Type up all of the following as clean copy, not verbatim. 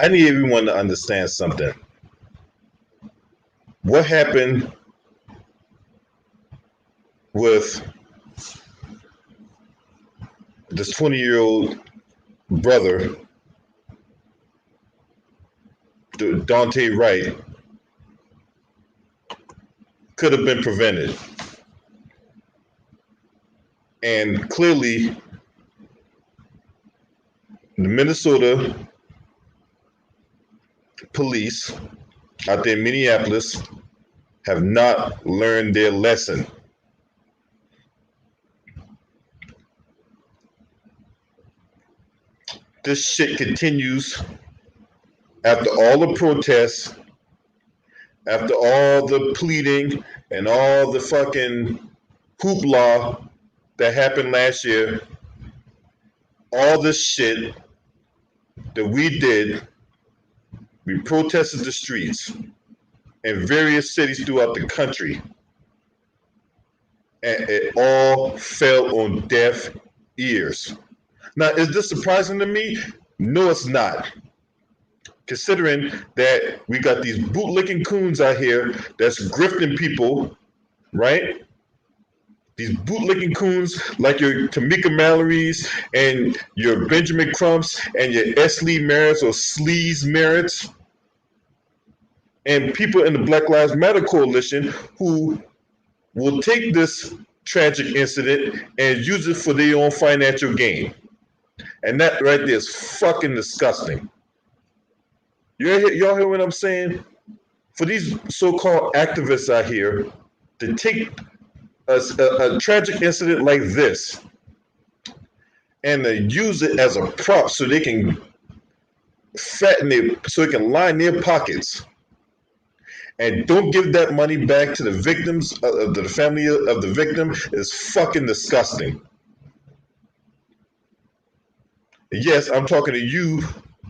I need everyone to understand something. What happened with this 20-year-old brother, Dante Wright, could have been prevented. And clearly, the Minnesota police out there in Minneapolis have not learned their lesson. This shit continues after all the protests, after all the pleading and all the fucking hoopla that happened last year. All this shit that we did, we protested the streets in various cities throughout the country, and it all fell on deaf ears. Now, is this surprising to me? No, it's not. Considering that we got these bootlicking coons out here that's grifting people, right? These bootlicking coons like your Tamika Mallory's and your Benjamin Crumps and your S. Lee Merritts or Sleaze Merritts, and people in the Black Lives Matter coalition who will take this tragic incident and use it for their own financial gain. And that right there is fucking disgusting. Y'all hear what I'm saying? For these so-called activists out here to take a tragic incident like this and to use it as a prop so they can so they can line their pockets and don't give that money back to the victims of the family of the victim is fucking disgusting. Yes, I'm talking to you,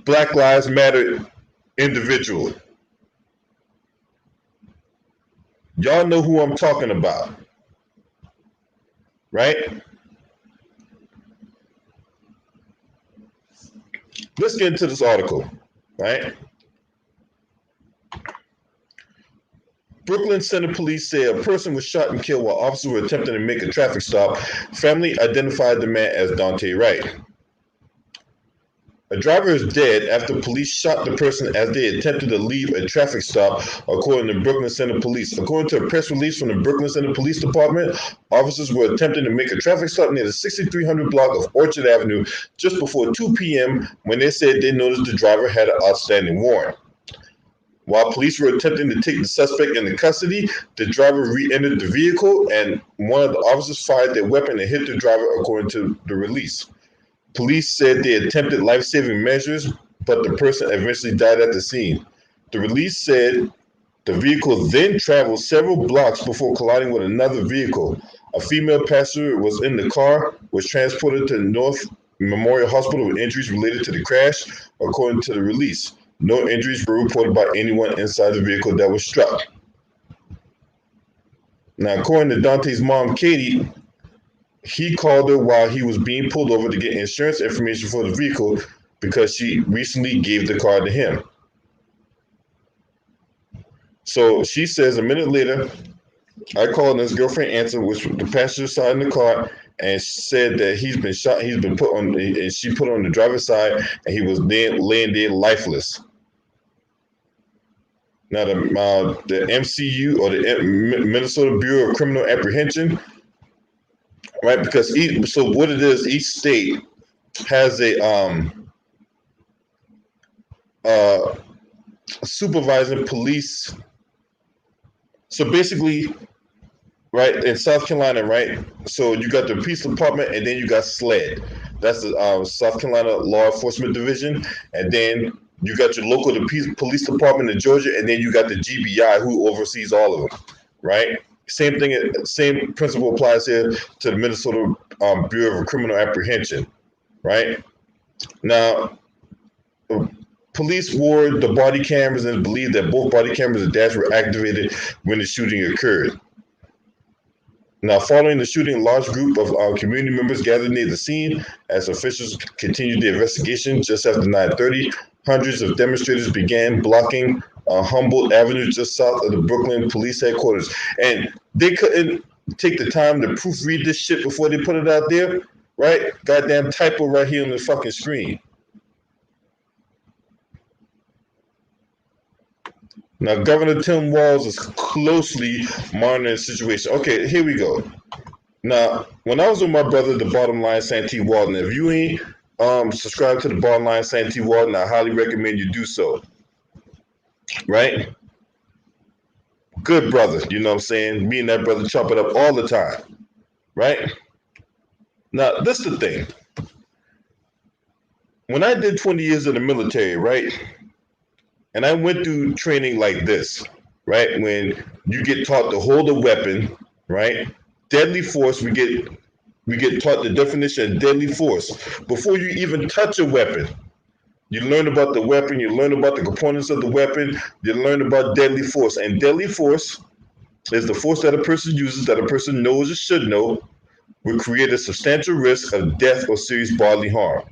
Black Lives Matter individual. Y'all know who I'm talking about, right? Let's get into this article, right? Brooklyn Center Police say a person was shot and killed while officers were attempting to make a traffic stop. Family identified the man as Dante Wright. A driver is dead after police shot the person as they attempted to leave a traffic stop, according to Brooklyn Center Police. According to a press release from the Brooklyn Center Police Department, officers were attempting to make a traffic stop near the 6300 block of Orchard Avenue just before 2 p.m. when they said they noticed the driver had an outstanding warrant. While police were attempting to take the suspect into custody, the driver re-entered the vehicle and one of the officers fired their weapon and hit the driver, according to the release. Police said they attempted life-saving measures, but the person eventually died at the scene. The release said the vehicle then traveled several blocks before colliding with another vehicle. A female passenger was in the car, was transported to North Memorial Hospital with injuries related to the crash, according to the release. No injuries were reported by anyone inside the vehicle that was struck. Now, according to Dante's mom, Katie, he called her while he was being pulled over to get insurance information for the vehicle because she recently gave the car to him. So she says a minute later, I called and his girlfriend answered, which was the passenger side in the car, and said that he's been shot. He's been put on, and she put on the driver's side, and he was laying there lifeless. Now, the MCU or the Minnesota Bureau of Criminal Apprehension, right? Because so what it is, each state has a supervising police. So basically, right, in South Carolina, right? So you got the police department, and then you got SLED. That's the South Carolina Law Enforcement Division, and then you got your local police department in Georgia, and then you got the GBI who oversees all of them, right? Same thing, same principle applies here to the Minnesota Bureau of Criminal Apprehension, right? Now, police wore the body cameras and believed that both body cameras and dash were activated when the shooting occurred. Now, following the shooting, a large group of community members gathered near the scene as officials continued the investigation. Just after 9:30, Hundreds of demonstrators began blocking Humboldt Avenue just south of the Brooklyn police headquarters. And they couldn't take the time to proofread this shit before they put it out there, right? Goddamn typo right here on the fucking screen. Now, Governor Tim Walz is closely monitoring the situation. Okay, here we go. Now, when I was with my brother, the Bottom Line Santee Walden, if you ain't subscribe to the Bottom Line Santee Walden, I highly recommend you do so. Right? Good brother, you know what I'm saying? Me and that brother chop it up all the time. Right? Now, this is the thing. When I did 20 years in the military, right? And I went through training like this, right? When you get taught to hold a weapon, right? Deadly force, we get taught the definition of deadly force. Before you even touch a weapon, you learn about the weapon, you learn about the components of the weapon, you learn about deadly force. And deadly force is the force that a person uses, that a person knows or should know, will create a substantial risk of death or serious bodily harm.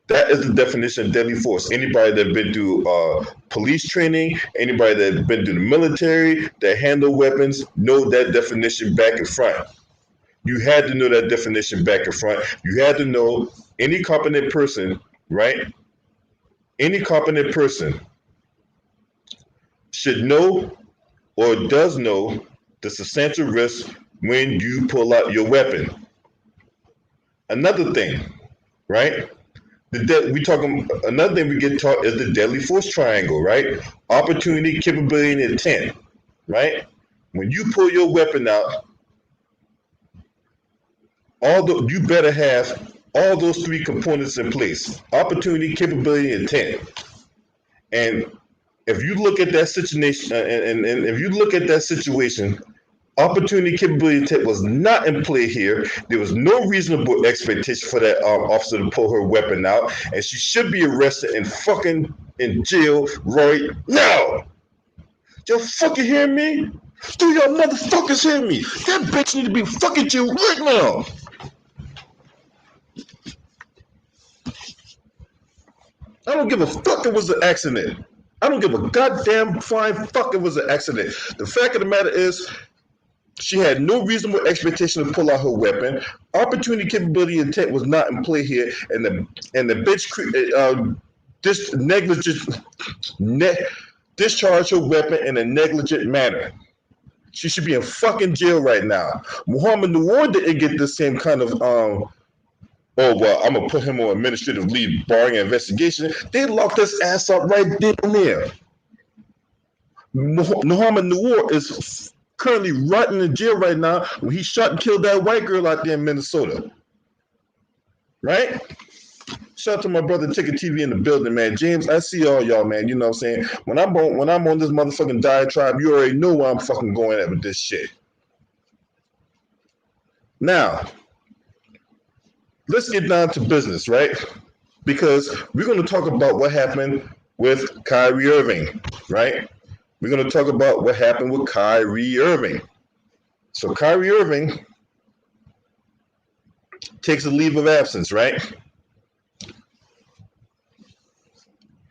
That is the definition of deadly force. Anybody that's been through police training, anybody that's been through the military, that handle weapons, know that definition back and front. You had to know that definition back and front. You had to know any competent person, right? Any competent person should know or does know the substantial risk when you pull out your weapon. Another thing, right? Another thing we get taught is the deadly force triangle, right? Opportunity, capability, and intent, right? When you pull your weapon out, you better have all those three components in place: opportunity, capability, and intent. And if you look at that situation, and if you look at that situation, opportunity, capability, intent was not in play here. There was no reasonable expectation for that officer to pull her weapon out, and she should be arrested and fucking in jail right now. Y'all fucking hear me? Do y'all motherfuckers hear me? That bitch need to be fucking jail right now. I don't give a fuck it was an accident. I don't give a goddamn flying fuck it was an accident. The fact of the matter is, she had no reasonable expectation to pull out her weapon. Opportunity, capability, intent was not in play here, and the bitch discharged her weapon in a negligent manner. She should be in fucking jail right now. Muhammad Noor didn't get the same kind of oh well, I'm gonna put him on administrative leave barring an investigation. They locked his ass up right down there. Muhammad Noor is currently rotting in jail right now when he shot and killed that white girl out there in Minnesota. Right? Shout out to my brother Ticket TV in the building, man. James, I see all y'all, man. You know what I'm saying? When I'm on this motherfucking diatribe, you already know where I'm fucking going at with this shit. Now, let's get down to business, right? Because we're going to talk about what happened with Kyrie Irving, right? We're going to talk about what happened with Kyrie Irving. So Kyrie Irving takes a leave of absence, right?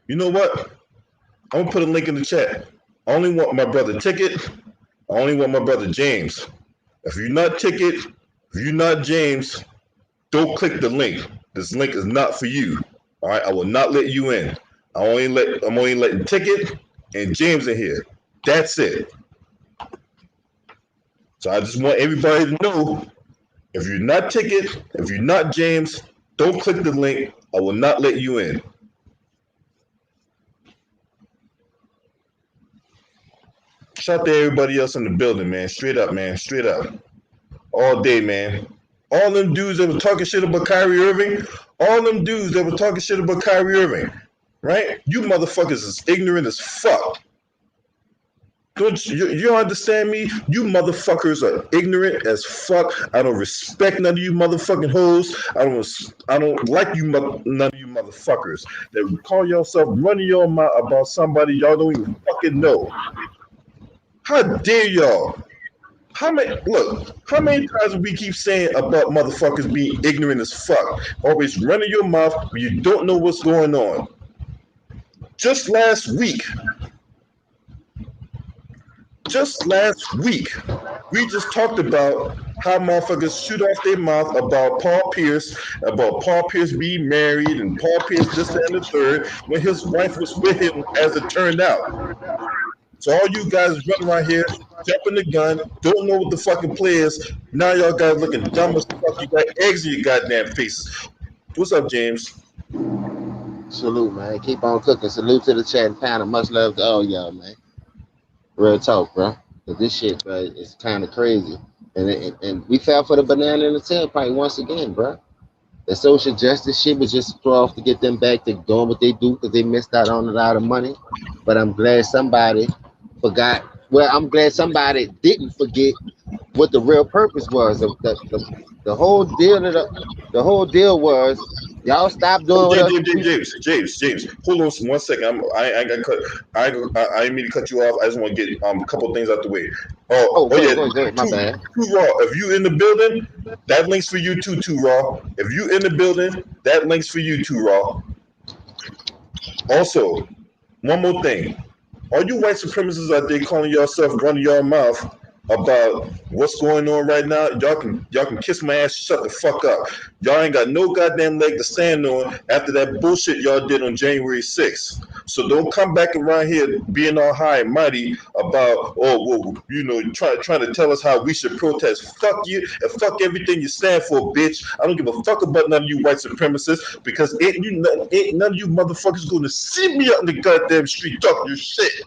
You know what? I'm going to put a link in the chat. I only want my brother Ticket. I only want my brother James. If you're not Ticket, if you're not James, don't click the link. This link is not for you. All right, I will not let you in. I'm only letting Ticket and James in here. That's it. So I just want everybody to know, if you're not Ticket, if you're not James, don't click the link. I will not let you in. Shout out to everybody else in the building, man. Straight up, man. Straight up. All day, man. All them dudes that were talking shit about Kyrie Irving, right? You motherfuckers is ignorant as fuck. Don't you understand me? You motherfuckers are ignorant as fuck. I don't respect none of you motherfucking hoes. I don't like you none of you motherfuckers that call yourself running your mouth about somebody y'all don't even fucking know. How dare y'all? How many times do we keep saying about motherfuckers being ignorant as fuck? Always running your mouth when you don't know what's going on. Just last week, we just talked about how motherfuckers shoot off their mouth about Paul Pierce being married and Paul Pierce this that, and the third when his wife was with him, as it turned out. So all you guys running around here, jumping the gun, don't know what the fucking play is. Now y'all guys looking dumb as fuck. You got eggs in your goddamn faces. What's up, James? Salute, man. Keep on cooking. Salute to the chat and panel. Much love to all y'all, man. Real talk, bro. But this shit, bro, is kind of crazy. And we fell for the banana in the tailpipe once again, bro. The social justice shit was just throw off to get them back to doing what they do because they missed out on a lot of money. But I'm glad somebody forgot. Well, I'm glad somebody didn't forget what the real purpose was. The whole deal the whole deal was y'all stop doing James, hold on 1 second. I didn't mean to cut you off. I just want to get a couple things out the way. Go ahead. My bad. Too Raw. If you in the building, that links for you too, Too Raw. If you in the building, that links for you too, Raw. Also, one more thing. All you white supremacists out there calling yourself running your mouth about what's going on right now, y'all can kiss my ass, shut the fuck up. Y'all ain't got no goddamn leg to stand on after that bullshit y'all did on January 6th. So don't come back around here being all high and mighty about, trying to tell us how we should protest. Fuck you and fuck everything you stand for, bitch. I don't give a fuck about none of you white supremacists because ain't none of you motherfuckers going to see me out in the goddamn street talking your shit.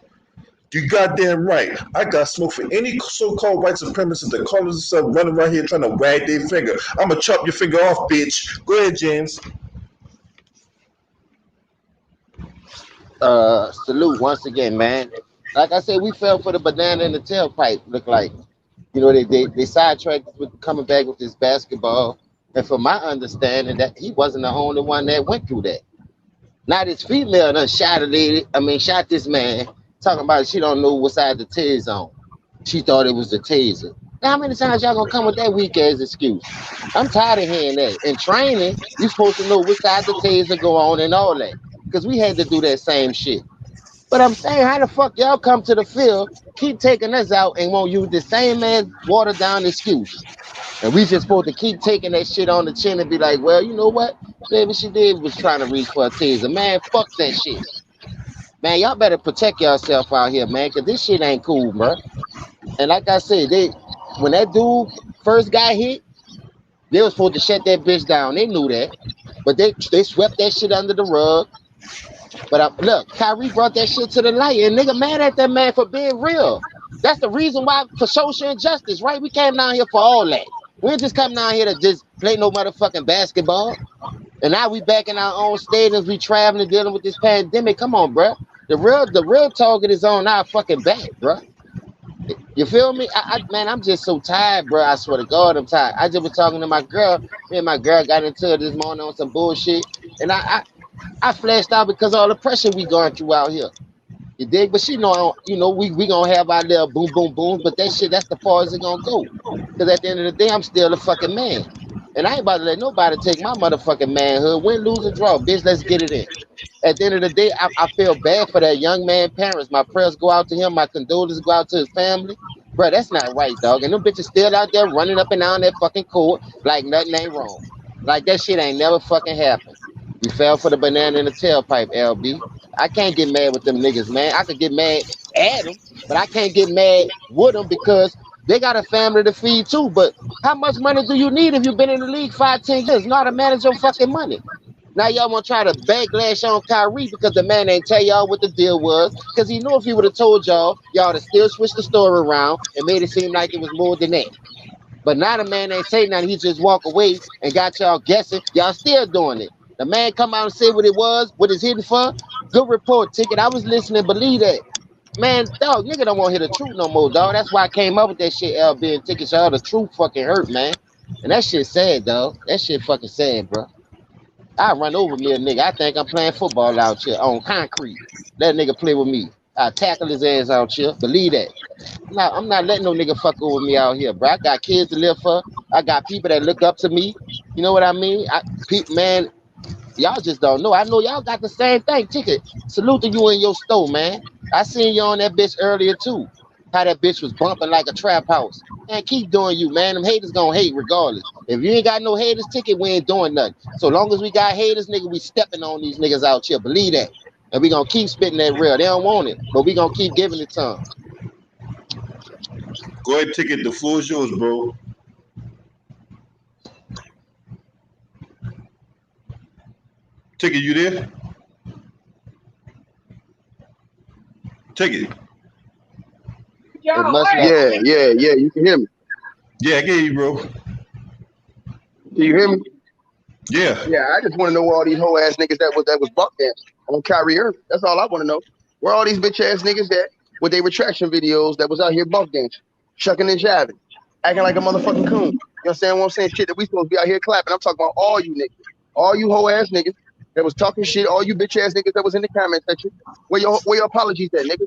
You goddamn right. I got smoke for any so-called white supremacist that calls themselves running around here trying to wag their finger. I'm going to chop your finger off, bitch. Go ahead, James. Salute once again, man. Like I said, we fell for the banana in the tailpipe. Look like, they sidetracked with coming back with this basketball. And from my understanding, that he wasn't the only one that went through that. Now this female done shot this man, talking about she don't know what side the taser on. She thought it was the taser. Now, how many times y'all gonna come with that weak ass excuse? I'm tired of hearing that. In training, you supposed to know which side the taser go on and all that. Because we had to do that same shit. But I'm saying, how the fuck y'all come to the field, keep taking us out, and won't use the same man watered down excuse? And we just supposed to keep taking that shit on the chin and be like, well, you know what? Maybe she did was trying to reach for a taser. Man, fuck that shit. Man, y'all better protect yourself out here, man, because this shit ain't cool, bro. And like I said, when that dude first got hit, they was supposed to shut that bitch down. They knew that. But they swept that shit under the rug. But look, Kyrie brought that shit to the light, and nigga mad at that man for being real. That's the reason why, for social injustice, right? We came down here for all that. We didn't just come down here to just play no motherfucking basketball. And now we back in our own stadiums, we traveling, dealing with this pandemic. Come on, bro. The real target is on our fucking back, bro. You feel me? Man, I'm just so tired, bro. I swear to God, I'm tired. I just was talking to my girl. Me and my girl got into it this morning on some bullshit. And I flashed out because of all the pressure we going through out here. You dig? But she know, we gonna have our little boom, boom, boom. But that shit, that's the far as it gonna go. Because at the end of the day, I'm still a fucking man. And I ain't about to let nobody take my motherfucking manhood. Win, lose, or draw. Bitch, let's get it in. At the end of the day, I feel bad for that young man's parents. My prayers go out to him. My condolences go out to his family. Bro, that's not right, dog. And them bitches still out there running up and down that fucking court like nothing ain't wrong. Like that shit ain't never fucking happened. We fell for the banana in the tailpipe, LB. I can't get mad with them niggas, man. I could get mad at them, but I can't get mad with them because they got a family to feed too. But how much money do you need if you've been in the league 5-10 years? Know how to manage your fucking money. Now y'all want to try to backlash on Kyrie because the man ain't tell y'all what the deal was. Because he knew if he would have told y'all, y'all would have still switched the story around and made it seem like it was more than that. But now the man ain't say nothing. He just walk away and got y'all guessing. Y'all still doing it. The man come out and say what it was, what it's hidden for. Good report, Ticket. I was listening, believe that. Man, dog, nigga don't want to hear the truth no more, dog. That's why I came up with that shit, LB and Ticket. So the truth fucking hurt, man. And that shit sad, dog. That shit fucking sad, bro. I run over me a nigga. I think I'm playing football out here on concrete. Let a nigga play with me. I tackle his ass out here. Believe that. I'm not letting no nigga fuck over me out here, bro. I got kids to live for. I got people that look up to me. You know what I mean? Man, Y'all just don't know. I know y'all got the same thing. Ticket. Salute to you in your store, man. I seen you on that bitch earlier too. How that bitch was bumping like a trap house. Man, keep doing you, man. Them haters gonna hate regardless. If you ain't got no haters, Ticket, we ain't doing nothing. So long as we got haters, nigga, we stepping on these niggas out here. Believe that. And we gonna keep spitting that real. They don't want it, but we gonna keep giving it to them. Go ahead, Ticket. The floor is yours, bro. Ticket, you there? Ticket. It must not. Yeah. You can hear me. Yeah, I can hear you, bro. Can you hear me? Yeah. Yeah, I just want to know where all these hoe ass niggas that was buck dancing on Kyrie Irving. That's all I want to know. Where all these bitch ass niggas that with their retraction videos that was out here buck dancing, shucking and jiving, acting like a motherfucking coon. You understand what I'm saying? Shit that we supposed to be out here clapping. I'm talking about all you niggas, all you hoe ass niggas that was talking shit, all you bitch ass niggas that was in the comment section. Where your apologies at, nigga?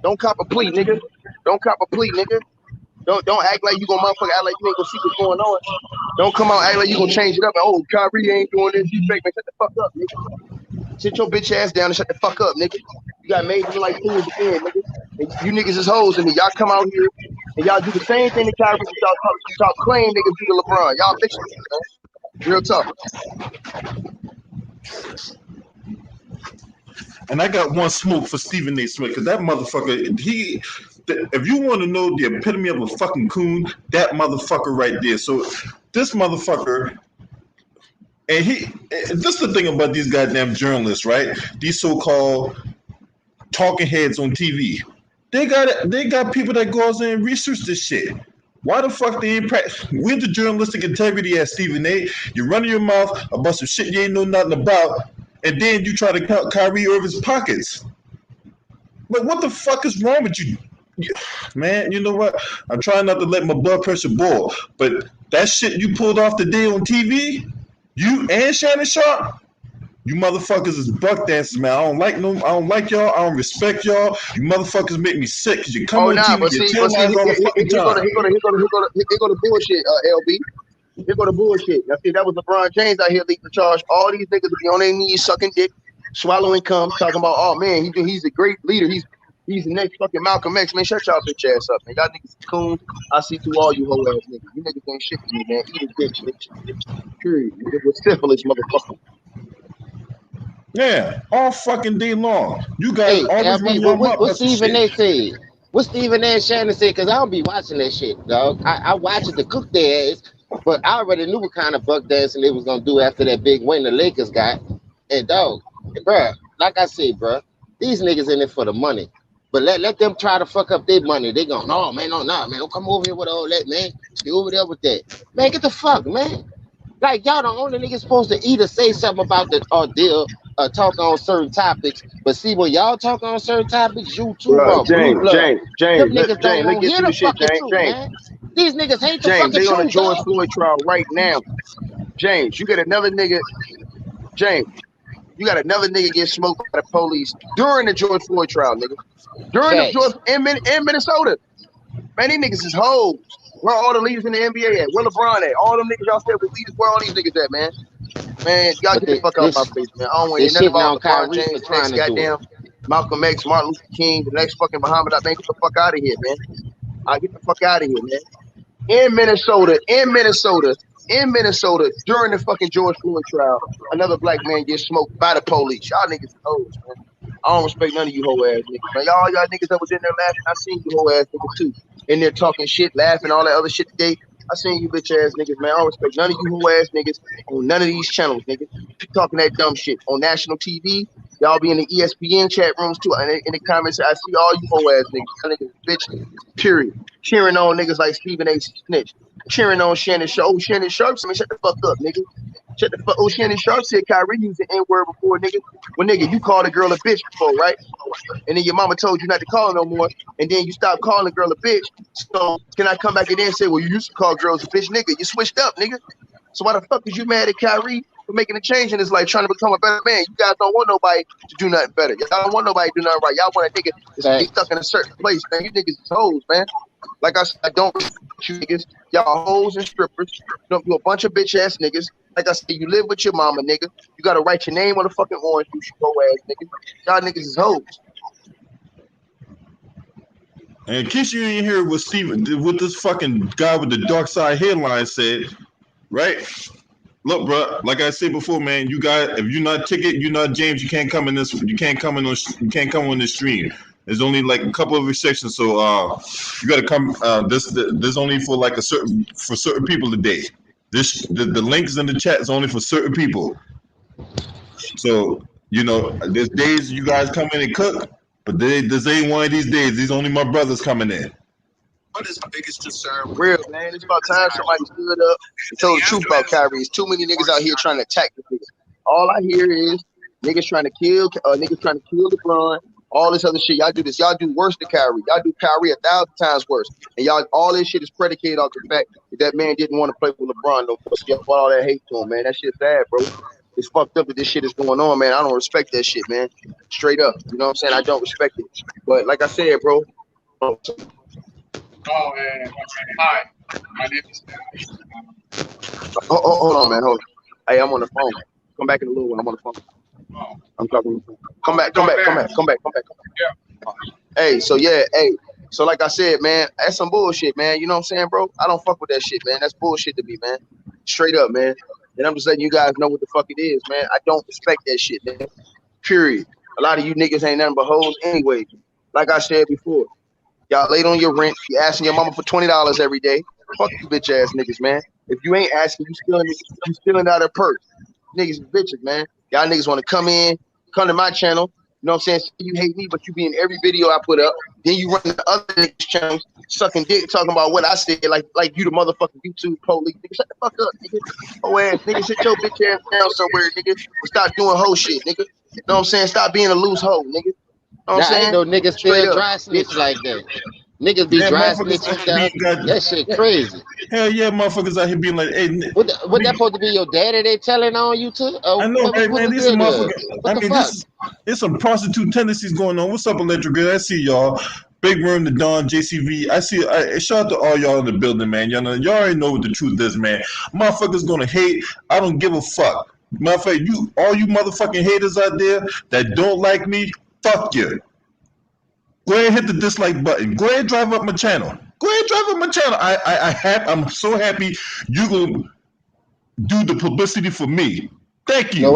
Don't cop a plea, nigga. Don't cop a plea, nigga. Don't act like you gonna motherfucker act like you ain't gonna see what's going on. Don't come out act like you gonna change it up. And, oh, Kyrie ain't doing this. He fake, man. Shut the fuck up, nigga. Sit your bitch ass down and shut the fuck up, nigga. You got made to like fools again, nigga. And you niggas is hoes, and y'all come out here and y'all do the same thing to Kyrie. Y'all claim niggas do to LeBron. Y'all bitches, man. Real talk. And I got one smoke for Stephen A. Smith, because that motherfucker, if you want to know the epitome of a fucking coon, that motherfucker right there. So this motherfucker, and this is the thing about these goddamn journalists, right? These so-called talking heads on TV. They got people that go out there and research this shit. Why the fuck they ain't where's the journalistic integrity at, Stephen A? You running your mouth about some shit you ain't know nothing about, and then you try to count Kyrie Irving's pockets. Like, what the fuck is wrong with you? Man, you know what? I'm trying not to let my blood pressure boil, but that shit you pulled off today on TV, you and Shannon Sharp, you motherfuckers is buck dancers, man. I don't like y'all. I don't respect y'all. You motherfuckers make me sick because you come on TV and you tell lies all the fucking time. Here go the bullshit, LB. Here go the bullshit. Now see, that was LeBron James out here leading the charge. All these niggas be on their knees sucking dick, swallowing cum, talking about, oh man, he's a great leader. He's the next fucking Malcolm X. Man, shut y'all bitch ass up, man. Y'all niggas coons. I see through all you hoe ass niggas. You niggas ain't shit to me, man. Eat a bitch, bitch. Period. Nigga with syphilis, motherfucker. Yeah, all fucking day long. You guys always run your mouth. What Stephen A. said? What Stephen A. and Shannon said? Because I don't be watching that shit, dog. I watch it to cook their ass, but I already knew what kind of buck dancing they was gonna do after that big win the Lakers got. And dog, bruh, like I said, bruh, these niggas in it for the money. But let them try to fuck up their money. They go, no, man, man, don't come over here with all that, man. Stay over there with that. Man, get the fuck, man. Like, y'all the only niggas supposed to either say something about the deal or talk on certain topics. But see, when y'all talk on certain topics, you too raw. James, them niggas don't let's get hear through the the shit, fucking truth, man. These niggas hate the fucking they truth, on the George dog. Floyd trial right now. James, you got another nigga. James, you got another nigga get smoked by the police during the George Floyd trial, nigga. During the George in Minnesota. Man, these niggas is hoes. Where all the leaders in the NBA at? Where LeBron at? All them niggas y'all said was leaders. Where all these niggas at, man? Man, y'all get the fuck out my face, man. I don't want to hear nothing about LeBron James, the next goddamn Malcolm X, Martin Luther King, the next fucking Muhammad. Man, get the fuck out of here, man. I get the fuck out of here, man. In Minnesota, during the fucking George Floyd trial, another black man gets smoked by the police. Y'all niggas hoes, man. I don't respect none of you hoe ass niggas, man. Y'all niggas that was in there laughing, I seen you hoe ass niggas too. In there talking shit, laughing, all that other shit today. I seen you bitch ass niggas, man. I don't respect none of you hoe ass niggas on none of these channels, nigga. Talking that dumb shit on national TV. Y'all be in the ESPN chat rooms too. And in the comments, I see all you hoe ass niggas. Y'all niggas bitch, period. Cheering on niggas like Stephen A. Snitch. Cheering on Shannon Sharp. Oh, Shannon Sharp, I mean, shut the fuck up, nigga. Shut the fuck. Oh, Shannon Sharp said Kyrie used the N-word before, nigga. Well, nigga, you called a girl a bitch before, right? And then your mama told you not to call her no more. And then you stopped calling a girl a bitch. So can I come back in there and say, well, you used to call girls a bitch, nigga? You switched up, nigga. So why the fuck is you mad at Kyrie for making a change in his life, trying to become a better man? You guys don't want nobody to do nothing better. Y'all don't want nobody to do nothing right. Y'all want a nigga to stay stuck in a certain place, man. You niggas is hoes, man. Like I said, I don't you niggas. Y'all hoes and strippers. You a bunch of bitch ass niggas. Like I said, you live with your mama, nigga. You gotta write your name on the fucking orange juice, you hoe ass nigga. Y'all niggas is hoes. And in case you didn't hear what what this fucking guy with the dark side headline said, right? Look, bro. Like I said before, man, you got if you're not Ticket, you're not James. You can't come in this. You can't come on this stream. There's only like a couple of restrictions, so you got to come. This only for like certain people today. The links in the chat is only for certain people. So there's days you guys come in and cook, but this ain't one of these days. These only my brothers coming in. What is my biggest concern? Real, man. It's about time somebody stood up and told the truth about Kyrie. There's too many niggas out here trying to attack the nigga. All I hear is niggas trying to kill LeBron. All this other shit. Y'all do this. Y'all do worse than Kyrie. Y'all do Kyrie 1,000 times worse. And y'all, all this shit is predicated off the fact that man didn't want to play with LeBron no more. So y'all put all that hate to him, man. That shit's sad, bro. It's fucked up that this shit is going on, man. I don't respect that shit, man. Straight up. You know what I'm saying? I don't respect it. But like I said, bro. Hi, my name is. Hold on, man. Hold on. Hey, I'm on the phone. Come back in a little while. I'm on the phone. Oh. I'm talking. Come back. Yeah. Hey, so yeah, so like I said, man, that's some bullshit, man. You know what I'm saying, bro? I don't fuck with that shit, man. That's bullshit to me, man. Straight up, man. And I'm just letting you guys know what the fuck it is, man. I don't respect that shit, man. Period. A lot of you niggas ain't nothing but hoes anyway. Like I said before. Y'all late on your rent. You asking your mama for $20 every day. Fuck you bitch ass niggas, man. If you ain't asking, you stealing out her purse. Niggas bitches, man. Y'all niggas want to come to my channel. You know what I'm saying? You hate me, but you be in every video I put up. Then you run the other niggas' channels, sucking dick, talking about what I said, like you the motherfucking YouTube police. Nigga, shut the fuck up, nigga. Oh ass, nigga, sit your bitch ass down somewhere, nigga. And stop doing hoe shit, nigga. You know what I'm saying? Stop being a loose hoe, nigga. You know what I'm saying? Ain't no niggas still dry snitch like that. Niggas be dry snitching, dog. That shit crazy. Hell yeah, motherfuckers out here being like, hey, what that supposed to be your daddy they telling on you too? I know, right, man. These motherfuckers. There's some prostitute tendencies going on. What's up, Electric Girl? I see y'all. Big Room, the Don, JCV. I see. Shout out to all y'all in the building, man. Y'all already know what the truth is, man. Motherfuckers gonna hate. I don't give a fuck. Matter of fact, all you motherfucking haters out there that don't like me, fuck you. Go ahead and hit the dislike button. Go ahead and drive up my channel. I'm so happy you gonna do the publicity for me. Thank you. Know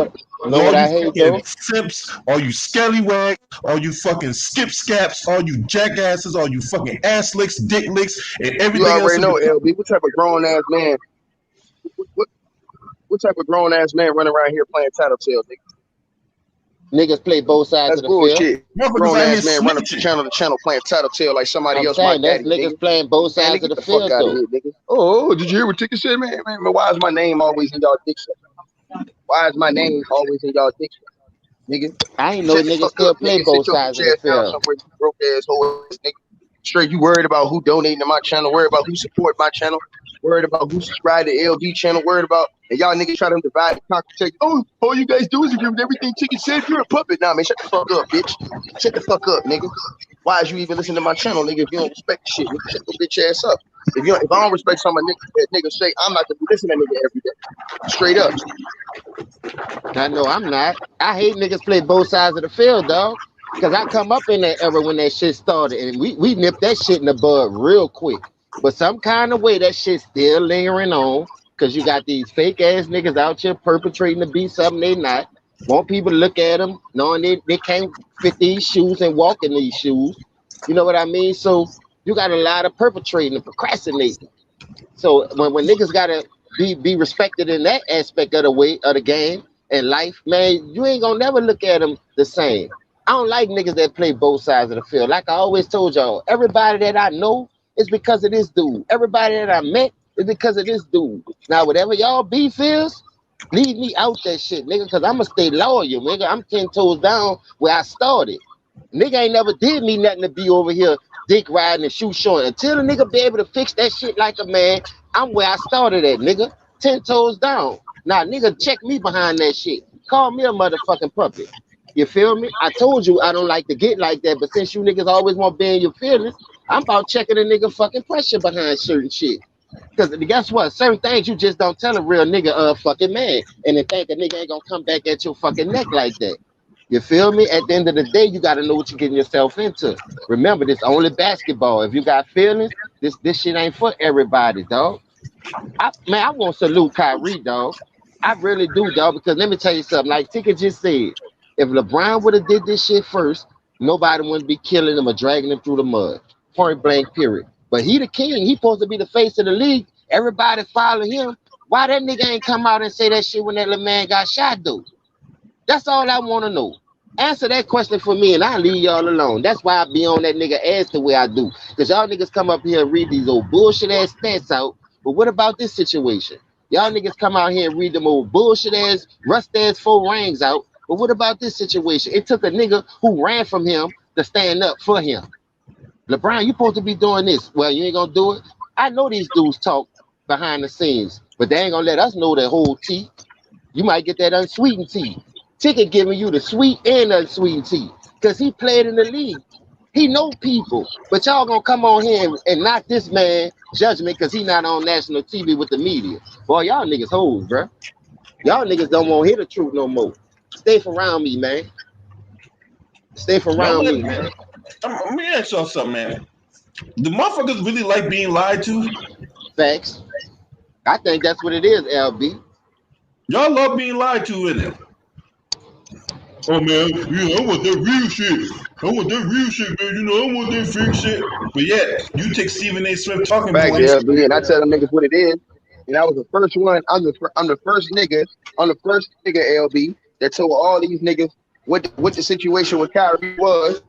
what I hate, though? Simps, all you scallywags, all you fucking skip scaps, all you jackasses, all you fucking ass licks, dick licks, and everything else. You already know, LB. What type of grown ass man? What type of grown ass man running around here playing tattletale, nigga? Niggas play both sides of the field. Grown ass man running from channel to channel playing tattletale like somebody else. That's niggas playing both sides of the field, though. Here, oh, did you hear what Ticket said, man? Why is my name always in y'all dick? Why is my name always in y'all dick? Nigga, I ain't know niggas still play both sides of the field. Broke ass whole ass nigga. Straight, you worried about who donating to my channel? Worried about who support my channel? Worried about who subscribe to LD channel? Worried about and y'all niggas try to divide the content. Oh, all you guys do is agree with everything Ticket said. You're a puppet now, man. Shut the fuck up, bitch. Shut the fuck up, nigga. Why is you even listening to my channel, nigga? If you don't respect the shit, nigga, shut your bitch ass up. If I don't respect some of that nigga say, I'm not gonna be listening to nigga every day. Straight up. I know I'm not. I hate niggas play both sides of the field, dog. Cause I come up in that era when that shit started, and we nipped that shit in the bud real quick. But some kind of way that shit's still lingering on. Cause you got these fake ass niggas out here perpetrating to be something they not. Want people to look at them, knowing they can't fit these shoes and walk in these shoes. You know what I mean? So you got a lot of perpetrating and procrastinating. So when niggas gotta be respected in that aspect of the game and life, man, you ain't gonna never look at them the same. I don't like niggas that play both sides of the field. Like I always told y'all, everybody that I know is because of this dude. Everybody that I met is because of this dude. Now, whatever y'all beef is, leave me out that shit, nigga, because I'm going to stay loyal, nigga. I'm 10 toes down where I started. Nigga ain't never did me nothing to be over here dick riding and shoe showing. Until the nigga be able to fix that shit like a man, I'm where I started at, nigga. 10 toes down. Now, nigga, check me behind that shit. Call me a motherfucking puppet. You feel me? I told you I don't like to get like that, but since you niggas always want to be in your feelings, I'm about checking a nigga fucking pressure behind certain shit. Because guess what? Certain things you just don't tell a real nigga fucking man. And then think a nigga ain't gonna come back at your fucking neck like that. You feel me? At the end of the day, you gotta know what you're getting yourself into. Remember, this only basketball. If you got feelings, this shit ain't for everybody, dog. I want to salute Kyrie, dog. I really do, dog, because let me tell you something. Like Tika just said, if LeBron would have did this shit first, nobody wouldn't be killing him or dragging him through the mud. Point blank, period. But he the king. He supposed to be the face of the league. Everybody follow him. Why that nigga ain't come out and say that shit when that little man got shot, though? That's all I want to know. Answer that question for me, and I'll leave y'all alone. That's why I be on that nigga ass the way I do. Because y'all niggas come up here and read these old bullshit ass stats out. But what about this situation? Y'all niggas come out here and read them old bullshit ass, rust ass 4 rings out. But what about this situation? It took a nigga who ran from him to stand up for him. LeBron, you supposed to be doing this. Well, you ain't gonna do it. I know these dudes talk behind the scenes, but they ain't gonna let us know the whole tea. You might get that unsweetened tea. Ticket giving you the sweet and unsweetened tea because he played in the league. He know people, but y'all gonna come on here and knock this man judgment because he not on national TV with the media. Boy, y'all niggas hoes, bro. Y'all niggas don't want to hear the truth no more. Stay from around me, man. Stay from around me, man. Let me ask y'all something, man. Do motherfuckers really like being lied to? Facts. I think that's what it is, LB. Y'all love being lied to, innit? Oh man, I want that real shit. I want that real shit, man. I want that fake shit. But yet, you take Stephen A. Smith talking Fact, points. LB, and I tell them niggas what it is. And I was the first one. I'm the first nigga. I'm the first nigga, LB, that told all these niggas what the situation with Kyrie was.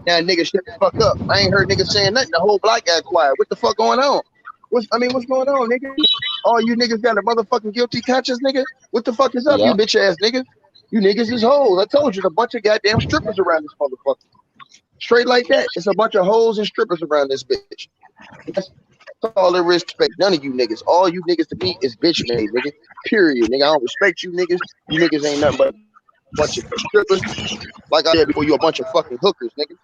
Now niggas shut the fuck up. I ain't heard niggas saying nothing. The whole block got quiet. What the fuck going on? What's going on, nigga? All you niggas got a motherfucking guilty conscience, nigga. What the fuck is up, you bitch ass niggas? You niggas is hoes. I told you, a bunch of goddamn strippers around this motherfucker. Straight like that. It's a bunch of hoes and strippers around this bitch. That's all there is to respect. None of you niggas. All you niggas to me is bitch made, nigga. Period, nigga. I don't respect you niggas. You niggas ain't nothing but a bunch of strippers. Like I said before, you a bunch of fucking hookers, nigga.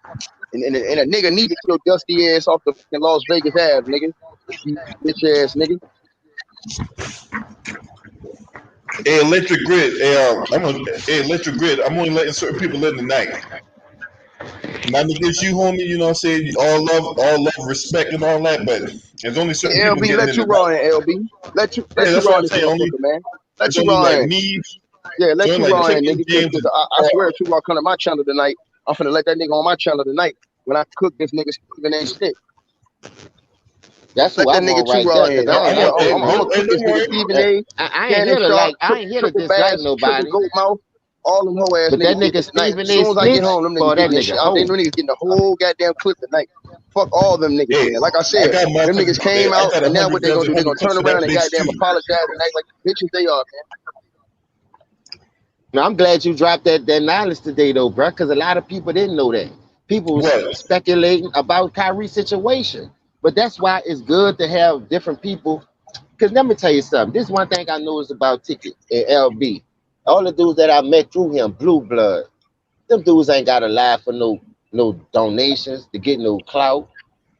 And a nigga need to get your dusty ass off the fucking Las Vegas Ave, nigga. You bitch ass nigga. Hey, Electric Grid. Hey, Electric Grid. I'm only letting certain people in tonight. Not against you, homie. You know what I'm saying? All love, respect, and all that. But there's only certain people LB, getting let in you tonight. raw in, LB. Let you That's raw what in I'm this saying. Only, motherfucker, man. Let it's you only raw like in. me. Yeah, let you like raw in, Chicken nigga. James. Because I swear, if you raw come to my channel tonight, I'm finna let that nigga on my channel tonight when I cook this nigga Stephen A. Stick. That's who Let I that nigga want right too raw there. in. Cause I'm gonna cook this Don't nigga worry. Stephen A. I ain't Shannon here to Sharp, I ain't here to triple dislike bass, triple nobody. goat mouth, all them hoe ass But that niggas getting nigga it tonight. Stephen As A. soon as I get snitch, home, them niggas boy, that getting this nigga shit. Them hoe. niggas getting the whole goddamn clip tonight. Fuck all them niggas, Hey, man. Like I I said, got them niggas came I out, got and now what 100 they gonna do? They 100 gonna turn clips of that around and bitch goddamn too. apologize and act like the bitches they are, man. Now I'm glad you dropped that knowledge today, though, bro. Because a lot of people didn't know that. People was What? speculating about Kyrie's situation, but that's why it's good to have different people. Because let me tell you something. This one thing I know is about Ticket and LB. All the dudes that I met through him, blue blood. Them dudes ain't got to lie for no donations to get no clout.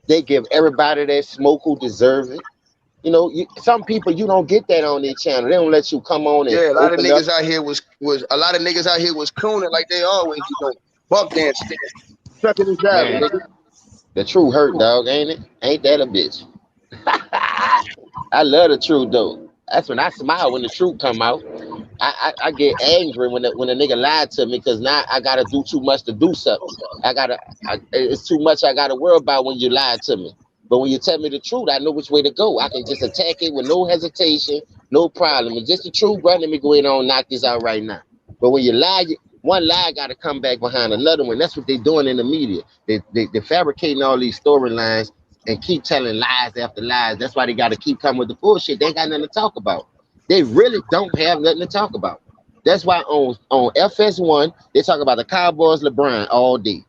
They give everybody that smoke who deserve it. Some people you don't get that on their channel. They don't let you come on and Yeah, a lot of open up. niggas out here was cooning like they always be doing. Buck dancing, sucking and jiving, Man, nigga. the truth hurt, dog, ain't it? Ain't that a bitch? I love the truth though. That's when I smile when the truth come out. I get angry when the nigga lied to me because now I gotta do too much to do something. It's too much I gotta worry about when you lie to me. But when you tell me the truth, I know which way to go. I can just attack it with no hesitation, no problem. It's just the truth, bro. Let me go in on and knock this out right now. But when you lie, one lie got to come back behind another one. That's what they're doing in the media. They're fabricating all these storylines and keep telling lies after lies. That's why they got to keep coming with the bullshit. They ain't got nothing to talk about. They really don't have nothing to talk about. That's why on FS1 they talk about the Cowboys, LeBron all day.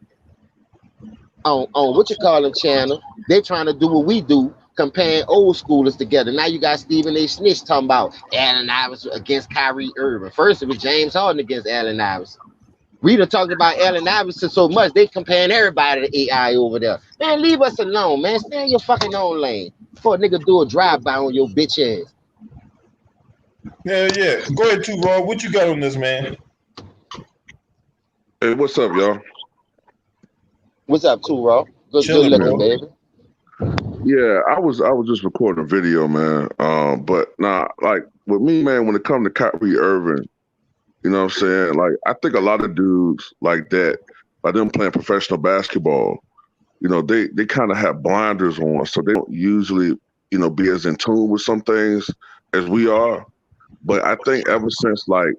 On what you call them channel, they trying to do what we do, comparing old schoolers together. Now you got Stephen A. Snitch talking about Allen Iverson against Kyrie Irving. First it was James Harden against Allen Iverson. We done talked about Allen Iverson so much they comparing everybody to AI over there. Man, leave us alone, man. Stay in your fucking own lane. For a nigga do a drive-by on your bitch ass. Yeah. Go ahead, too, Raw. What you got on this, man? Hey, what's up, y'all? What's up, too, Raw? Good Chilling, looking, bro. baby. Yeah, I was just recording a video, man. But like with me, man, when it comes to Kyrie Irving, you know what I'm saying? Like, I think a lot of dudes like that, by them playing professional basketball, you know, they kind of have blinders on, so they don't usually, you know, be as in tune with some things as we are. But I think ever since like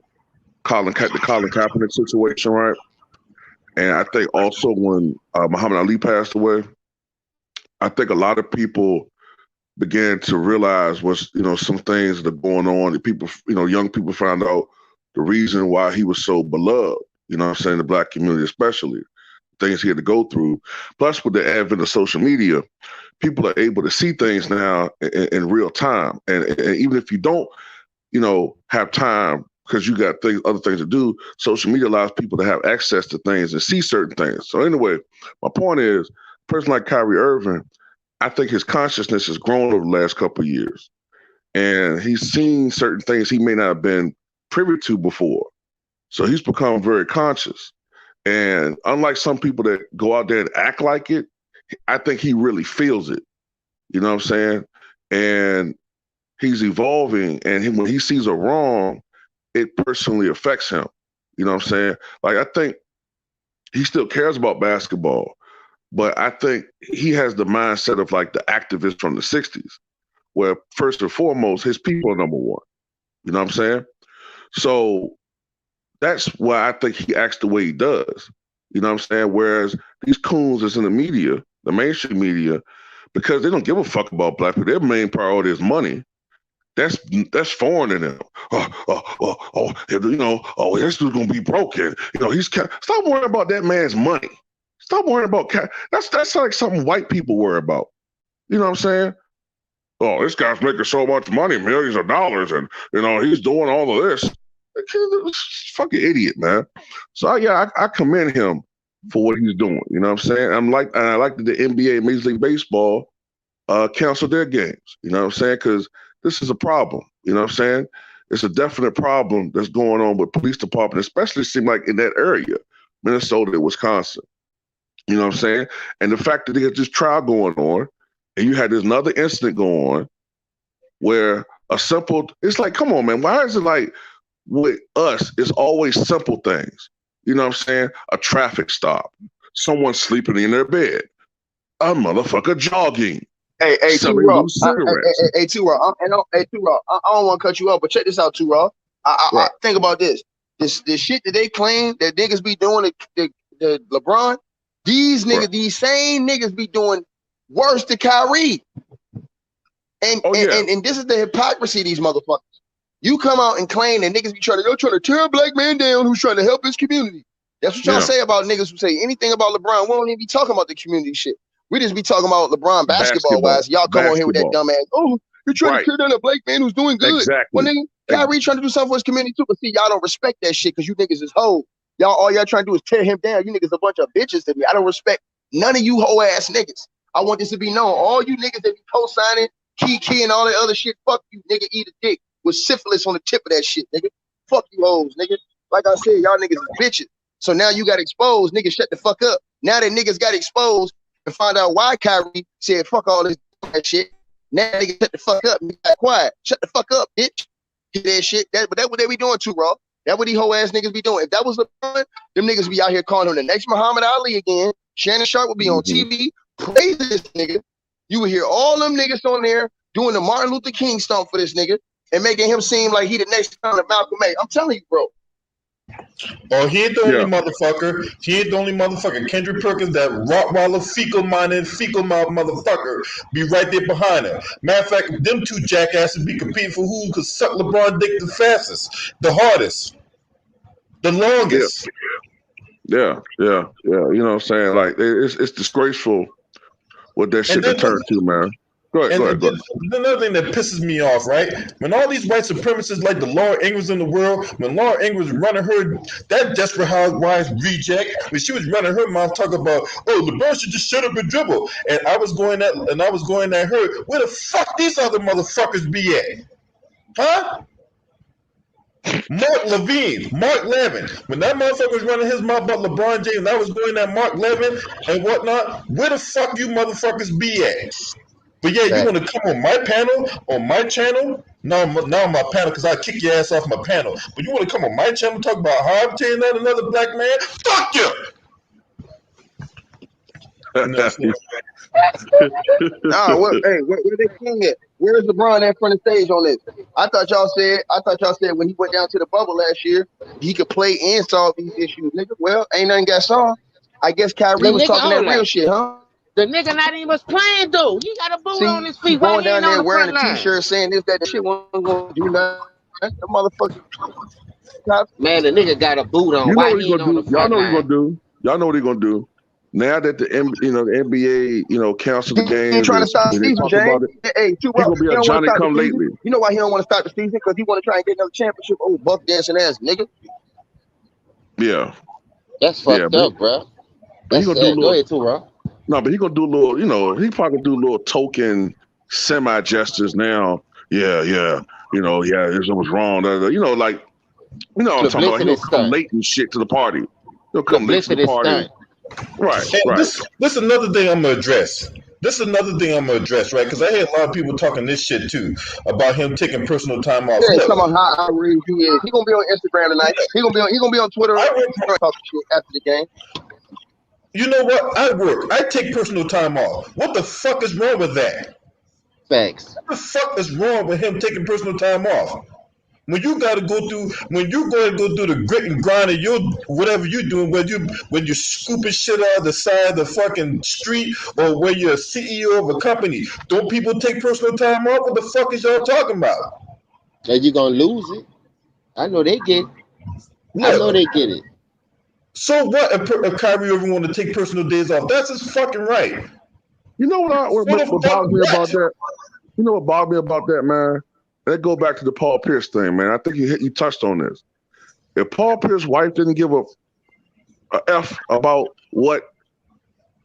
the Colin Kaepernick situation, right? And I think also when Muhammad Ali passed away, I think a lot of people began to realize some things that are going on. That people, young people found out the reason why he was so beloved. You know what I'm saying? The black community, especially things he had to go through. Plus, with the advent of social media, people are able to see things now in real time. And even if you don't, have time because you got other things to do, social media allows people to have access to things and see certain things. So anyway, my point is, a person like Kyrie Irving, I think his consciousness has grown over the last couple of years. And he's seen certain things he may not have been privy to before. So he's become very conscious. And unlike some people that go out there and act like it, I think he really feels it. You know what I'm saying? And he's evolving. And when he sees a wrong, it personally affects him. You know what I'm saying? Like, I think he still cares about basketball, but I think he has the mindset of like the activists from the 60s, where first and foremost, his people are number one. You know what I'm saying? So that's why I think he acts the way he does. You know what I'm saying? Whereas these coons that's in the media, the mainstream media, because they don't give a fuck about black people, their main priority is money. That's foreign to them. This dude's gonna be broken. Stop worrying about that man's money. Stop worrying about that's like something white people worry about. You know what I'm saying? Oh, this guy's making so much money, millions of dollars, and he's doing all of this. Fucking idiot, man. So I commend him for what he's doing. You know what I'm saying? I like that the NBA, Major League Baseball, canceled their games. You know what I'm saying? Because this is a problem. You know what I'm saying? It's a definite problem that's going on with police department, especially seem like in that area, Minnesota, Wisconsin. You know what I'm saying? And the fact that they had this trial going on, and you had this another incident going on, where it's like, come on, man, why is it like with us, it's always simple things. You know what I'm saying? A traffic stop, someone sleeping in their bed, a motherfucker jogging. Hey, Too-Raw. Hey, Too-Raw. I don't want to cut you off, but check this out, Too-Raw. I think about this. This shit that they claim that niggas be doing the LeBron, these niggas, Right. These same niggas be doing worse to Kyrie. And this is the hypocrisy of these motherfuckers. You come out and claim that niggas be trying to tear a black man down who's trying to help his community. That's what y'all say about niggas who say anything about LeBron. We don't even be talking about the community shit. We just be talking about LeBron basketball-wise. Y'all come on here with that dumb ass, you're trying to tear down a black man who's doing good. Exactly. Well, nigga, Kyrie trying to do something for his community too, but see, y'all don't respect that shit because you niggas is hoes. All y'all trying to do is tear him down. You niggas a bunch of bitches to me. I don't respect none of you hoe-ass niggas. I want this to be known. All you niggas that be co-signing, Kiki and all that other shit, fuck you, nigga, eat a dick with syphilis on the tip of that shit, nigga. Fuck you hoes, nigga. Like I said, y'all niggas is bitches. So now you got exposed, niggas shut the fuck up. Now that niggas got exposed and find out why Kyrie said fuck all this shit, now niggas shut the fuck up and got quiet. Shut the fuck up, bitch. Hear that shit. But that's what they be doing too, Raw. That's what these hoe ass niggas be doing. If that was LeBron, them niggas be out here calling him the next Muhammad Ali again. Shannon Sharp would be on TV praising this nigga. You would hear all them niggas on there doing the Martin Luther King stomp for this nigga and making him seem like he the next son of Malcolm X. I'm telling you, bro. Oh, he ain't the only motherfucker. He ain't the only motherfucker. Kendrick Perkins, that Rottweiler fecal-minded, fecal-mouth motherfucker, be right there behind him. Matter of fact, them two jackasses be competing for who could suck LeBron dick the fastest, the hardest, the longest. Yeah. You know what I'm saying? Like, it's disgraceful what that shit turned to, man. Go ahead. Another thing that pisses me off, right? When all these white supremacists like the Laura Ingrams in the world, when Laura Ingrams running her, that Desperate Housewives reject, when she was running her mouth talking about, oh, LeBron should just shut up and dribble. And I was going at her, where the fuck these other motherfuckers be at? Huh? Mark Levin. When that motherfucker was running his mouth about LeBron James, I was going at Mark Levin and whatnot. Where the fuck you motherfuckers be at? But yeah, you want to come on my panel, on my channel? No, my panel, because I kick your ass off my panel. But you want to come on my channel and talk about how I'm tearing out another black man? Fuck you! Where they king at? Where's LeBron at front of stage on this? I thought y'all said when he went down to the bubble last year, he could play and solve these issues, nigga. Well, ain't nothing got solved. I guess Kyrie was talking that real shit, huh? The nigga not even was playing though. He got a boot on his feet. Going down there wearing a t-shirt saying this, that shit wasn't gonna do nothing. The motherfucker. Man, the nigga got a boot on. You know what he gonna do? Y'all know what he gonna do. Y'all know what he gonna do. Now that the NBA, canceled the game, he trying to stop the season, James. Hey, he gonna be a Johnny come lately. You know why he don't want to start the season? Because he want to try and get another championship. Oh, buck dancing ass nigga. Yeah, that's fucked up, bro. That's he gonna do go ahead too, bro. No, but he gonna do a little, he probably gonna do a little token semi gestures now. Yeah, it was wrong. What I'm talking about. He'll come late and shit to the party. He'll come late to the party. Right. This another thing I'm gonna address. Right? Because I hear a lot of people talking this shit too about him taking personal time off. Yeah, talking about how outraged he is. He gonna be on Instagram tonight. He gonna be on Twitter. Talk shit after the game. You know what? I work. I take personal time off. What the fuck is wrong with that? Facts. What the fuck is wrong with him taking personal time off? When you go through the grit and grind of your whatever you're doing, when you're scooping shit out of the side of the fucking street, or when you're a CEO of a company, don't people take personal time off? What the fuck is y'all talking about? That you gonna lose it? I know they get it. I know they get it. So what if Kyrie Irving want to take personal days off? That's his fucking right. You know what bothers me about that? You know what bothers me about that, man? Let's go back to the Paul Pierce thing, man. I think he touched on this. If Paul Pierce's wife didn't give a F about what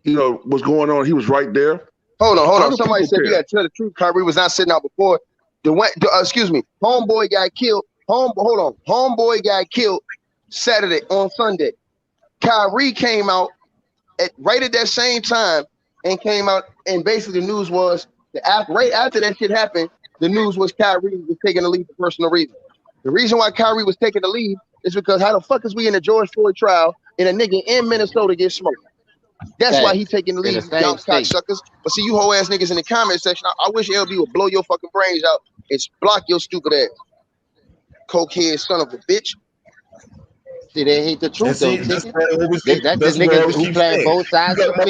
was going on, he was right there. Hold on. Somebody said you got to tell the truth. Kyrie was not sitting out before. Homeboy got killed. Homeboy got killed Saturday on Sunday. Kyrie came out right at that same time and came out, and basically the news was that right after that shit happened, the news was Kyrie was taking the lead for personal reasons. The reason why Kyrie was taking the lead is because how the fuck is we in a George Floyd trial and a nigga in Minnesota gets smoked? That's why he taking the lead, y'all cocksuckers. But see, you whole ass niggas in the comment section, I wish LB would blow your fucking brains out and block your stupid ass. Cokehead son of a bitch. See, they hate the truth, though. That's the niggas who playing both sides of the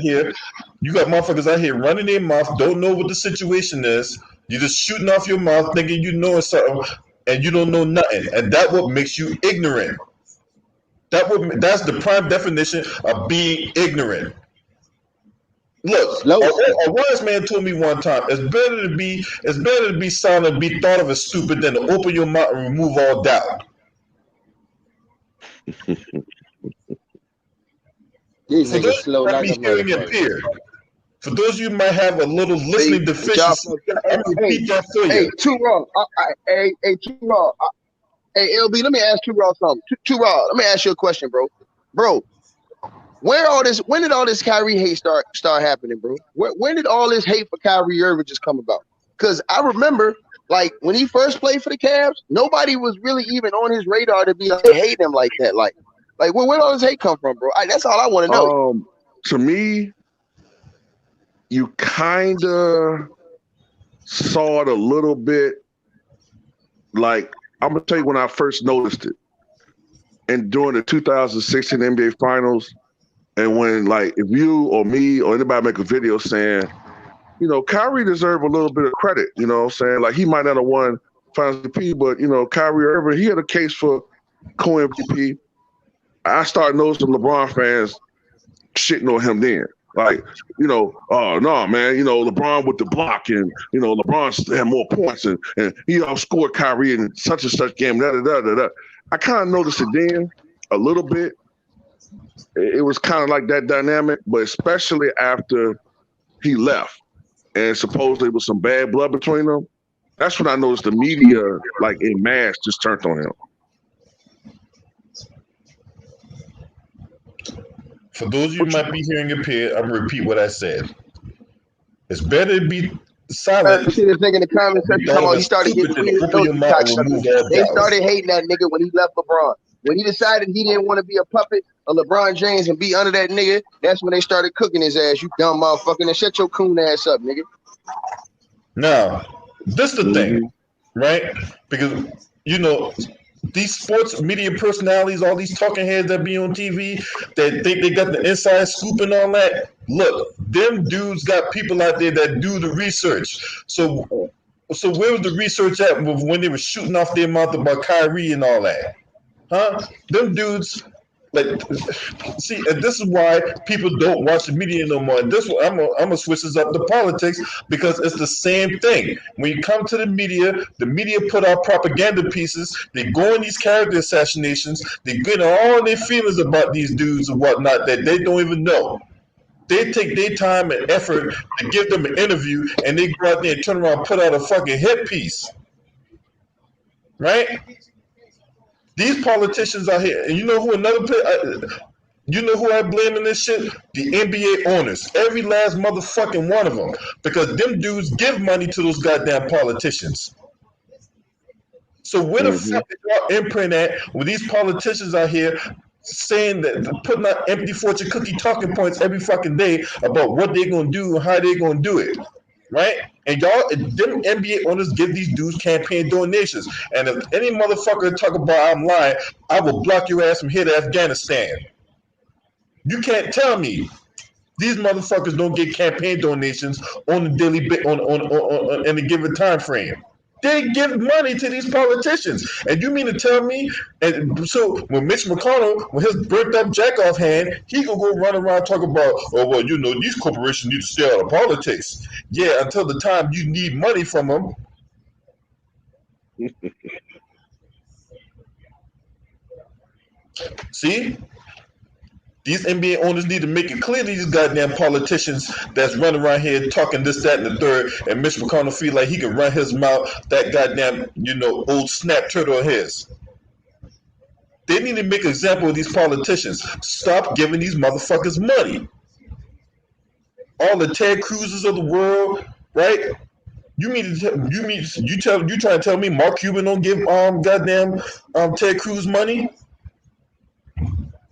field. You got motherfuckers out here running their mouth, don't know what the situation is. You're just shooting off your mouth, thinking you know something, and you don't know nothing. And that's what makes you ignorant. That's the prime definition of being ignorant. Look, a wise man told me one time, it's better to be silent and be thought of as stupid than to open your mouth and remove all doubt. These niggas slow like a motherfucker. For those of you who might have a little listening deficiency, I'm gonna repeat that for you. Hey, Too Raw. Too Raw. Hey, LB, let me ask Too Raw something. Too Raw, let me ask you a question, bro. Bro, when did all this Kyrie hate start happening, bro? When did all this hate for Kyrie Irving just come about? Because I remember, like, when he first played for the Cavs, nobody was really even on his radar to be like, hate him like that. Like where did all this hate come from, bro? That's all I want to know. To me, you kind of saw it a little bit. Like, I'm going to tell you when I first noticed it. And during the 2016 NBA Finals, and when, like, if you or me or anybody make a video saying, Kyrie deserved a little bit of credit, you know what I'm saying? Like, he might not have won Finals MVP, but, Kyrie Irving, he had a case for co-MVP. I started noticing LeBron fans shitting on him then. Like, oh no, man, LeBron with the block, and LeBron had more points, and he outscored Kyrie in such and such game. Da, da, da, da, da. I kind of noticed it then a little bit. It was kind of like that dynamic, but especially after he left, and supposedly there was some bad blood between them. That's when I noticed the media, like in mass, just turned on him. For those of you who might be hearing it here, I'm gonna repeat what I said. It's better to be silent. See this nigga in the comment section talking about he started getting weird. They started hating that nigga when he left LeBron. When he decided he didn't want to be a puppet of LeBron James and be under that nigga, that's when they started cooking his ass. You dumb motherfucker. And shut your coon ass up, nigga. Now, this the thing, right? Because, these sports media personalities, all these talking heads that be on TV, that think they got the inside scoop and all that. Look, them dudes got people out there that do the research. So where was the research at when they were shooting off their mouth about Kyrie and all that? Huh? Them dudes, see, and this is why people don't watch the media no more. And this, I'm gonna switch this up to politics because it's the same thing. When you come to the media put out propaganda pieces. They go in these character assassinations. They get all their feelings about these dudes and whatnot that they don't even know. They take their time and effort to give them an interview, and they go out there and turn around and put out a fucking hit piece, right? These politicians out here, and you know who I blame in this shit? The NBA owners. Every last motherfucking one of them. Because them dudes give money to those goddamn politicians. So where the fuck is y'all imprint at with these politicians out here saying that, putting out empty fortune cookie talking points every fucking day about what they're going to do and how they're going to do it? Right? And them NBA owners give these dudes campaign donations. And if any motherfucker talk about I'm lying, I will block your ass from here to Afghanistan. You can't tell me these motherfuckers don't get campaign donations on the daily on in a given time frame. They give money to these politicians. And you mean to tell me, and so when Mitch McConnell, with his burnt up jack off hand, he gonna go run around talk about, these corporations need to stay out of politics. Yeah, until the time you need money from them. See? These NBA owners need to make it clear to these goddamn politicians that's running around here talking this, that, and the third, and Mitch McConnell feel like he can run his mouth, that goddamn, old snap turtle of his. They need to make an example of these politicians. Stop giving these motherfuckers money. All the Ted Cruzes of the world, right? You trying to tell me Mark Cuban don't give goddamn Ted Cruz money?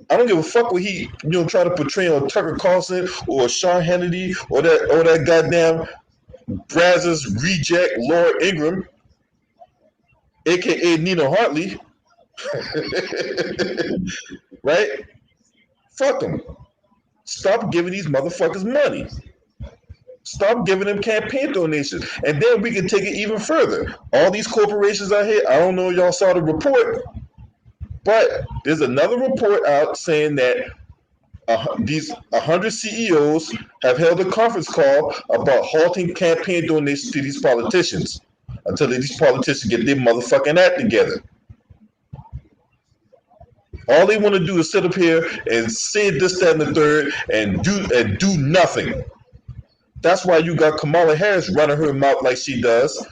I don't give a fuck what he try to portray on Tucker Carlson or Sean Hannity or that goddamn Brazzers reject Laura Ingraham, aka Nina Hartley. Right? Fuck them. Stop giving these motherfuckers money. Stop giving them campaign donations. And then we can take it even further. All these corporations out here, I don't know if y'all saw the report, but there's another report out saying that these 100 CEOs have held a conference call about halting campaign donations to these politicians until these politicians get their motherfucking act together. All they want to do is sit up here and say this, that, and the third and do nothing. That's why you got Kamala Harris running her mouth like she does.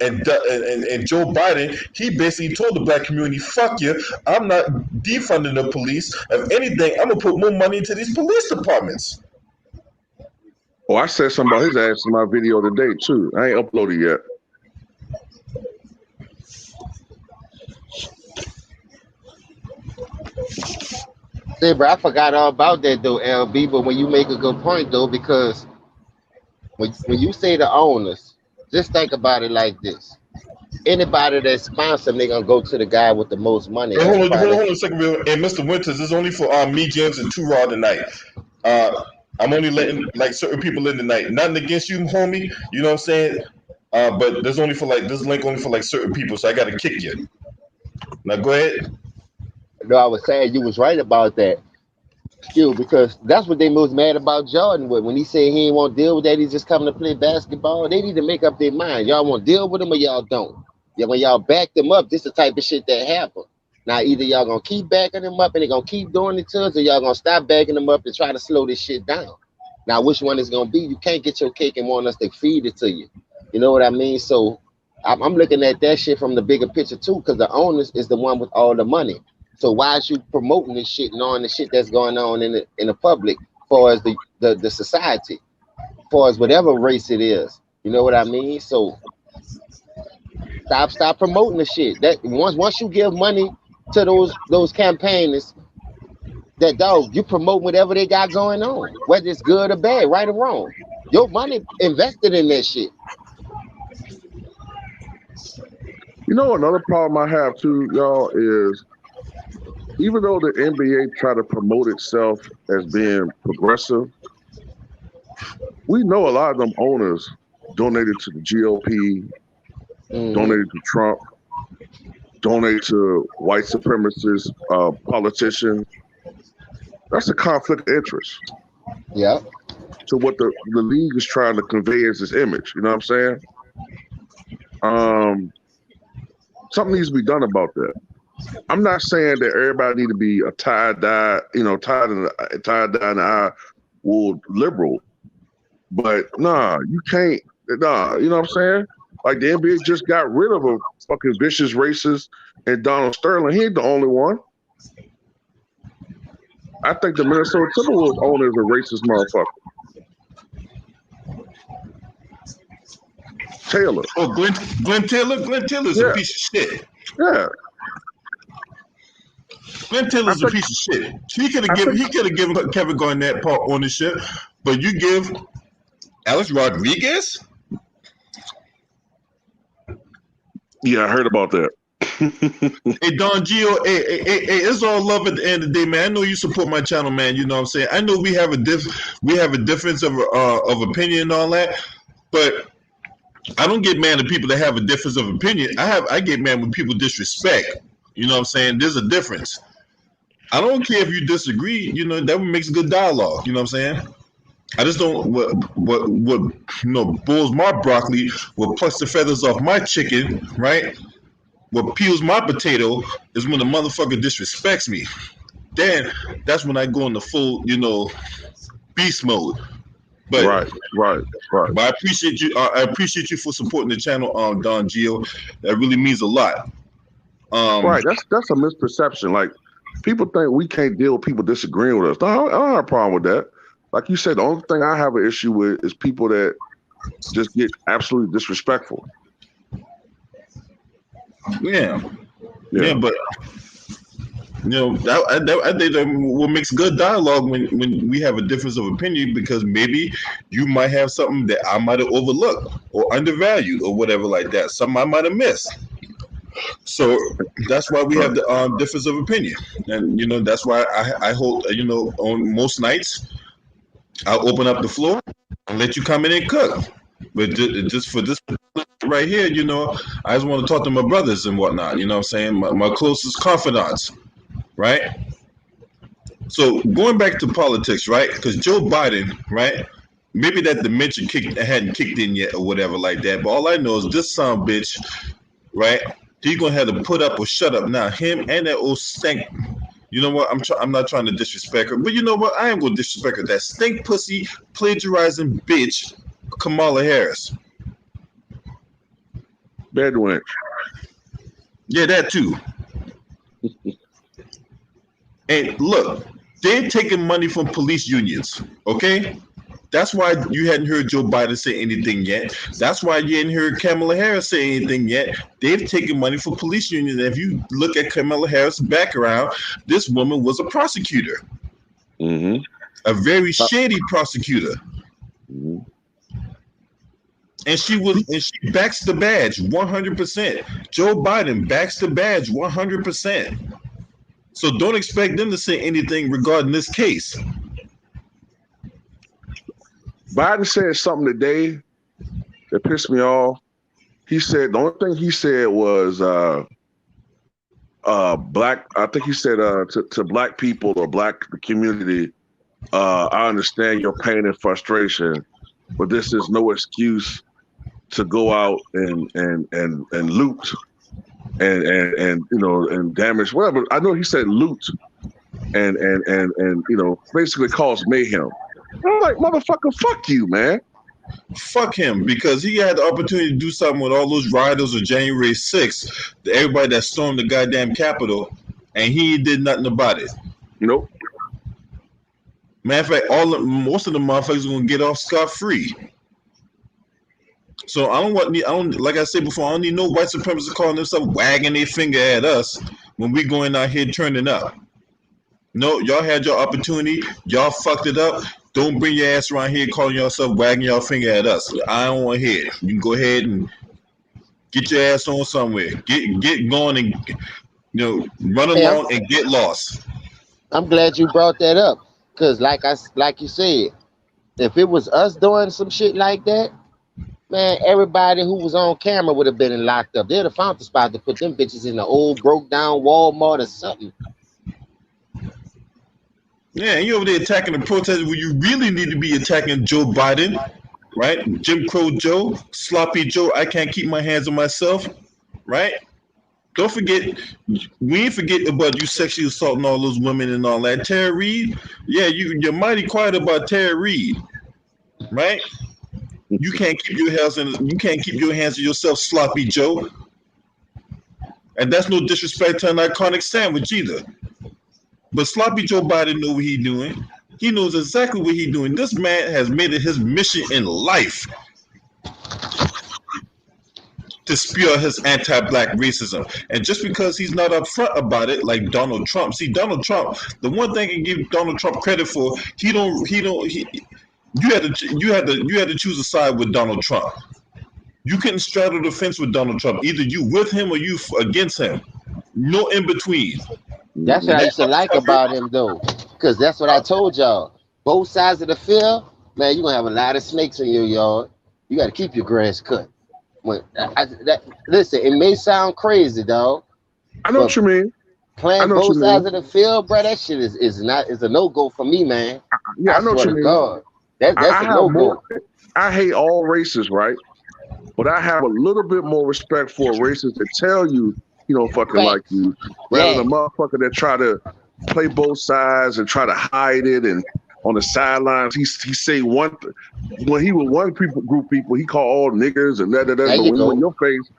And Joe Biden, he basically told the black community, fuck you, I'm not defunding the police. If anything, I'm going to put more money into these police departments. Oh, I said something about his ass in my video today, too. I ain't uploaded yet. Say, bro, I forgot all about that, though, LB, but when you make a good point, though, because when you say the owners, just think about it like this. Anybody that's sponsored, they're going to go to the guy with the most money. Hold on a second, Bill. And Mr. Winters, this is only for me, James, and Two Raw tonight. I'm only letting certain people in tonight. Nothing against you, homie. You know what I'm saying? But there's only for this link only for certain people, so I got to kick you. Now go ahead. No, I was saying you was right about that. Still, because that's what they was mad about Jordan with. When he said he ain't want to deal with that, he's just coming to play basketball. They need to make up their mind. Y'all want to deal with him or y'all don't. Yeah, when y'all back them up, this the type of shit that happen. Now, either y'all gonna keep backing them up and they gonna keep doing it to us, or y'all gonna stop backing them up and try to slow this shit down. Now, which one is gonna be? You can't get your cake and want us to feed it to you. You know what I mean? So I'm looking at that shit from the bigger picture too, because the owners is the one with all the money. So why is you promoting this shit, knowing the shit that's going on in the public, far as the society, far as whatever race it is? You know what I mean? So stop promoting the shit. That once you give money to those campaigners, that dog, you promote whatever they got going on, whether it's good or bad, right or wrong. Your money invested in that shit. You know, another problem I have too, y'all, is even though the NBA try to promote itself as being progressive, we know a lot of them owners donated to the GOP, donated to Trump, donated to white supremacist politicians. That's a conflict of interest. Yeah. To what the league is trying to convey as its image. You know what I'm saying? Something needs to be done about that. I'm not saying that everybody need to be a tie-dye in the eye wool liberal, but nah, you can't. Nah, you know what I'm saying? Like the NBA just got rid of a fucking vicious racist and Donald Sterling. He ain't the only one. I think the Minnesota Timberwolves owner is a racist motherfucker. Taylor. Oh, Glenn Taylor? Glenn Taylor's a piece of shit. Yeah. Glenn Taylor's a piece of shit. He could have given Kevin Garnett part ownership, but you give Alex Rodriguez? Yeah, I heard about that. Hey, Don Gio, hey, it's all love at the end of the day, man. I know you support my channel, man. You know what I'm saying? I know we have a difference of opinion and all that, but I don't get mad at people that have a difference of opinion. I get mad when people disrespect. You know what I'm saying? There's a difference. I don't care if you disagree. You know, that makes good dialogue. You know what I'm saying? I just don't what boils my broccoli, what plucks the feathers off my chicken, right? What peels my potato is when the motherfucker disrespects me. Then that's when I go into full, beast mode. But right. But I appreciate you. I appreciate you for supporting the channel, Don Gio. That really means a lot. Right, that's a misperception. Like people think we can't deal with people disagreeing with us. No, I don't have a problem with that. Like you said, the only thing I have an issue with is people that just get absolutely disrespectful. Yeah, but I think that what makes good dialogue when we have a difference of opinion, because maybe you might have something that I might have overlooked or undervalued or whatever like that. Something I might have missed. So that's why we have the difference of opinion, and that's why I hold on most nights I'll open up the floor and let you come in and cook. But just for this right here, I just want to talk to my brothers and whatnot. You know what I'm saying? My closest confidants, right? So going back to politics, right? Because Joe Biden, right? Maybe that dementia hadn't kicked in yet or whatever like that. But all I know is this son of a bitch, right? He's gonna have to put up or shut up now. Him and that old stink. You know what? I'm not trying to disrespect her, but you know what? I am gonna disrespect her. That stink pussy plagiarizing bitch, Kamala Harris. Bad wench. Yeah, that too. And look, they're taking money from police unions. Okay, that's why you hadn't heard Joe Biden say anything yet. That's why you hadn't heard Kamala Harris say anything yet. They've taken money from police unions. And if you look at Kamala Harris' background, this woman was a prosecutor, a very shady prosecutor, and she backs the badge 100%. Joe Biden backs the badge 100%. So don't expect them to say anything regarding this case. Biden said something today that pissed me off. He said the only thing he said was black. I think he said to black people or black community. I understand your pain and frustration, but this is no excuse to go out and loot and you know and damage whatever. I know he said loot and you know basically cause mayhem. I'm like, motherfucker, fuck you, man. Fuck him, because he had the opportunity to do something with all those rioters of January 6th, everybody that stormed the goddamn Capitol, and he did nothing about it. Nope. Matter of fact, most of the motherfuckers are gonna get off scot-free. So I don't like I said before, I don't need no white supremacists calling themselves wagging their finger at us when we going out here turning up. No, y'all had your opportunity, y'all fucked it up. Don't bring your ass around here calling yourself wagging your finger at us. I don't want to hear it. You can go ahead and get your ass on somewhere. Get going and run along and get lost. I'm glad you brought that up, because like you said, if it was us doing some shit like that, man, everybody who was on camera would have been locked up. They'd have found the spot to put them bitches in the old broke down Walmart or something. Yeah, and you over there attacking the protesters where you really need to be attacking Joe Biden, right? Jim Crow Joe, Sloppy Joe, I can't keep my hands on myself, right? Don't forget, we ain't forget about you sexually assaulting all those women and all that. Tara Reid, yeah, you're mighty quiet about Tara Reid, right? You can't keep your hands on yourself, Sloppy Joe. And that's no disrespect to an iconic sandwich either. But Sloppy Joe Biden know what he's doing. He knows exactly what he's doing. This man has made it his mission in life to spew his anti-black racism. And just because he's not upfront about it, like Donald Trump. See, Donald Trump, the one thing I can give Donald Trump credit for, you had to choose a side with Donald Trump. You couldn't straddle the fence with Donald Trump. Either you with him or you against him. No in between. That's what I used to like about him, though, because that's what I told y'all. Both sides of the field, man, you're going to have a lot of snakes in your yard. You got to keep your grass cut. Listen, it may sound crazy, dog. I know what you mean. Playing both sides of the field, bro, that shit is a no-go for me, man. Yeah, I know what you mean. God, that's a no-go. I hate all races, right? But I have a little bit more respect for races that tell you, fucking like you, rather than a motherfucker that try to play both sides and try to hide it. And on the sidelines, he say when he was one group people, he called all niggers and that. But when you in your face,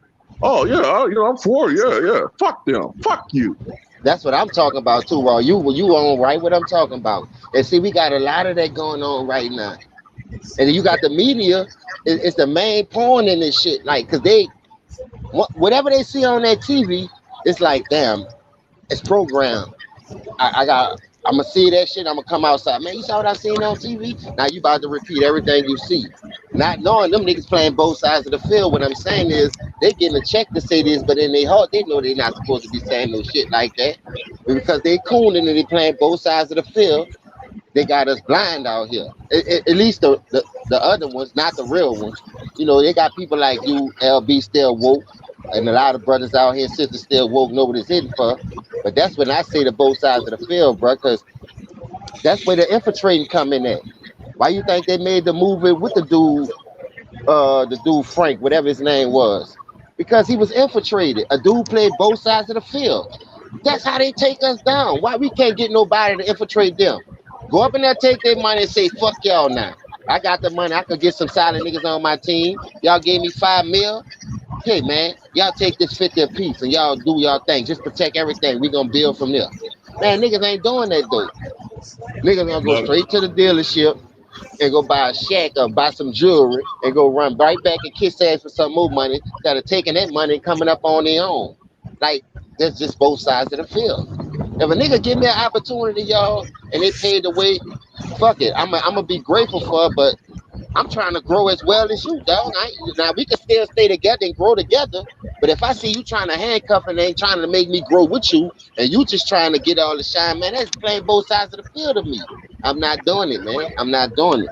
oh yeah, I'm for it. Yeah, fuck them, fuck you. That's what I'm talking about too, Raw. You on right what I'm talking about. And see, we got a lot of that going on right now. And then you got the media. It's the main pawn in this shit, like, cause whatever they see on that TV, it's like, damn, it's programmed. I'm gonna see that shit. I'm gonna come outside, man. You saw what I seen on TV? Now you about to repeat everything you see, not knowing them niggas playing both sides of the field. What I'm saying is they getting a check to say this, but in their heart they know they're not supposed to be saying no shit like that, but because they cooning and they playing both sides of the field. They got us blind out here. At least the other ones, not the real ones. They got people like you, LB, still woke, and a lot of brothers out here, sisters still woke, know what it's hitting for. But that's when I say the both sides of the field, bro, because that's where the infiltrating come in at. Why you think they made the movie with the dude Frank, whatever his name was? Because he was infiltrated. A dude played both sides of the field. That's how they take us down. Why we can't get nobody to infiltrate them? Go up in there, take their money, and say, fuck y'all now. I got the money. I could get some solid niggas on my team. Y'all gave me $5 million. Hey, man, y'all take this 50 apiece and y'all do y'all thing. Just protect everything. We going to build from there. Man, niggas ain't doing that, though. Niggas going to go straight to the dealership and go buy a shack or buy some jewelry and go run right back and kiss ass for some more money instead of taking that money and coming up on their own. Like, that's just both sides of the field. If a nigga give me an opportunity, y'all, and they paid the way, fuck it. I'm gonna be grateful for it, but I'm trying to grow as well as you, dog. Now, we can still stay together and grow together, but if I see you trying to handcuff and ain't trying to make me grow with you, and you just trying to get all the shine, man, that's playing both sides of the field of me. I'm not doing it, man. I'm not doing it.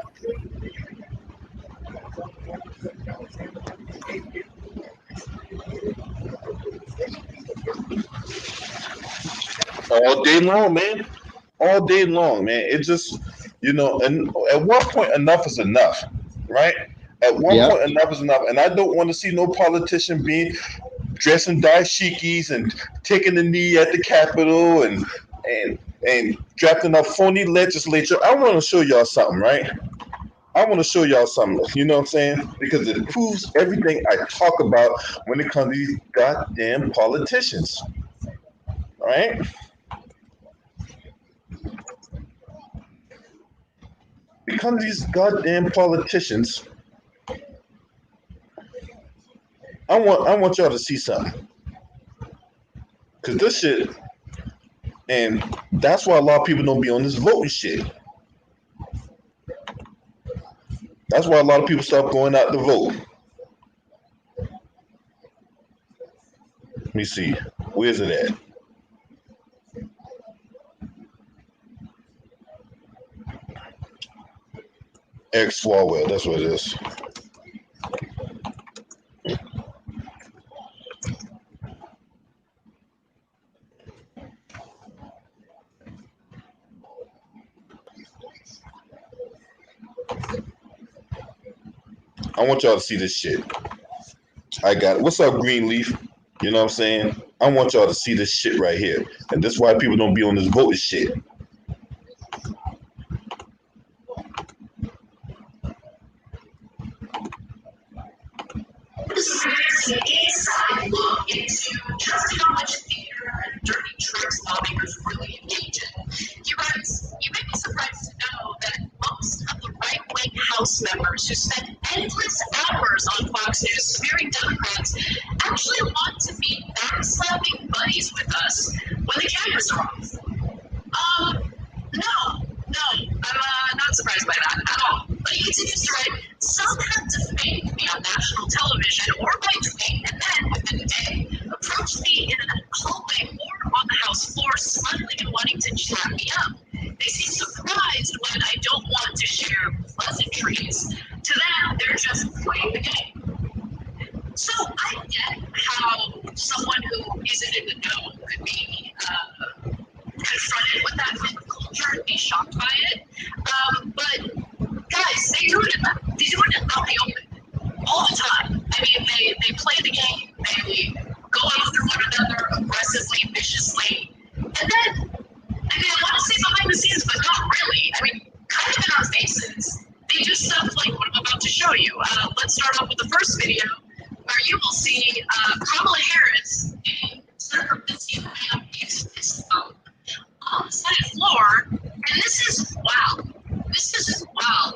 all day long, man. All day long, man. It just, and at one point, enough is enough, right? At one Yep. point, enough is enough, and I don't want to see no politician being dressed in dashikis and taking the knee at the Capitol and drafting up phony legislature. I want to show y'all something, right? I want to show y'all something. You know what I'm saying? Because it proves everything I talk about when it comes to these goddamn politicians. All right? Because of these goddamn politicians, I want y'all to see something. Cause this shit, and that's why a lot of people don't be on this voting shit. That's why a lot of people stop going out to vote. Let me see. Where's it at? X Swalwell, that's what it is. I want y'all to see this shit. I got it. What's up, Greenleaf? You know what I'm saying? I want y'all to see this shit right here. And this is why people don't be on this voting shit. Inside look into just how much theater and dirty tricks lawmakers really engage in. He writes, "You may be surprised to know that most of the right-wing House members who spend endless hours on Fox News smearing Democrats actually want to be backslapping buddies with us when the cameras are off." No, I'm not surprised by that at all. But he continues to write, "Some have defamed me on national television or by tweet, and then within a day, approached me in a hallway or on the House floor, smiling and wanting to chat me up. They seem surprised when I don't want to share pleasantries. To them, they're just playing the game." So I get how someone who isn't in the know could be confronted with that type of culture and be shocked by it. But guys, they do it out in the open all the time. I mean, they play the game, they go after one another aggressively, viciously, and then, I want to say behind the scenes, but not really. I mean, kind of in our faces. They do stuff like what I'm about to show you. Let's start off with the first video, where you will see Kamala Harris in Senator Lindsey Graham's fist bump on the Senate floor, and this is wow.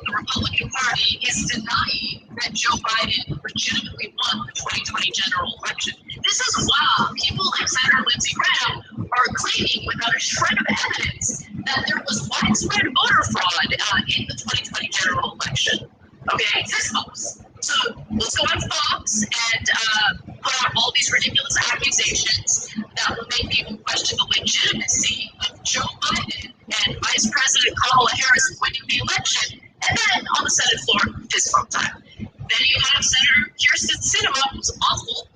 The Republican Party is denying that Joe Biden legitimately won the 2020 general election. This is wow. People like Senator Lindsey Graham are claiming without a shred of evidence that there was widespread voter fraud in the 2020 general election. Okay, fist bumps. So let's go on Fox and put out all these ridiculous accusations that will make people question the legitimacy of Joe Biden and Vice President Kamala Harris winning the election. And then on the Senate floor, fist bump time. Then you have Senator Kirsten Sinema, who's awful,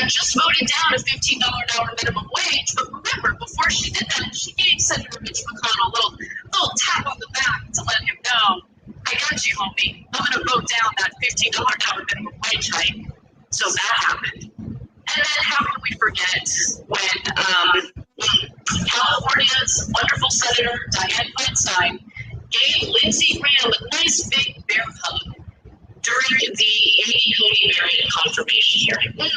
just voted down a $15 an hour minimum wage. But remember, before she did that, she gave Senator Mitch McConnell a little tap on the back to let him know, I got you, homie. I'm going to vote down that $15 an hour minimum wage hike. So that happened. And then how can we forget when California's wonderful Senator Dianne Feinstein gave Lindsey Graham a nice big bear hug during the Haiti Marion confirmation hearing.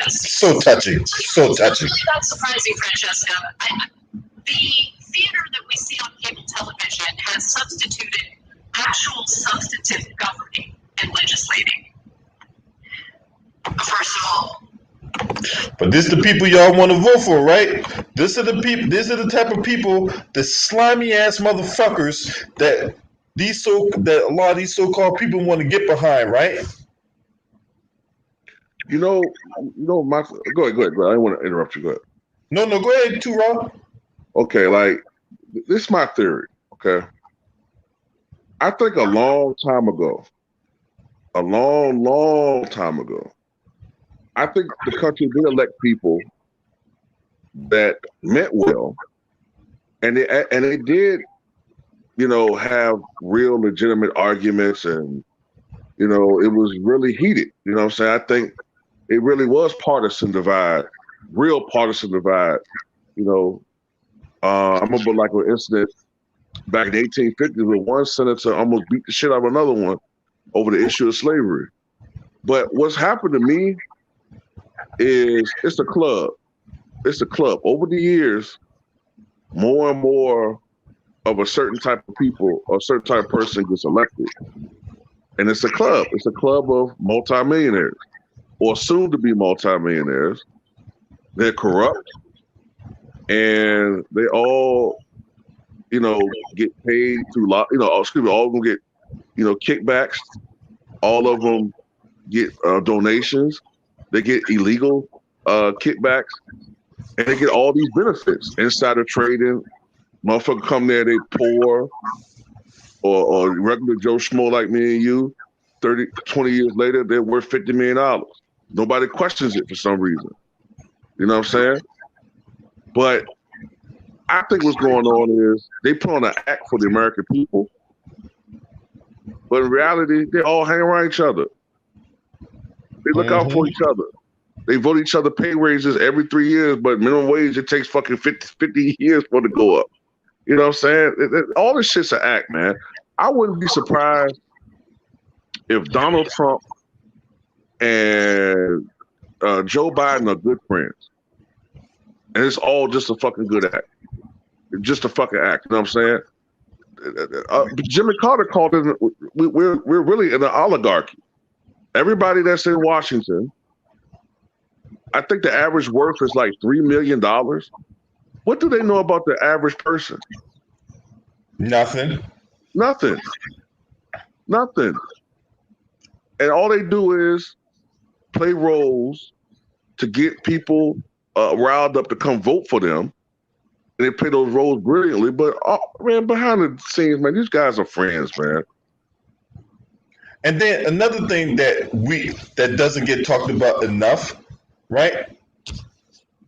So touching. So touching. It's really not surprising, Francesca. The theater that we see on cable television has substituted actual substantive governing and legislating. First of all. But this is the people y'all want to vote for, right? This are the people. These are the type of people, the slimy ass motherfuckers that a lot of these so-called people want to get behind, right? Go ahead. I don't want to interrupt you. Go ahead. No, go ahead, too, Rob. Okay, like this is my theory. Okay, I think a long time ago, I think the country did elect people that meant well, and they did, have real legitimate arguments, and it was really heated. You know what I'm saying? I think it really was real partisan divide. I remember like an incident back in the 1850s where one senator almost beat the shit out of another one over the issue of slavery. But what's happened to me is it's a club. It's a club. Over the years, more and more of a certain type of people or a certain type of person gets elected. And it's a club. It's a club of multimillionaires or soon to be multimillionaires. They're corrupt and they all, get paid through, all of them get, kickbacks. All of them get donations. They get illegal kickbacks. And they get all these benefits. Insider trading. Motherfucker come there, they poor or regular Joe Schmo like me and you. 30, 20 years later, they're worth $50 million. Nobody questions it for some reason. You know what I'm saying? But I think what's going on is they put on an act for the American people. But in reality, they all hang around each other. They look out for each other. They vote each other pay raises every 3 years, but minimum wage, it takes fucking 50 years for it to go up. You know what I'm saying? All this shit's an act, man. I wouldn't be surprised if Donald Trump and Joe Biden are good friends. And it's all just a fucking good act. Just a fucking act. You know what I'm saying? Jimmy Carter called it, we're really in an oligarchy. Everybody that's in Washington, I think the average worth is like $3 million. What do they know about the average person? Nothing. And all they do is play roles to get people riled up to come vote for them. And they play those roles brilliantly. But, man, behind the scenes, man, these guys are friends, man. And then another thing that doesn't get talked about enough, right?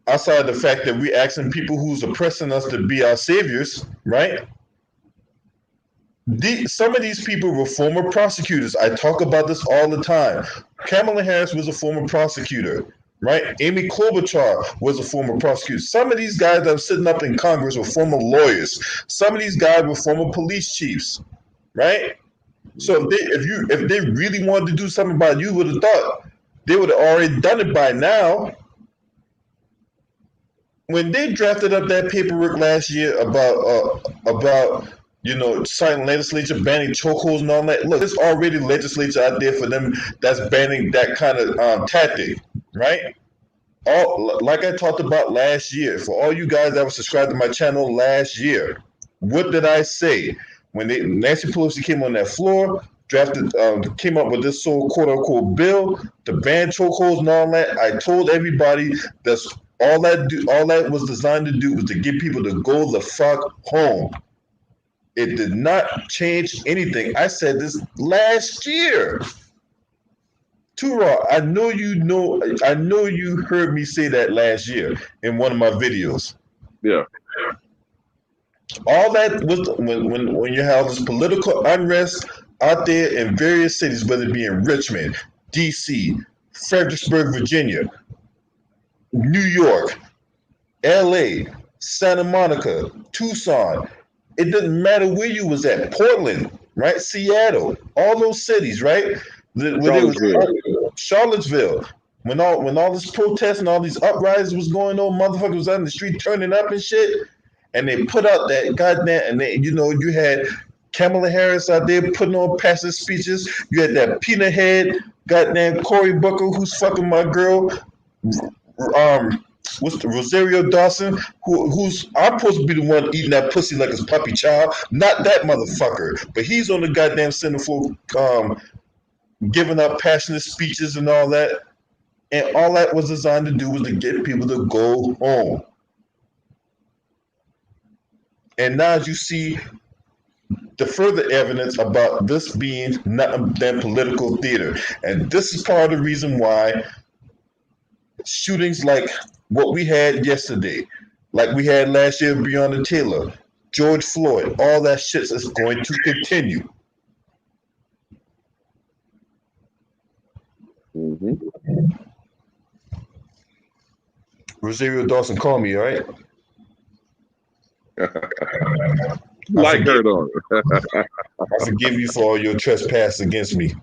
Outside of the fact that we're asking people who's oppressing us to be our saviors, right? Some of these people were former prosecutors. I talk about this all the time. Kamala Harris was a former prosecutor, right? Amy Klobuchar was a former prosecutor. Some of these guys that are sitting up in Congress were former lawyers. Some of these guys were former police chiefs, right? So if they really wanted to do something about it, you would have thought they would have already done it by now. When they drafted up that paperwork last year about citing legislature banning chokeholds and all that, look, there's already legislature out there for them that's banning that kind of tactic, right? Like I talked about last year, for all you guys that were subscribed to my channel last year, what did I say? When Nancy Pelosi came on that floor, came up with this quote unquote bill to ban chokeholds and all that, I told everybody that's all that was designed to do was to get people to go the fuck home. It did not change anything. I said this last year. Too-Raw, I know you heard me say that last year in one of my videos. Yeah. All that was when you have this political unrest out there in various cities, whether it be in Richmond, DC, Fredericksburg, Virginia, New York, LA, Santa Monica, Tucson. It doesn't matter where you was at. Portland, right? Seattle, all those cities, right? Charlottesville. When all this protest and all these uprisings was going on, motherfuckers was out in the street turning up and shit. And they put out that goddamn, and you had Kamala Harris out there putting on passive speeches. You had that peanut head, goddamn Cory Booker, who's fucking my girl. What's the Rosario Dawson? Who's I'm supposed to be the one eating that pussy like his puppy child, not that motherfucker. But he's on the goddamn centerfold, giving up passionate speeches and all that. And all that was designed to do was to get people to go home. And now as you see the further evidence about this being nothing than political theater. And this is part of the reason why shootings like what we had yesterday, like we had last year, Breonna Taylor, George Floyd, all that shit is going to continue. Mm-hmm. Rosario Dawson, call me, all right? Like her though. I forgive you for all your trespass against me.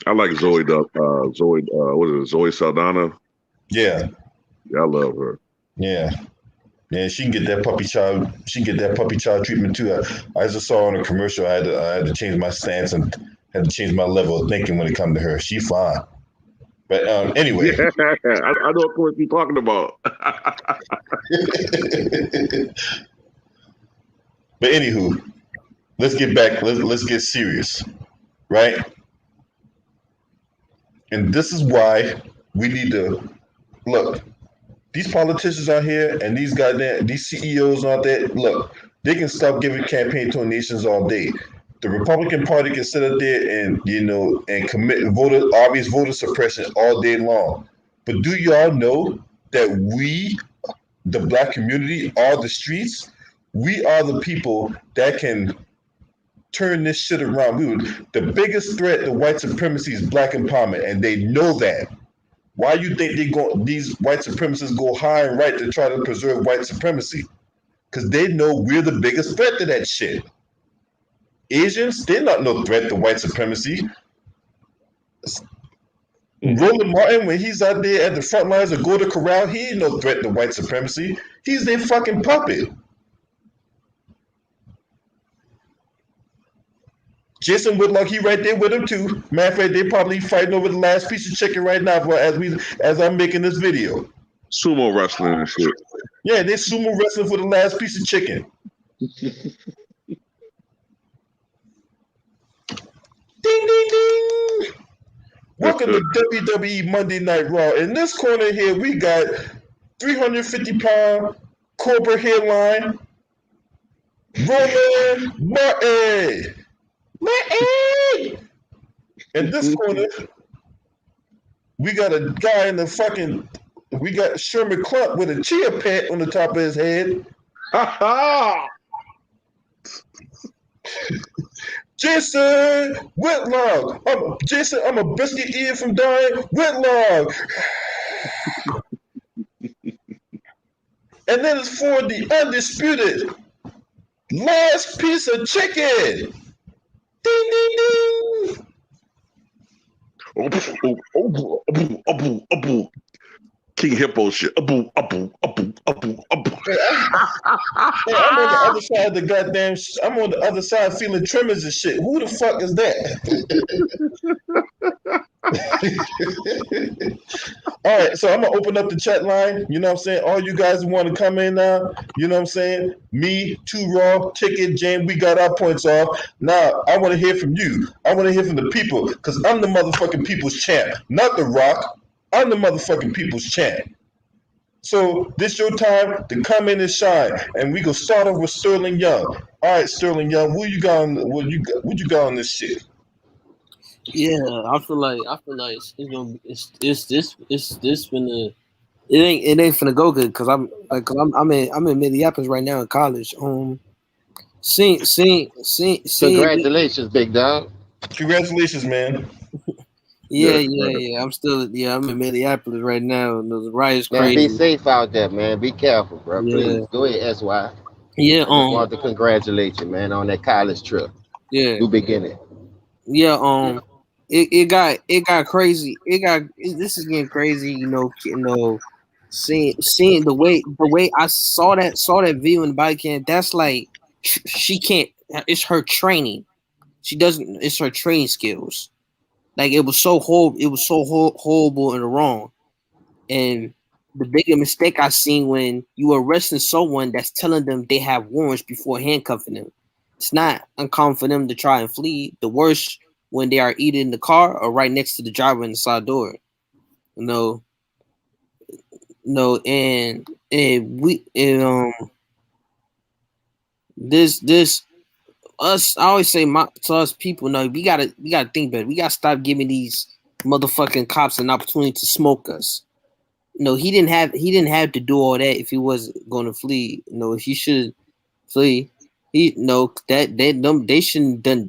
I like Zoe. What is it? Zoe Saldana. Yeah, Yeah, I love her. yeah, yeah. She can get that puppy child. She can get that puppy child treatment too. I just saw on a commercial. I had to change my stance and had to change my level of thinking when it comes to her. She fine. But anyway. Yeah, I know what you're talking about. But anywho, let's get back. Let's get serious, right? And this is why we need to look. These politicians out here and these CEOs out there, look, they can stop giving campaign donations all day. The Republican Party can sit up there and and commit obvious voter suppression all day long. But do y'all know that we, the black community, are the streets? We are the people that can turn this shit around. The biggest threat to white supremacy is black empowerment, and they know that. Why you think these white supremacists go high and right to try to preserve white supremacy? Because they know we're the biggest threat to that shit. Asians, they're not no threat to white supremacy. Roland Martin, when he's out there at the front lines of Golden Corral, he ain't no threat to white supremacy. He's their fucking puppet. Jason Whitlock, he right there with him too. Matter of fact, they probably fighting over the last piece of chicken right now as I'm making this video. Sumo wrestling and shit. Yeah, they sumo wrestling for the last piece of chicken. Ding, ding, ding. Welcome to WWE Monday Night Raw. In this corner here, we got 350-pound Cobra hairline, Roland Martin. In this corner, we got a guy we got Sherman Clump with a chia pet on the top of his head. Jason Whitlock. I'm a biscuit eater from dying Whitlock. And then it's for the undisputed last piece of chicken. Ding, ding, ding. King Hippo shit. I'm on the other side of the goddamn. I'm on the other side feeling tremors and shit. Who the fuck is that? All right, so I'm gonna open up the chat line. You know what I'm saying? All you guys want to come in now. You know what I'm saying? Me, Too Raw, Ticket, James, we got our points off. Now I want to hear from you. I want to hear from the people because I'm the motherfucking people's champ, not The Rock. I'm the motherfucking people's champ. So this your time to come in and shine, and we gonna start off with Sterling Young. All right, Sterling Young, what you got on this shit? Yeah, I feel like it's gonna be this finna it ain't finna go good because I'm in Minneapolis right now in college. Seeing Congratulations, big dog. Congratulations, man. Yeah. I'm in Minneapolis right now, and the riot's crazy. Man, be safe out there, man. Be careful, bro. Yeah. Please go ahead, SY. Yeah, I just want to congratulate you, man, on that college trip. Yeah, New beginning. Yeah, it got crazy. This is getting crazy. Seeing the way I saw that video in the body cam. That's like she can't. It's her training. She doesn't. It's her training skills. Like it was so horrible. It was so horrible and wrong. And the bigger mistake I seen when you arresting someone that's telling them they have warrants before handcuffing them. It's not uncommon for them to try and flee. The worst when they are either in the car or right next to the driver in the side door. And us, I always say to us people, we gotta think better. We gotta stop giving these motherfucking cops an opportunity to smoke us. No, he didn't have to do all that if he was going to flee. No, if he should flee, they shouldn't done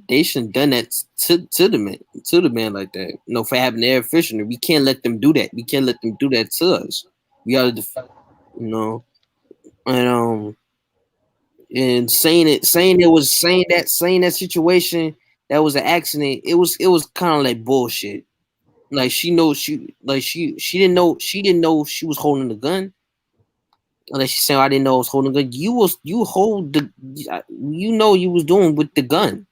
that to the man like that. No, for having air fisherman, we can't let them do that. We can't let them do that to us. We gotta, and saying that situation that was an accident. It was kind of like bullshit. Like she didn't know she was holding the gun. Unless she's saying I didn't know I was holding the gun. You was doing with the gun.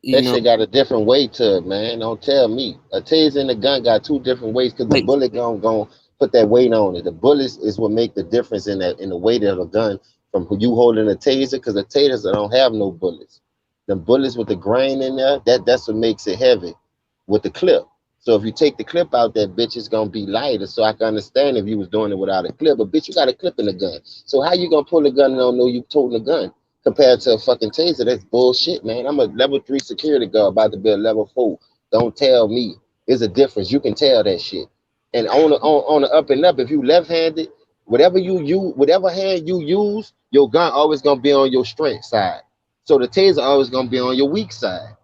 That shit got a different weight to it, man. Don't tell me. A taser and a gun got two different weights because the bullet gon' put that weight on it. The bullets is what make the difference in the weight of a gun from you holding a taser, because the tasers don't have no bullets. The bullets with the grain in there, that's what makes it heavy with the clip. So if you take the clip out, that bitch is gonna be lighter. So I can understand if you was doing it without a clip, but bitch, you got a clip in the gun. So how you gonna pull a gun and don't know you holding a gun compared to a fucking taser? That's bullshit, man. I'm a level 3 security guard about to be a level 4. Don't tell me. There's a difference. You can tell that shit. And on the up and up, if you left-handed, whatever hand you use, your gun always gonna be on your strength side. So the taser always gonna be on your weak side.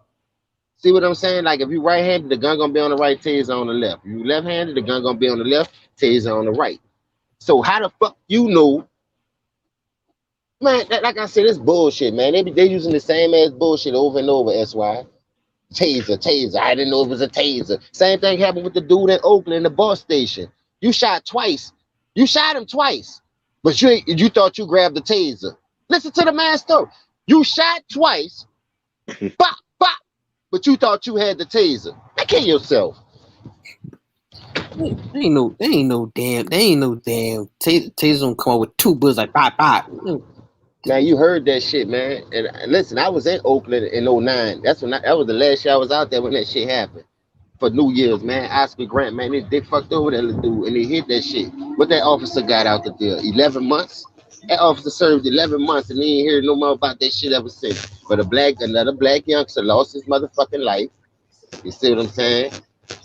See what I'm saying? Like if you right-handed, the gun gonna be on the right, taser on the left. If you left-handed, the gun gonna be on the left, taser on the right. So how the fuck you know? Man, like I said, it's bullshit, man. They using the same ass bullshit over and over, SY. Taser. I didn't know it was a taser. Same thing happened with the dude in Oakland, the bus station. You shot twice. You shot him twice. But you thought you grabbed the taser. Listen to the man's story. You shot twice. Bop, bop. But you thought you had the taser. Kill yourself. They ain't no damn taser don't come out with two bullets like bop bop. Man, you heard that shit, man. And listen, I was in Oakland in 09. That was the last year I was out there when that shit happened. For New Year's, man. Oscar Grant, man, they fucked over that little dude and they hit that shit. What that officer got out the deal? 11 months? That officer served 11 months and he ain't heard no more about that shit ever since. But another black youngster lost his motherfucking life. You see what I'm saying?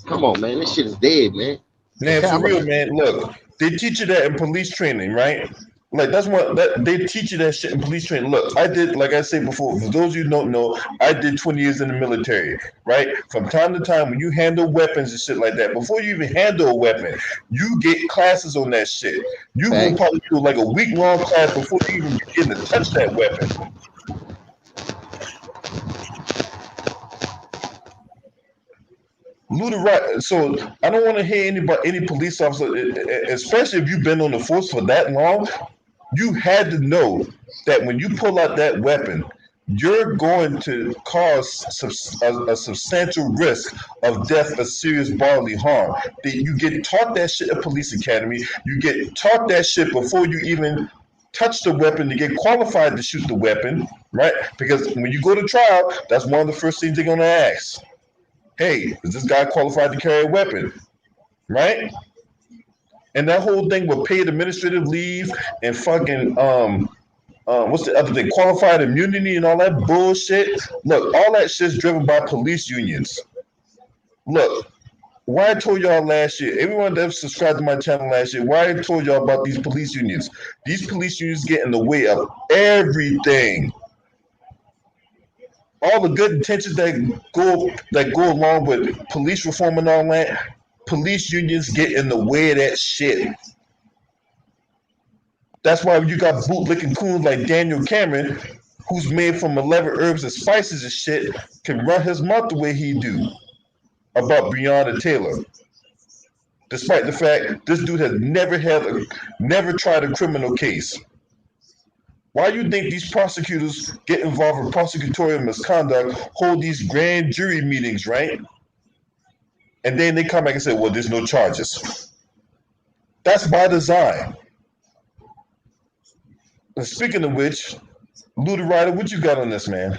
Come on, man. This shit is dead, man. Man, for real, man. Look, they teach you that in police training, right? Like they teach you that shit in police training. Look, I did, like I said before, for those of you who don't know, I did 20 years in the military, right? From time to time, when you handle weapons and shit like that, before you even handle a weapon, you get classes on that shit. You will probably do like a week-long class before you even begin to touch that weapon. Right. So I don't want to hear any police officer, especially if you've been on the force for that long. You had to know that when you pull out that weapon, you're going to cause a substantial risk of death or serious bodily harm. You get taught that shit at police academy. You get taught that shit before you even touch the weapon to get qualified to shoot the weapon, right? Because when you go to trial, that's one of the first things they're going to ask. Hey, is this guy qualified to carry a weapon? Right? And that whole thing with paid administrative leave and fucking what's the other thing? Qualified immunity and all that bullshit. Look, all that shit's driven by police unions. Look, why I told y'all last year, everyone that subscribed to my channel last year, why I told y'all about these police unions. These police unions get in the way of everything. All the good intentions that go along with police reform and all that, police unions get in the way of that shit. That's why you got bootlicking coons like Daniel Cameron, who's made from 11 herbs and spices and shit, can run his mouth the way he do about Breonna Taylor. Despite the fact this dude has never tried a criminal case. Why do you think these prosecutors get involved in prosecutorial misconduct, hold these grand jury meetings, right? And then they come back and say, well, there's no charges. That's by design. And speaking of which, Luda Ryder, what you got on this, man?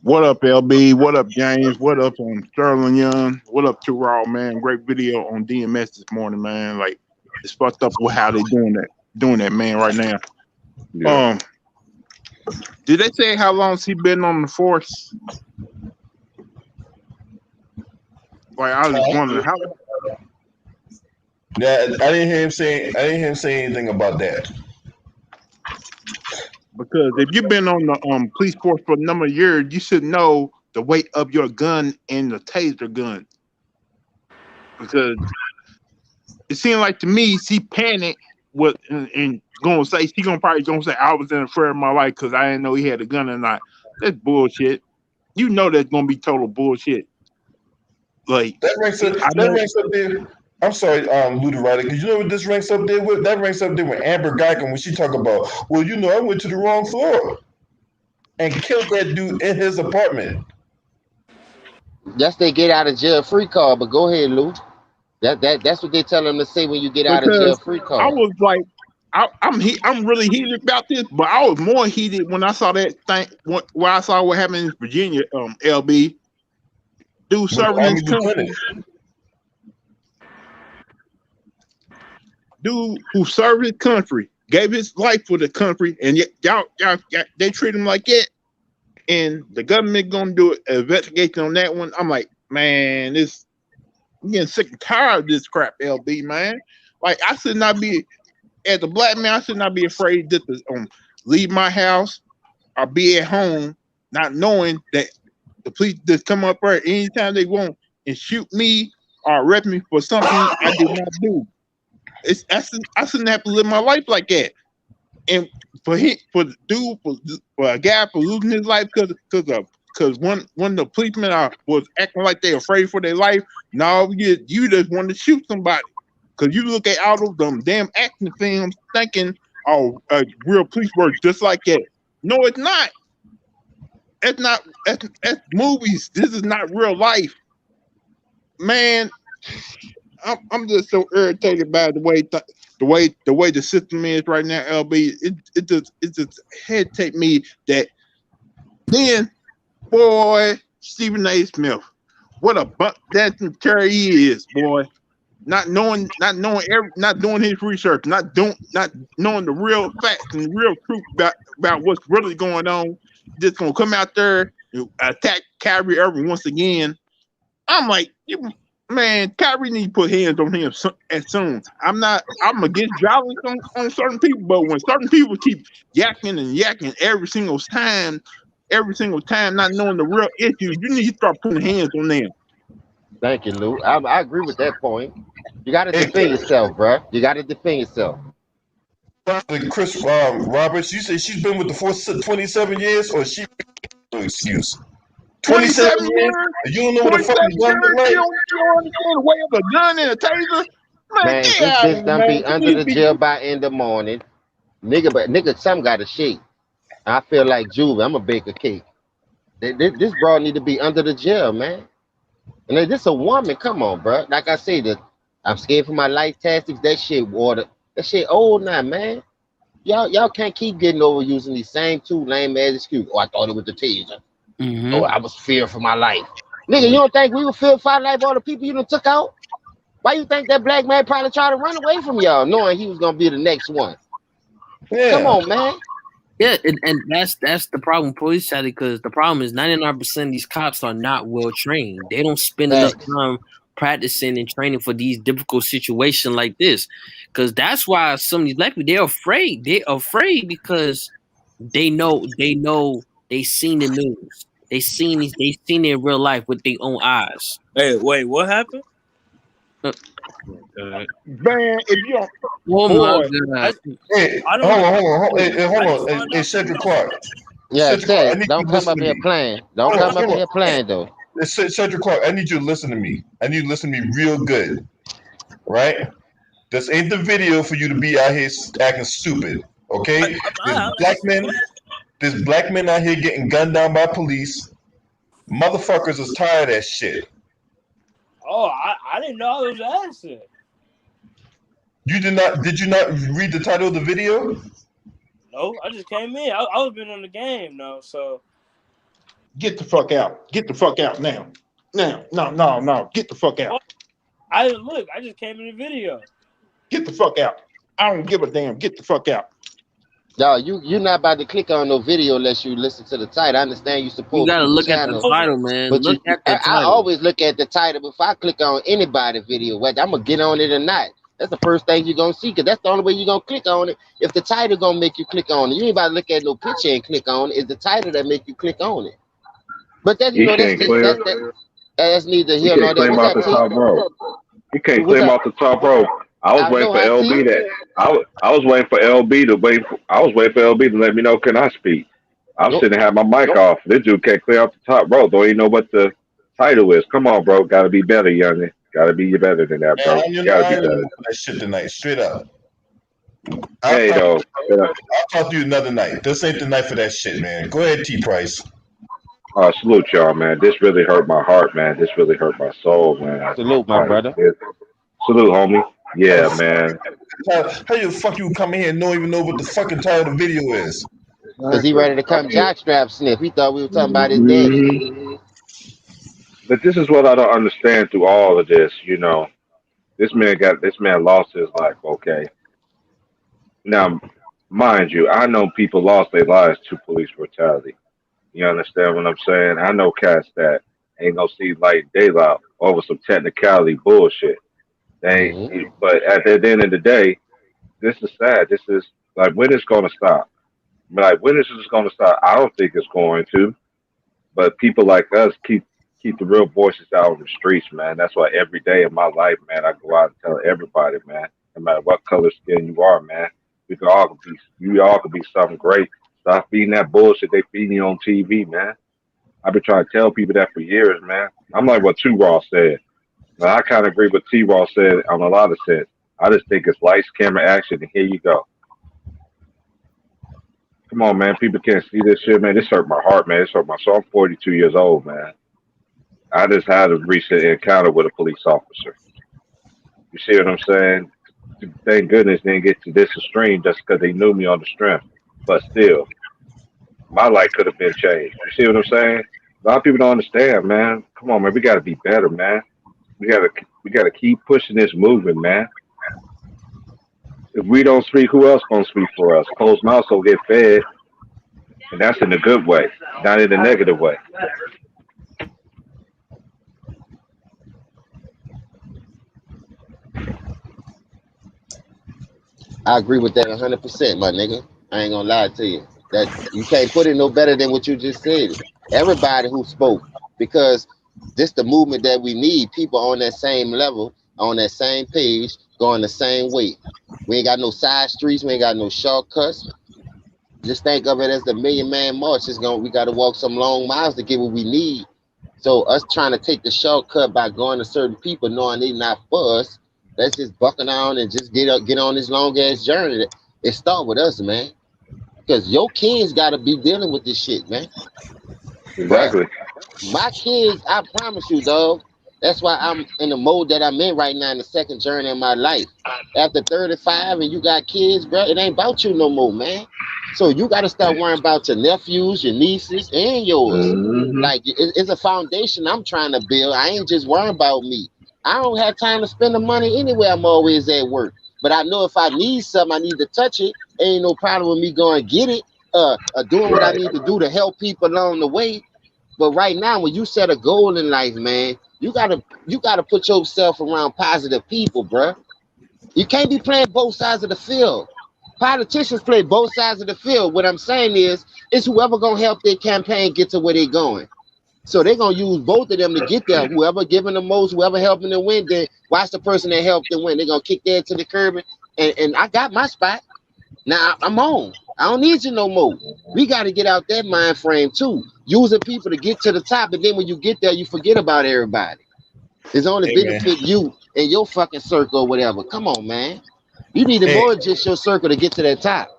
What up, LB? What up, James? What up on Sterling Young? What up, Too Raw, man? Great video on DMS this morning, man. Like, it's fucked up with how they doing that, man, right now. Yeah. Did they say how long he been on the force? Like I was wondering how. Yeah, I didn't hear him say anything about that. Because if you've been on the police force for a number of years, you should know the weight of your gun and the taser gun. Because it seemed like to me she panicked with and gonna say probably gonna say I was in a fear of my life because I didn't know he had a gun or not. That's bullshit. You know that's gonna be total bullshit. Like that ranks up there. I'm sorry, Luda Ryder, because you know what this ranks up there with? That ranks up there with Amber Geiger when she talk about, well, you know, I went to the wrong floor and killed that dude in his apartment. That's they get out of jail free card. But go ahead, Lou. That's what they tell them to say when you get out of jail free card. I was like, I'm really heated about this, but I was more heated when I saw that thing. Where I saw what happened in Virginia, LB. Dude serving his country. Dude who served his country, gave his life for the country, and yet y'all they treat him like that, and the government gonna do an investigation on that one. I'm like, man, I'm getting sick and tired of this crap, LB, man. Like I should not be, as a black man, I should not be afraid to leave my house or be at home, not knowing that the police just come up there anytime they want and shoot me or arrest me for something I did not do. I shouldn't have to live my life like that. And for a guy for losing his life because one of the policemen was acting like they afraid for their life. No, you just want to shoot somebody because you look at all of them damn action films thinking, oh, real police work just like that. No, it's not. That's movies. This is not real life, man. I'm just so irritated by the way the system is right now, LB. It just head take me that then boy Stephen A. Smith, what a buck that Terry is, boy. Not doing his research, not knowing the real facts and the real truth about what's really going on. Just gonna come out there and attack Kyrie Irving once again. I'm like, man, Kyrie need to put hands on him as soon. I'm against violence on certain people, but when certain people keep yakking every single time, not knowing the real issue, you need to start putting hands on them. Thank you, Lou. I agree with that point. You got to defend yourself, bro. You got to defend yourself. Chris Roberts, you say she's been with the force 27 years, or she? No excuse. 27 years? You don't know what the fuck is gun look like? You don't understand the way of a gun and a taser? Man, this bitch done be under the jail by in the morning. Nigga, some got to shake. I feel like Juve. I'm going to bake a cake. This broad need to be under the jail, man. And this a woman. Come on, bro. Like I said, I'm scared for my life tactics. That shit old now, man. Y'all can't keep getting over using these same two lame ass excuses. Oh, I thought it was the taser. Mm-hmm. Oh, I was fearing for my life. Nigga, you don't think we would fear for our life all the people you done took out? Why you think that black man probably tried to run away from y'all, knowing he was gonna be the next one? Yeah. Come on, man. Yeah, and that's the problem, police chatty, because the problem is 99% of these cops are not well trained. They don't spend enough time practicing and training for these difficult situations like this. Because that's why some of these black people, they're afraid. They're afraid because they know they seen the news. They seen it in real life with their own eyes. Hey, wait, what happened? Man, if you don't, hold on. Hey, Cedric Clark. Yeah, don't come up here playing. Don't come up here playing though. Cedric Clark, I need you to listen to me. I need you to listen to me real good. Right? This ain't the video for you to be out here acting stupid. Okay? There's black men out here getting gunned down by police. Motherfuckers is tired of that shit. Oh, I didn't know I was asking. You did not? Did you not read the title of the video? No, I just came in. I was been on the game now, so get the fuck out. Get the fuck out now. No. Get the fuck out. I just came in the video. Get the fuck out. I don't give a damn. Get the fuck out. Y'all, you're not about to click on no video unless you listen to the title. I understand you You support gotta people look at the channel, title, man. but Look at the I title. always look at the title before I click on anybody video. Whether I'm gonna get on it or not. That's the first thing you're gonna see, cause that's the only way you're gonna click on it. If the title gonna make you click on it, you ain't about to look at no picture and click on it. It's the title that make you click on it. But that He that's can't just clear. that's neither He here nor can't there. claim What's off that, the T? top rope. He can't What's claim up? off the top rope. I was I waiting know for how LB T. to. I was waiting for LB to wait. I was waiting for LB to let me know can I speak. I'm Nope. sitting and have my mic off. This dude can't clear off the top rope. Don't even know what the title is. Come on, bro. Got to be better, youngin. Got to be better than that, bro. Got to I be ain't even better. moving that shit tonight. Straight up. I'll Hey, talk, though. I'll talk to you another night. This ain't the night for that shit, man. Go ahead, T Price. Salute y'all, man. This really hurt my heart, man. This really hurt my soul, man. Salute, my Like, brother. salute, homie. How the Yeah, fuck, man. how the fuck you come in here and don't even know what the fucking title of the video is? Cause he Exactly. ready to I come mean, jockstrap sniff. He thought we were talking about his daddy. hmm but this is what I don't understand through all of this. This man lost his life. Okay, now, mind you, I know people lost their lives to police brutality. You understand what I'm saying? I know cats that ain't gonna see light daylight over some technicality bullshit. Hmm. But at the end of the day, this is sad. This is like when it's gonna stop. Like when is this gonna stop? I don't think it's going to. But people like us keep the real voices out on the streets, man. That's why every day of my life, man, I go out and tell everybody, man, no matter what color skin you are, man, we all could be something great. Stop feeding that bullshit they feeding you on TV, man. I've been trying to tell people that for years, man. I'm like what Two Raw said. Now, I kind of agree with T Raw said on a lot of sense. I just think it's lights, camera, action, and here you go. Come on, man. People can't see this shit, man. This hurt my heart, man. This hurt my soul. I'm 42 years old, man. I just had a recent encounter with a police officer. You see what I'm saying? Thank goodness they didn't get to this extreme just because they knew me on the strength. But still, my life could have been changed. You see what I'm saying? A lot of people don't understand, man. Come on, man. We got to be better, man. We gotta keep pushing this movement, man. If we don't speak, who else gonna speak for us? Closed mouths will get fed, and that's in a good way, not in a negative way. I agree with that 100%, my nigga. I ain't gonna lie to you. That you can't put it no better than what you just said. Everybody who spoke, because this the movement that we need. People on that same level, on that same page, going the same way. We ain't got no side streets. We ain't got no shortcuts. Just think of it as the Million Man March. We got to walk some long miles to get what we need. So us trying to take the shortcut by going to certain people, knowing they not for us, let's just buckle down and just get on this long ass journey. It start with us, man, because your kids got to be dealing with this shit, man. Bruh, Exactly. my kids, I promise you, dog. That's why I'm in the mode that I'm in right now in the second journey of my life. After 35 and you got kids, bro, it ain't about you no more, man. So you got to start worrying about your nephews, your nieces, and yours. Hmm Like it's a foundation I'm trying to build. I ain't just worrying about me. I don't have time to spend the money anywhere. I'm always at work. But I know if I need something, I need to touch it. Ain't no problem with me going get it. Doing what I Right. need to do to help people along the way. But right now, when you set a goal in life, man, you gotta put yourself around positive people, bruh. You can't be playing both sides of the field. Politicians play both sides of the field. What I'm saying is, it's whoever gonna help their campaign get to where they're going. So they're gonna use both of them to get there. Whoever giving the most, whoever helping them win, then watch the person that helped them win. They're gonna kick that to the curb, and I got my spot. Now I'm on. I don't need you no more. We got to get out that mind frame too. Using people to get to the top, and then when you get there, you forget about everybody. It's only Hey man. benefit you and your fucking circle or whatever. Come on, man. You need Hey, more than just your circle to get to that top.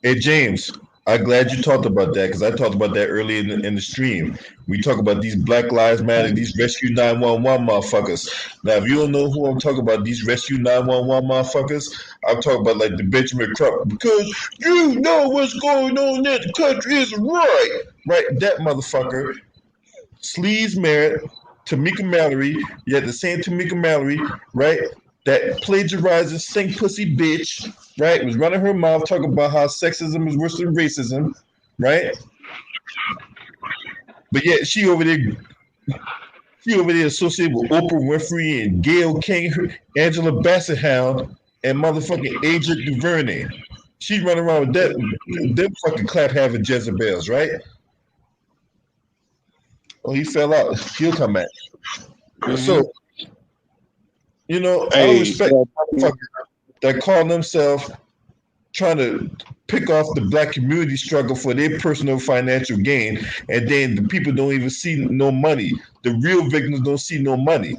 hey James. I'm glad you talked about that because I talked about that earlier in the stream. We talk about these Black Lives Matter, these Rescue 911 motherfuckers. Now, if you don't know who I'm talking about, these Rescue 911 motherfuckers, I'm talking about like the Benjamin Crump because you know what's going on in the country is right. Right, that motherfucker. Sleaze Merritt, Tamika Mallory, you had the same Tamika Mallory, right? that plagiarizing sing pussy bitch, right, was running her mouth talking about how sexism is worse than racism, right? But yet she over there associated with Oprah Winfrey and Gayle King, Angela Bassett Hound, and motherfucking Agent DuVernay. She's running around with them fucking clap having Jezebels, right? Oh, he fell out. He'll come back. So, you know, I don't respect motherfuckers that call themselves trying to pick off the black community struggle for their personal financial gain, and then the people don't even see no money. The real victims don't see no money.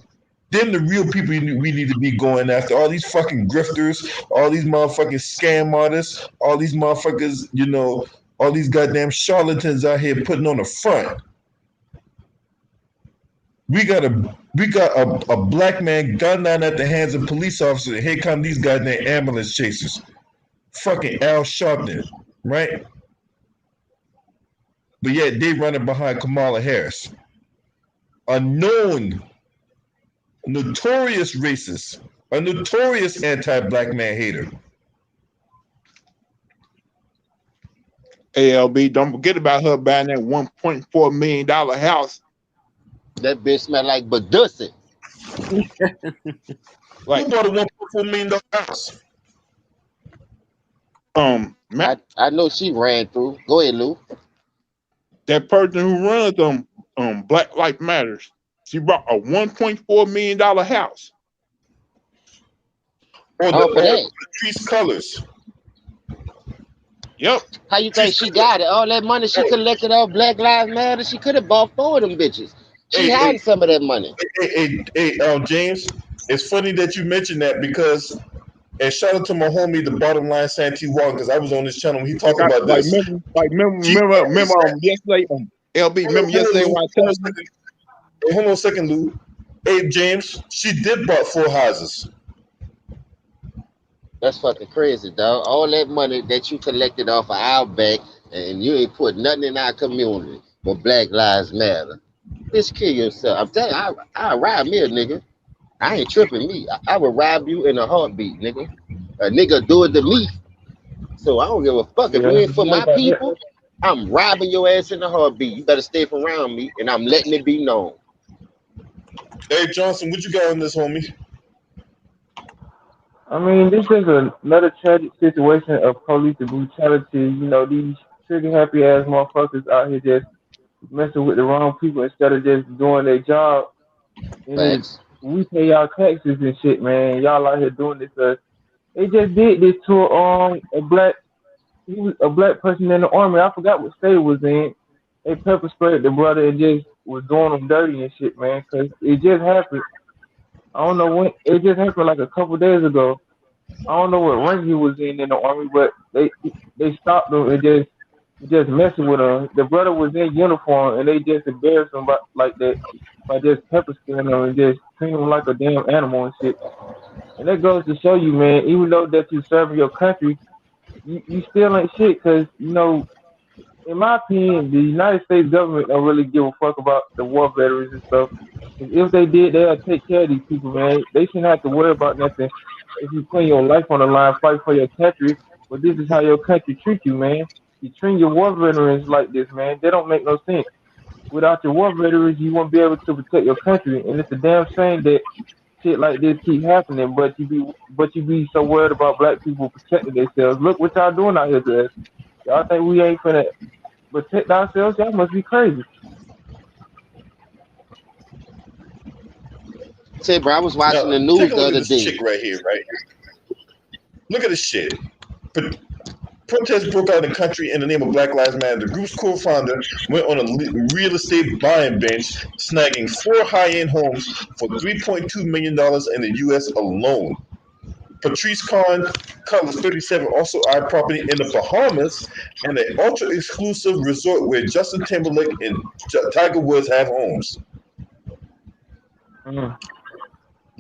Them the real people we need to be going after. All these fucking grifters, all these motherfucking scam artists, all these motherfuckers, you know, all these goddamn charlatans out here putting on the front. We got a black man gunned down at the hands of police officers, and here come these goddamn ambulance chasers. Fucking Al Sharpton, right? But yet they running behind Kamala Harris. A known, notorious racist, a notorious anti-black man hater. ALB, don't forget about her buying that $1.4 million house. That bitch smell like Badussi. Like, who bought a $1.4 million house? I know she ran through. Go ahead, Lou. That person who runs Black Lives Matters, she bought a $1.4 million house. Oh, the Patrice Colors. Yep. How you think she got it? All that money she collected off Black Lives Matter, she could have bought 4 of them bitches. She had some of that money. James, it's funny that you mentioned that because, and shout out to my homie, the Bottom Line Santee Walk, because I was on this channel when he talked about this. Remember yesterday, LB, remember yesterday when I told you? Hey, hold on a second, Lou. Hey, James, she did bought 4 houses. That's fucking crazy, dog. All that money that you collected off of our back, and you ain't put nothing in our community, but Black Lives Matter. Bitch, kill yourself. I'm telling you, I'll rob me a nigga. I ain't tripping me. I would rob you in a heartbeat, nigga. A nigga do it to me. So I don't give a fuck. If you ain't for my people, I'm robbing your ass in a heartbeat. You better stay from around me, and I'm letting it be known. Hey, Johnson, what you got on this, homie? I mean, this is another tragic situation of police brutality. You know, these trigger happy ass motherfuckers out here just messing with the wrong people instead of just doing their job. And we pay our taxes and shit, man. Y'all out here doing this. They just did this to a black person in the army. I forgot what state it was in. They pepper sprayed the brother and just was doing him dirty and shit, man. Cause it just happened. I don't know when. It just happened like a couple days ago. I don't know what rank he was in the army, but they stopped him and just messing with him. The brother was in uniform and they just embarrassed him like that by just pepper spraying him and just treating him like a damn animal and shit. And that goes to show you, man, even though that you serving your country, you still ain't shit. Because, you know, in my opinion, the United States government don't really give a fuck about the war veterans and stuff. If they did, they'll take care of these people, man. They shouldn't have to worry about nothing. If you put your life on the line, fight for your country, but this is how your country treats you, man. You treat your war veterans like this, man. They don't make no sense. Without your war veterans, you won't be able to protect your country. And it's a damn shame that shit like this keep happening, but you be so worried about black people protecting themselves. Look what y'all doing out here to us. Y'all think we ain't finna protect ourselves? Y'all must be crazy. Say, bro, I was watching the news the other day. Chick right here, right? Look at this shit. Protests broke out in the country in the name of Black Lives Matter. The group's co-founder went on a real estate buying bench, snagging 4 high-end homes for $3.2 million in the U.S. alone. Patrice Colors, 37, also eyed property in the Bahamas and an ultra-exclusive resort where Justin Timberlake and Tiger Woods have homes.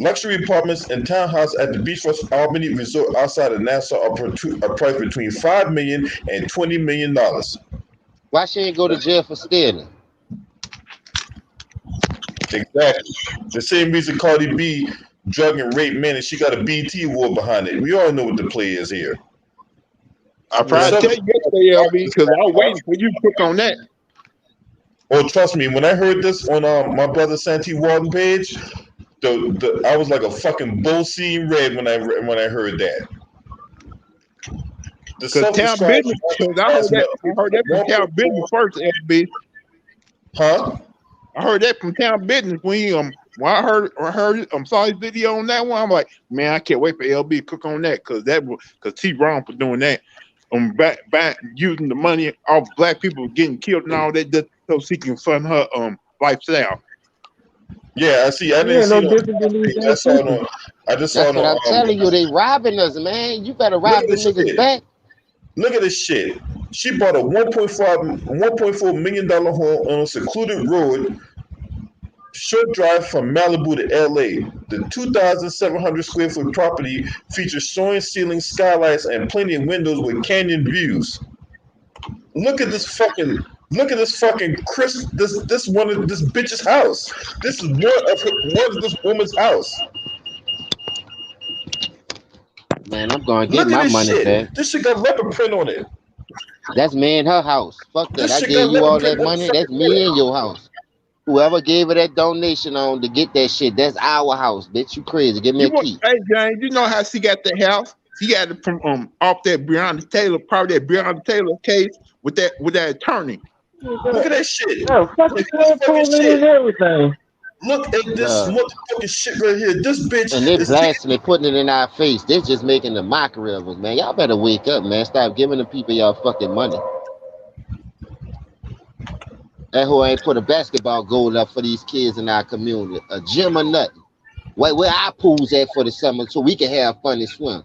Luxury apartments and townhouses at the Beachfront Albany Resort outside of Nassau are priced between $5 million and $20 million. Why she ain't go to jail for stealing? Exactly. The same reason Cardi B drug and rape men, and she got a BT award behind it. We all know what the play is here. I tried to tell you yesterday, LB, because I was waiting for you to click on that. Oh, trust me, when I heard this on my brother Santee Walden page, I was like a fucking bull seeing red when I heard that. Because Town Business, because I heard that from Town Business first, LB. Huh? I heard that from Town Business when I saw his video on that one. I'm like, man, I can't wait for LB to cook on that because he wrong for doing that. Back using the money off black people getting killed and all that just so she can fund her lifestyle. Yeah, I see. I didn't see no. I just saw That's what I'm telling you. They robbing us, man. You better rob them niggas back. Look at this shit. She bought a $1.4 million home on a secluded road, short drive from Malibu to LA. The 2,700 square foot property features soaring ceilings, skylights, and plenty of windows with canyon views. Look at this fucking this bitch's house. This is one of this woman's house. Man, I'm gonna get my money back. This shit got leopard print on it. That's me and her house. Fuck that. I gave you all that money. That's me and your house. Whoever gave her that donation on to get that shit, that's our house, bitch. You crazy? Give me a key. Hey, James, you know how she got the house? She got it from off that Breonna Taylor, probably that Breonna Taylor case with that attorney. Look at that shit. Oh, fucking shit. Everything. Look at this motherfucking shit right here. This bitch. And they blasting it, putting it in our face. They're just making a mockery of us, man. Y'all better wake up, man. Stop giving the people y'all fucking money. That who ain't put a basketball goal up for these kids in our community. A gym or nothing. Where our pools at for the summer so we can have fun and swim.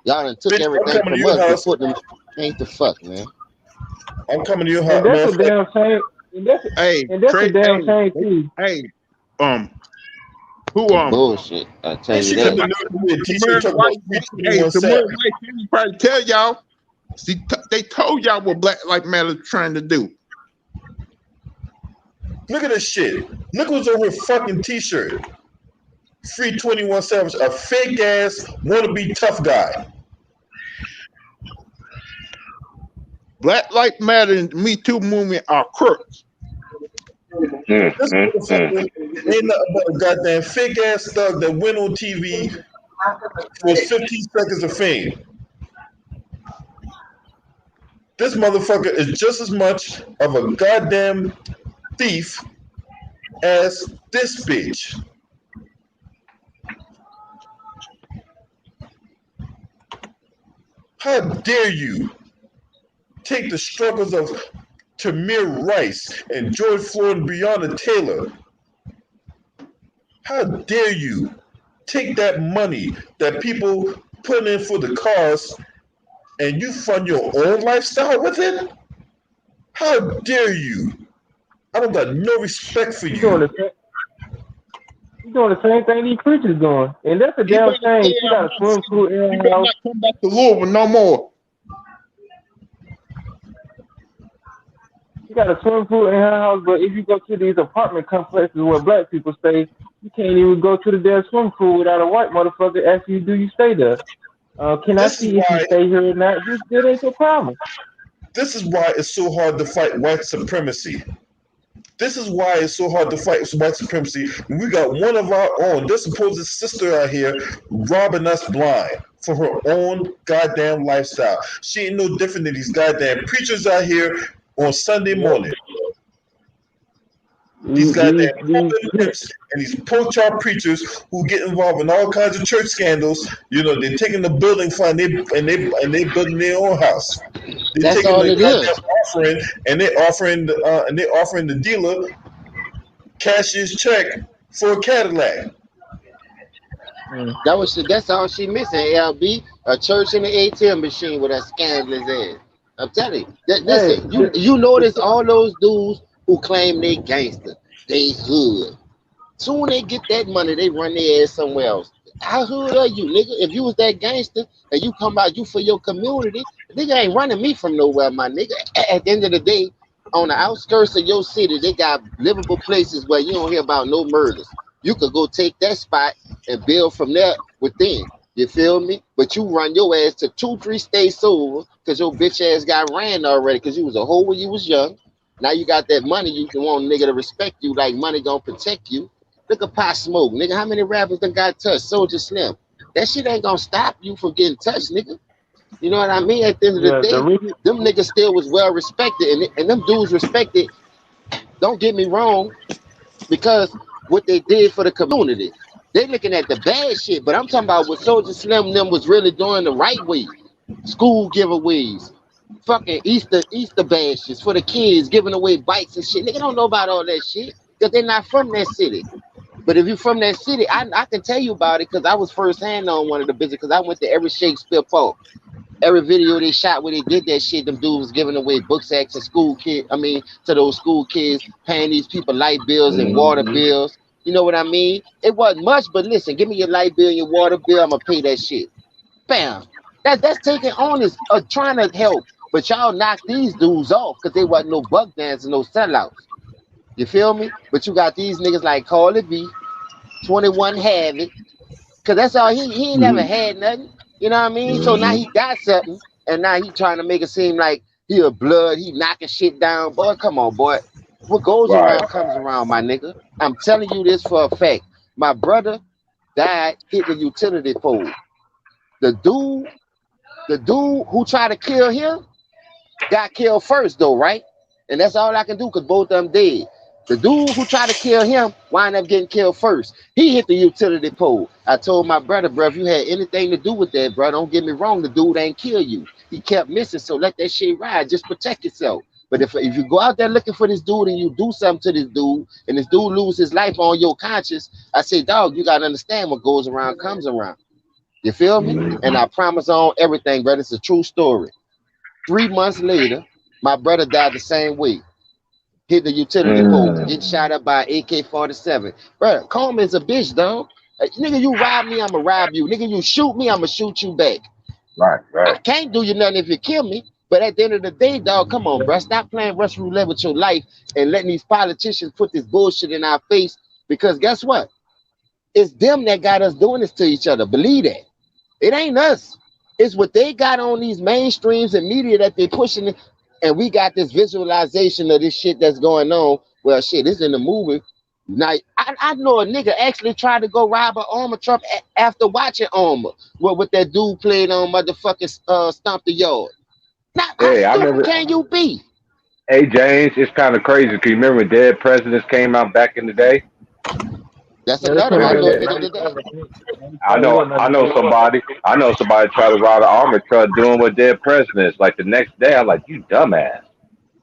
Y'all done took everything from us and put them. Ain't the fuck, man. I'm coming to your house, man. That's a damn shame. That's a damn shame too. Hey, bullshit. I tell you that. Hey, probably tell y'all. They told y'all what Black Lives Matter is trying to do. Look at this shit. Look what's on her fucking t-shirt. Free 21 Savage, a fake ass wannabe tough guy. Black Lives Matter and Me Too movement are crooks. This ain't nothing but a goddamn fake ass thug that went on TV for 15 seconds of fame. This motherfucker is just as much of a goddamn thief as this bitch. How dare you take the struggles of Tamir Rice and George Floyd and Breonna Taylor? How dare you take that money that people put in for the cause and you fund your own lifestyle with it? How dare you? I don't got no respect for you. You're doing the same thing these preachers doing. And that's a damn shame. You got a swimsuit in her house. Come back to Louisville no more. You got a swimsuit in her house, but if you go to these apartment complexes where black people stay, you can't even go to the damn swim pool without a white motherfucker asking you, do you stay there? Can I see if you stay here or not? That ain't your problem. This is why it's so hard to fight white supremacy. This is why it's so hard to fight white supremacy. We got one of our own, this supposed sister out here, robbing us blind for her own goddamn lifestyle. She ain't no different than these goddamn preachers out here on Sunday morning. These goddamn pimps and these pork-chop preachers who get involved in all kinds of church scandals. You know, they're taking the building fund and they building their own house. They're That's all it is. Offering, and they're offering the dealer cashier's check for a Cadillac. That's all she missing, LB. A church and an ATM machine with a scandalous ass. I'm telling you. Listen, you notice all those dudes who claim they gangster, they hood. Soon they get that money, they run their ass somewhere else. How hood are you, nigga? If you was that gangster and you come out, you for your community, nigga ain't running me from nowhere, my nigga. At the end of the day, on the outskirts of your city, they got livable places where you don't hear about no murders. You could go take that spot and build from there within. You feel me? But you run your ass to 2-3 states sober because your bitch ass got ran already because you was a hoe when you was young. Now you got that money, you can want a nigga to respect you like money gonna protect you. Look at Pop Smoke, nigga. How many rappers done got touched? Soldier Slim. That shit ain't gonna stop you from getting touched, nigga. You know what I mean? At the end of the day, them niggas still was well respected, and them dudes respected. Don't get me wrong, because what they did for the community. They looking at the bad shit, but I'm talking about what Soldier Slim and them was really doing the right way. School giveaways, fucking Easter bashes for the kids, giving away bikes and shit. Nigga don't know about all that shit because they're not from that city. But if you're from that city, I can tell you about it because I was firsthand on one of the business because I went to every Shakespeare Park. Every video they shot where they did that shit, them dudes was giving away book sacks to school kids. I mean, to those school kids, paying these people light bills and water bills. You know what I mean? It wasn't much, but listen, give me your light bill and your water bill. I'm gonna pay that shit. Bam. That's taking honest, trying to help. But y'all knocked these dudes off because they wasn't no buck dancers, no sellouts. You feel me? But you got these niggas like Call It B, 21 Havoc, because that's all he ain't never had nothing. You know what I mean? So now he got something, and now he trying to make it seem like he a blood, he knocking shit down. Boy, come on, boy. What goes around comes around, my nigga. I'm telling you this for a fact. My brother died hitting the utility pole. The dude who tried to kill him got killed first, though, right? And that's all I can do because both of them dead. The dude who tried to kill him wound up getting killed first. He hit the utility pole. I told my brother, bro, if you had anything to do with that, bro, don't get me wrong, the dude ain't kill you. He kept missing, so let that shit ride. Just protect yourself. But if you go out there looking for this dude and you do something to this dude, and this dude lose his life on your conscience, I say, dog, you got to understand what goes around comes around. You feel me? And I promise on everything, brother. It's a true story. 3 months later, my brother died the same way. Hit the utility pole, get shot up by AK-47. Bro, Coleman's a bitch, dog. Nigga, you rob me, I'ma rob you. Nigga, you shoot me, I'ma shoot you back. Right. I can't do you nothing if you kill me. But at the end of the day, dog, come on, bro. Stop playing Russian roulette with your life and letting these politicians put this bullshit in our face. Because guess what? It's them that got us doing this to each other. Believe that. It ain't us. It's what they got on these mainstreams and media that they pushing it. And we got this visualization of this shit that's going on. Well, shit, this in the movie. Now, I know a nigga actually tried to go rob an armor truck after watching Armor. With that dude playing on motherfucking Stomp the Yard. Now, Hey, I how remember. stupid can you be? Hey, James, it's kind of crazy because you remember when Dead Presidents came out back in the day? That's Yeah, they another came one. I out know a in nigga did that. 97. I know somebody tried to ride an armor truck doing what Dead Presidents. Like the next day, I'm like, you dumbass.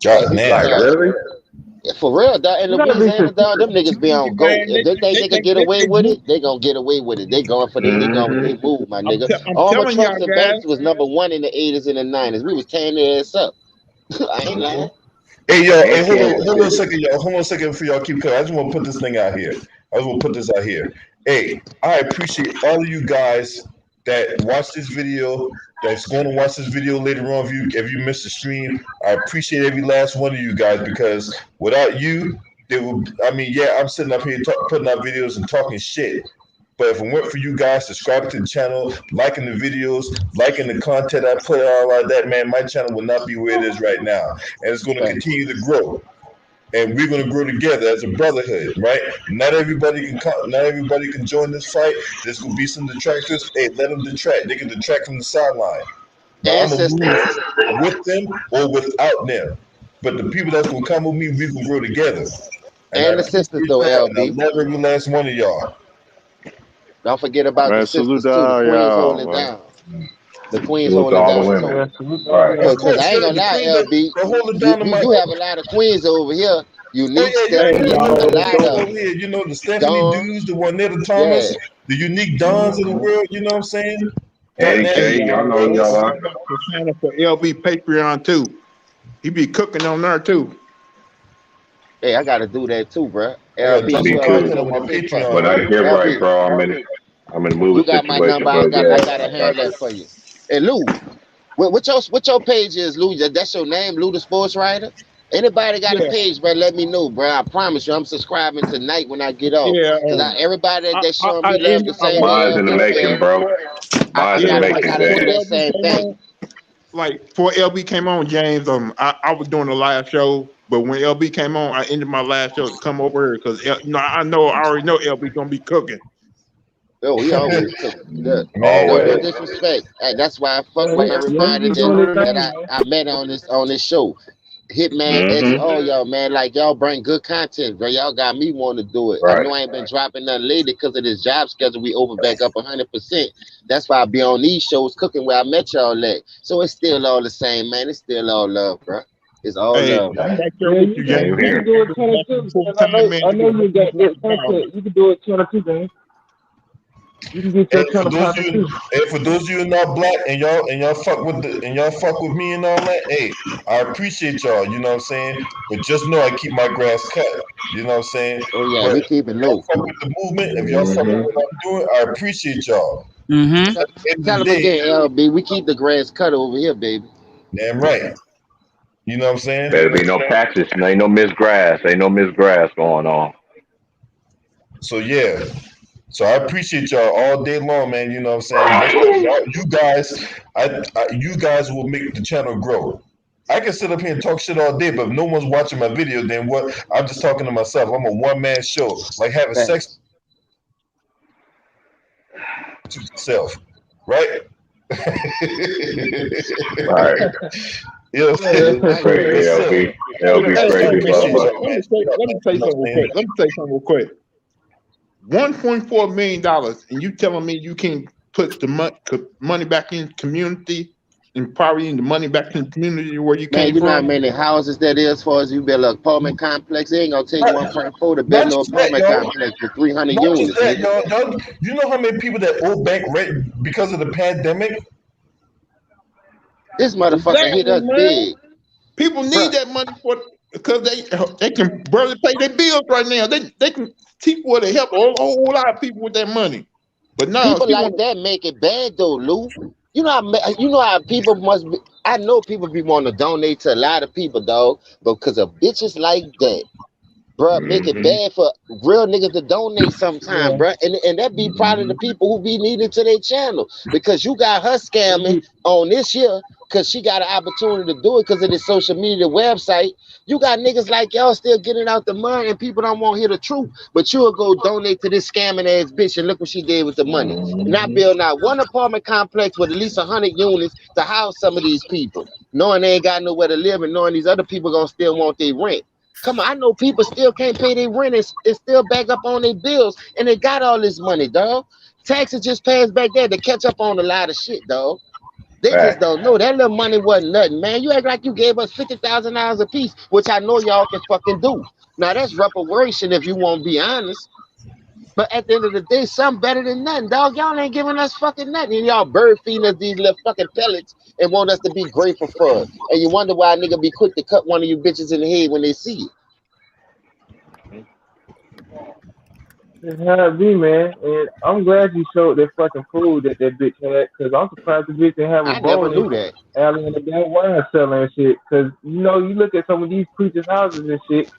God Hey, damn. Like, really? yeah, for real, dog. In You gotta be Louisiana, dog, them specific. niggas be on go. Man, If they think they can get away with it, they gonna get away with it. They going for they going with Mm-hmm. they move, my nigga. I'm Armor telling y'all trucks and guys. banks was #1 in the 80s and the 90s. We was tearing their ass up. I ain't lying. Hey, yo, No hey, kidding. hold on a second, y'all. Hold on a second before y'all keep cutting. I just want to put this thing out here. Hey, I appreciate all of you guys that watch this video, that's going to watch this video later on. If you missed the stream, I appreciate every last one of you guys because without you, I'm sitting up here putting out videos and talking shit. But if it weren't for you guys subscribing to the channel, liking the videos, liking the content I put out like that, man, my channel would not be where it is right now. And it's going to continue to grow. And we're going to grow together as a brotherhood, right? Not everybody can join this fight. There's going to be some detractors. Hey, let them detract. They can detract from the sideline. But I'm going to move with them or without them. But the people that's going to come with me, we can grow together. And the sisters, though, and I LB. love every last one of y'all. Don't forget about Man, the salute sisters, to too. The all queens y'all, holding man. down. The queens Salute to holding all the down, women. too. Right. Of Because course, I ain't yeah, going to the lie, queen LB. that hold it down to my. You have a lot of queens over here. Unique, Oh yeah, Stephanie, you a know lot the of over here, you know the Stephanie Dawn. dudes, the Juanetta Yeah. Thomas, the unique Dons of the world. You know what I'm saying? Eddie And Hey, King, y'all, y'all know who don't y'all are. forget to sign up for LB Patreon too. He be cooking on there too. Hey, I got to do that, too, bro. I got to LB, drop Me you some already too. content know on my my big brother. Patreon. But I Man. get right, LB, bro. I'm in a movie you got my situation, number. I but got yeah, to I got handle you. that for you. And Lou, what your page is, Lou? That's your name, Lou the Sports Writer? Anybody got a Yeah, page, bro? Let me know, bro. I promise you, I'm subscribing tonight when I get off. yeah. Cause everybody that's showing I me love ended the my same way last Mine's in the show LB making, feel. bro. Mine's in the I making, gotta before do James. that LB same came thing. on. Like before LB came on, James, I was doing the live show, but when LB came on, I ended my live show to come over here because I already know LB gonna be cooking. Yo, he always took look. No Always. Man, disrespect. That's why I fuck with Yeah, he everybody be doing his that thing, man. I met on this show. Hitman, X, Mm-hmm. all y'all, man. Like y'all bring good content, bro. Y'all got me want to do it. I Right. know I ain't been dropping nothing lately because of this job schedule. We over back up 100%. That's why I be on these shows cooking where I met y'all at. So it's still all the same, man. It's still all love, bro. It's all Hey, love, I'm man. right there Yeah, with you, Same you can James. here. do it That's 22, full man. time, man. I You know can you bring got black that dollars. content. You can do it 22, man. You can get hey, your channel popping too. for those of you not black and y'all fuck with me and all that, hey, I appreciate y'all, you know what I'm saying? But just know I keep my grass cut. You know what I'm saying? Oh yeah, But we if keep it y'all low. fuck with the movement, if y'all fuck Mm-hmm. with what I'm doing, I appreciate y'all. Mm-hmm. 'Cause at the end of Tell the them day, again, LB. We keep the grass cut over here, baby. damn right. You know what I'm saying? Better be no patches. Ain't no Miss Grass. Ain't no Miss Grass going on. So yeah. So I appreciate y'all all day long, man. You know what I'm saying? You guys will make the channel grow. I can sit up here and talk shit all day, but if no one's watching my video, then what? I'm just talking to myself. I'm a one man show, like having sex Thanks. to yourself, right? Right. You know what I'm saying? I Crazy hear But you. still, LB. Hey, LB I hey, still hey, crazy man, appreciate motherfucker. y'all, man. let me tell you You know something what real I'm quick. saying? Let me tell you something real quick. $1.4 million, and you telling me you can put the money back in community and probably in the money back in the community where you Man, came you know how from? many houses that is for us? You build an apartment complex. It ain't gonna take Not, 1.4 to build not no just that, apartment yo. complex with 300 Not just units, that, nigga. yo. You know how many people that owe bank rent because of the pandemic? This motherfucker hit Exactly, us man. big, People need bruh. that money for because they can barely pay their bills right now. They can people to help a whole lot of people with that money. But no, People she want like that make it bad though, Lou. You know how people must be. I know people be wanting to donate to a lot of people, dog, but because of bitches like that, bruh, make it Mm-hmm. bad for real niggas to donate sometime, Yeah. bruh. And that be probably Mm-hmm. the people who be needed to their channel because you got her They scamming be, on this year because she got an opportunity to do it because of this social media website. You got niggas like y'all still getting out the money and people don't want to hear the truth, but you'll go donate to this scamming ass bitch and look what she did with the money. Not Mm-hmm. building out one apartment complex with at least 100 units to house some of these people, knowing they ain't got nowhere to live and knowing these other people gonna still want their rent. Come on, I know people still can't pay their rent and still back up on their bills, and they got all this money, dog. Taxes just passed back there to catch up on a lot of shit, dog. They just Facts. don't know that little money wasn't nothing, man. You act like you gave us $50,000 a piece, which I know y'all can fucking do. Now that's reparation if you won't be honest. But at the end of the day, something better than nothing, dog. Y'all ain't giving us fucking nothing. And y'all bird feeding us these little fucking pellets and want us to be grateful for it. And you wonder why a nigga be quick to cut one of you bitches in the head when they see it. it's how it be, man. And I'm glad you showed that fucking food that bitch had, because I'm surprised the bitch didn't have a I never bonus knew that. alley in the damn wine cellar and shit. Because, you look at some of these preachers' houses and shit,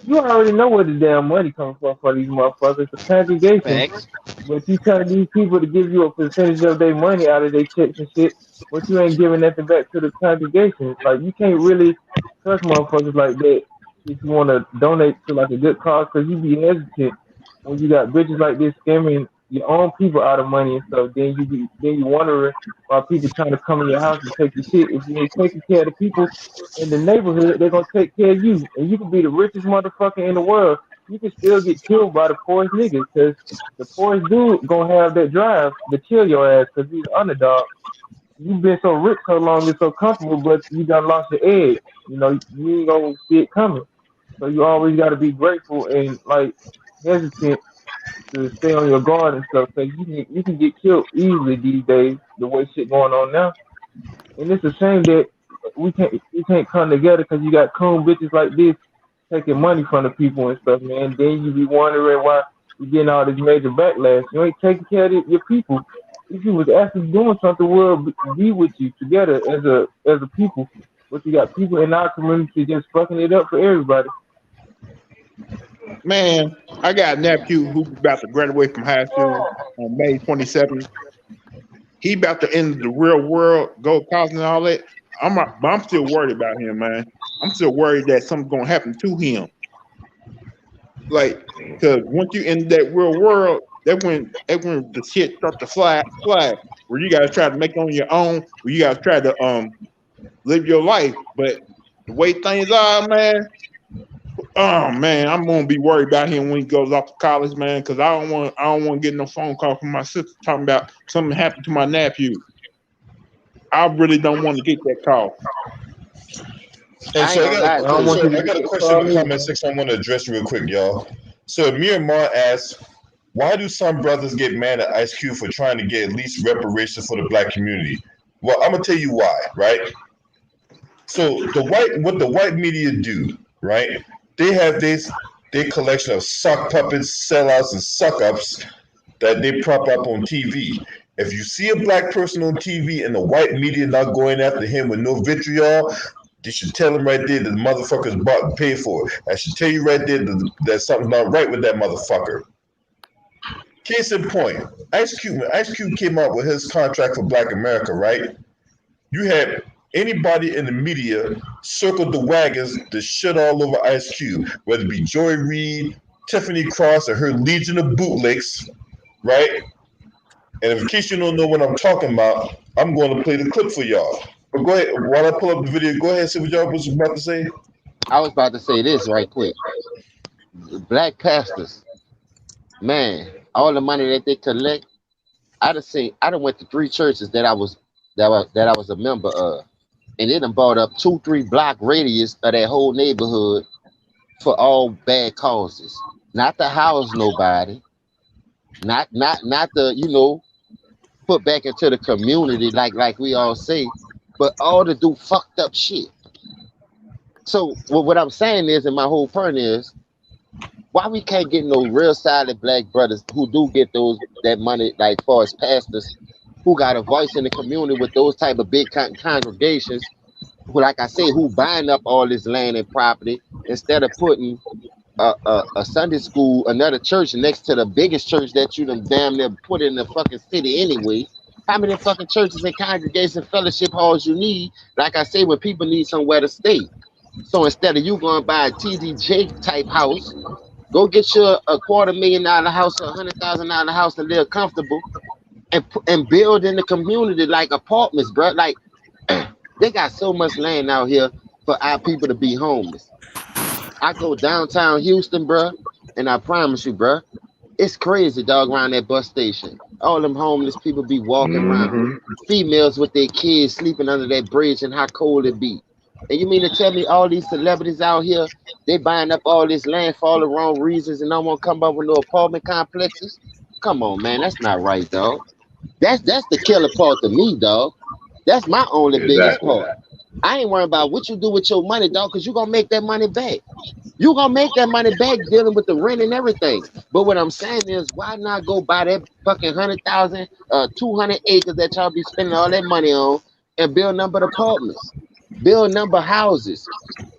you already know where the damn money comes from for these motherfuckers, the congregation. Facts. But you telling these people to give you a percentage of their money out of their checks and shit, but you ain't giving nothing back to the congregation. Like, you can't really trust motherfuckers like that if you want to donate to like a good cause, because you be hesitant when you got bitches like this scamming your own people out of money and stuff. Then you wondering why people trying to come in your house and take your shit. If you ain't taking care of the people in the neighborhood, they're gonna take care of you, and you can be the richest motherfucker in the world. You can still get killed by the poorest niggas, because the poorest dude gonna have that drive to kill your ass because he's an underdog. You've been so rich so long and so comfortable, but you done lost your edge. You ain't gonna see it coming. So you always gotta be grateful and like hesitant to stay on your guard and stuff, because you can get killed easily these days. The way shit going on now, and it's a shame that we can't come together because you got coon bitches like this taking money from the people and stuff, man. Then you be wondering why you getting all this major backlash. You ain't taking care of your people. If you was actually doing something, we'll be with you together as a people. but you got people in our community just fucking it up for everybody. Man, I got a nephew who's about to graduate from high school on May 27th. He about to enter the real world, go to college and all that. But I'm still worried about him, man. I'm still worried that something's gonna happen to him. Like, because once you enter that real world, that's when the shit start to fly. Where you guys try to make it on your own, where you guys try to live your life. But the way things are, man. Oh man, I'm gonna be worried about him when he goes off to college, man, because I don't want to get no phone call from my sister talking about something happened to my nephew. I really don't want to get that call. And I so ain't gonna lie to you. I got a question in the comment section I want to address real quick, y'all. So Miramar asks, why do some brothers get mad at Ice Cube for trying to get at least reparations for the black community? Well, I'm gonna tell you why, right? So what the white media do, right? They have their collection of sock puppets, sellouts, and suck ups that they prop up on TV. If you see a black person on TV and the white media not going after him with no vitriol, they should tell him right there that the motherfucker's bought and paid for it. I should tell you right there that something's not right with that motherfucker. Case in point, Ice Cube came out with his contract for Black America, right? You had anybody in the media circled the wagons to shit all over Ice Cube, whether it be Joy Reid, Tiffany Cross, or her legion of bootlicks, right? And in case you don't know what I'm talking about, I'm going to play the clip for y'all. But go ahead, while I pull up the video, go ahead and see what y'all was about to say. I was about to say this right quick. Black pastors, man, all the money that they collect, I done went to 3 churches that I was a member of. And they done bought up 2-3 block radius of that whole neighborhood for all bad causes. Not to house nobody, not to, put back into the community like we all say, but all to do fucked up shit. So what I'm saying is, and my whole point is, why we can't get no real solid black brothers who do get that money, like far as pastors, who got a voice in the community with those type of big congregations, who, like I say, who buying up all this land and property instead of putting a Sunday school, another church next to the biggest church that you done damn near put in the fucking city anyway. How many fucking churches and congregation fellowship halls you need? Like I say, when people need somewhere to stay. So instead of you going buy a TDJ type house, go get you a $250,000 house or $100,000 house to live comfortable, and build in the community like apartments, bro. Like they got so much land out here for our people to be homeless. I go downtown Houston, bro, and I promise you, bro, it's crazy, dog, around that bus station. All them homeless people be walking around. Females with their kids sleeping under that bridge and how cold it be. And you mean to tell me all these celebrities out here, they buying up all this land for all the wrong reasons and don't want to come up with no apartment complexes? Come on, man, that's not right, dog. That's the killer part to me, dog. That's my only biggest part. I ain't worrying about what you do with your money, dog, because you're going to make that money back. You're going to make that money back dealing with the rent and everything. But what I'm saying is, why not go buy that fucking 100,000, 200 acres that y'all be spending all that money on and build number of apartments, build number of houses,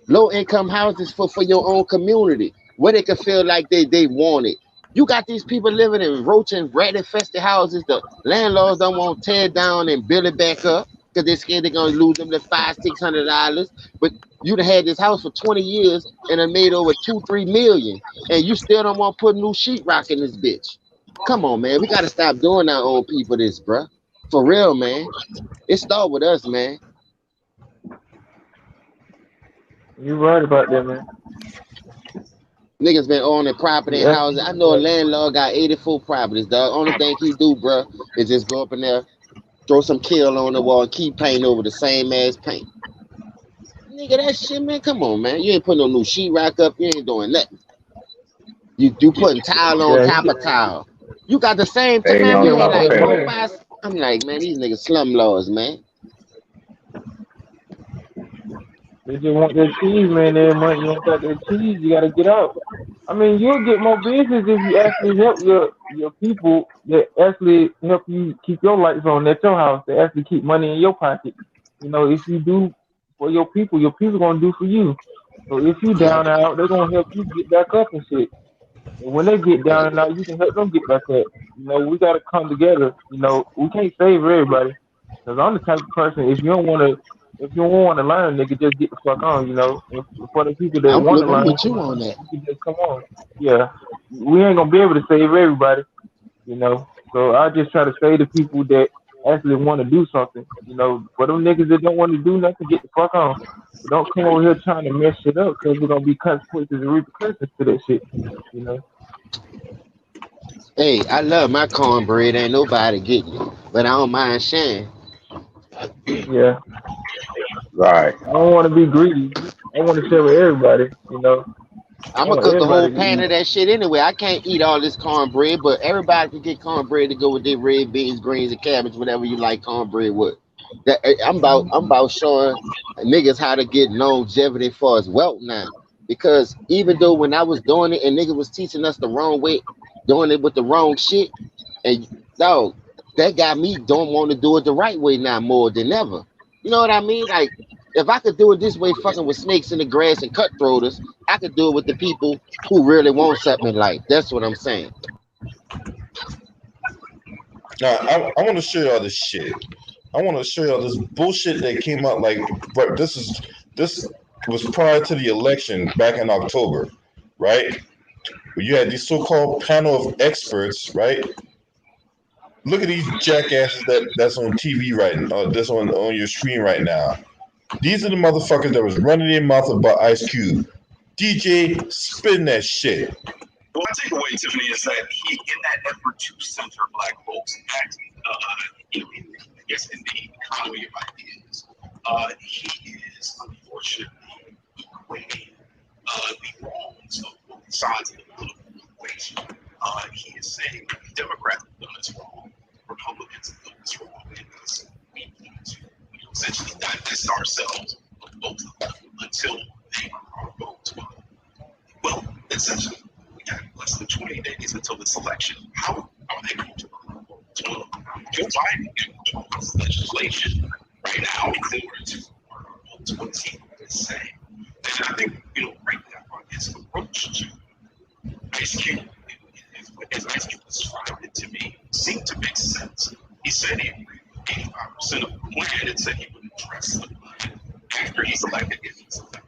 low-income houses for your own community, where they can feel like they want it. You got these people living in roach and rat-infested houses. The landlords don't want to tear down and build it back up because they're scared they're going to lose them to $500-600. But you done had this house for 20 years and it made over $2-3 million, and you still don't want to put new sheetrock in this bitch. Come on, man. We got to stop doing our own people this, bruh. For real, man. It start with us, man. You're right about that, man. Niggas been owning property and houses. I know a landlord got 84 properties, dog. Only thing he do, bro, is just go up in there, throw some kill on the wall, and keep painting over the same ass paint. Nigga, that shit, man, come on, man. You ain't putting no new sheetrock up. You ain't doing nothing. You putting tile on top of tile. You got the same time. Man, you had like 4, 5. I'm like, man, these niggas slumlords, man. They just want that cheese, man. Every month you don't got that cheese, you gotta get out. I mean, you'll get more business if you actually help your people that actually help you keep your lights on at your house, that actually keep money in your pocket. You know, if you do for your people gonna do for you. So if you down and out, they're gonna help you get back up and shit. And when they get down and out, you can help them get back up. You know, we gotta come together. You know, we can't save everybody. Cause I'm the type of person, if you don't wanna learn, nigga, just get the fuck on. You know, and for the people that I'm want to flipping learn, with you on that. you can just come on. Yeah, we ain't gonna be able to save everybody. You know, so I just try to say to people that actually want to do something. You know, for them niggas that don't want to do nothing, get the fuck on. But don't come over here trying to mess shit up because we're gonna be consequences and repercussions to that shit. You know. Hey, I love my cornbread. Ain't nobody getting it, but I don't mind sharing. Yeah. Right. I don't want to be greedy. I want to share with everybody. You know. I I'm gonna want cook a whole everybody to pan eat. of that shit anyway. I can't eat all this cornbread, but everybody can get cornbread to go with their red beans, greens, and cabbage, whatever you like cornbread with. I'm about showing niggas how to get longevity for as wealth now. Because even though when I was doing it and niggas was teaching us the wrong way, doing it with the wrong shit, and dog, that got me don't want to do it the right way now more than ever. You know what I mean? Like if I could do it this way, fucking with snakes in the grass and cutthroaters, I could do it with the people who really want something in life. That's what I'm saying. Now, I want to show y'all this shit. I want to show y'all this bullshit that came out like, but this was prior to the election back in October, right? Where you had these so-called panel of experts, right? Look at these jackasses that's on TV right now, that's on your screen right now. These are the motherfuckers that was running their mouth about Ice Cube. DJ, spin that shit. What I take away, Tiffany, is that he, in that effort to center Black folks, act, I guess, in the economy of ideas, he is unfortunately equating the wrongs of both sides of the political equation. He is saying Democrats have done this wrong, Republicans have done this wrong, and we need to essentially divest ourselves of both of them until they are our votes. Well, essentially, we got less than 20 days until this election. How are they going to earn votes? Well, Joe Biden can pass legislation right now in order to earn our votes. What is he going to say? And I think, right now, his approach to Ice Cube, as Ice Cube described it to me, seemed to make sense. He said he agreed with 85% of the plan and said he would address the plan after he's elected, if he's elected.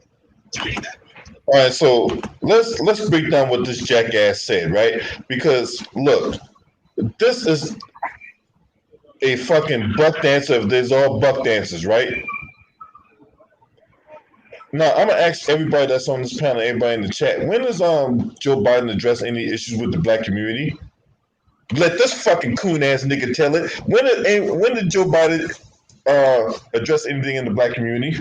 To me, that All right, so let's break down what this jackass said, right? Because look, this is a fucking buck dancer. If there's all buck dancers, right? Now I'm gonna ask everybody that's on this panel, everybody in the chat, when does Joe Biden address any issues with the black community? Let this fucking coon ass nigga tell it. When did Joe Biden address anything in the black community?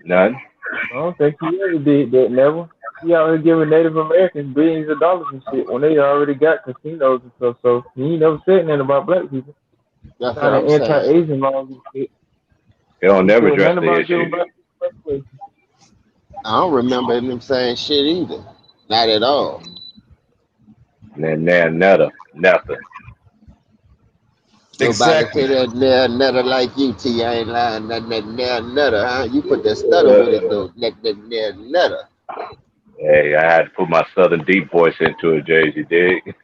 None. I don't think he ever did that. Never. He out here giving Native Americans billions of dollars and shit when they already got casinos and stuff. So he ain't never said nothing about black people. That's what Kind I'm of saying. anti-Asian laws and shit. They don't He never said address nothing the about giving issue. black people place. I don't remember him saying shit either. Not at all. Nothing. Nobody Exactly. say that nail nutter like you, T. I ain't lying. That nail nutter, huh? You put that stutter with it though. That nail nutter. Hey, I had to put my Southern deep voice into it, Jay. You dig?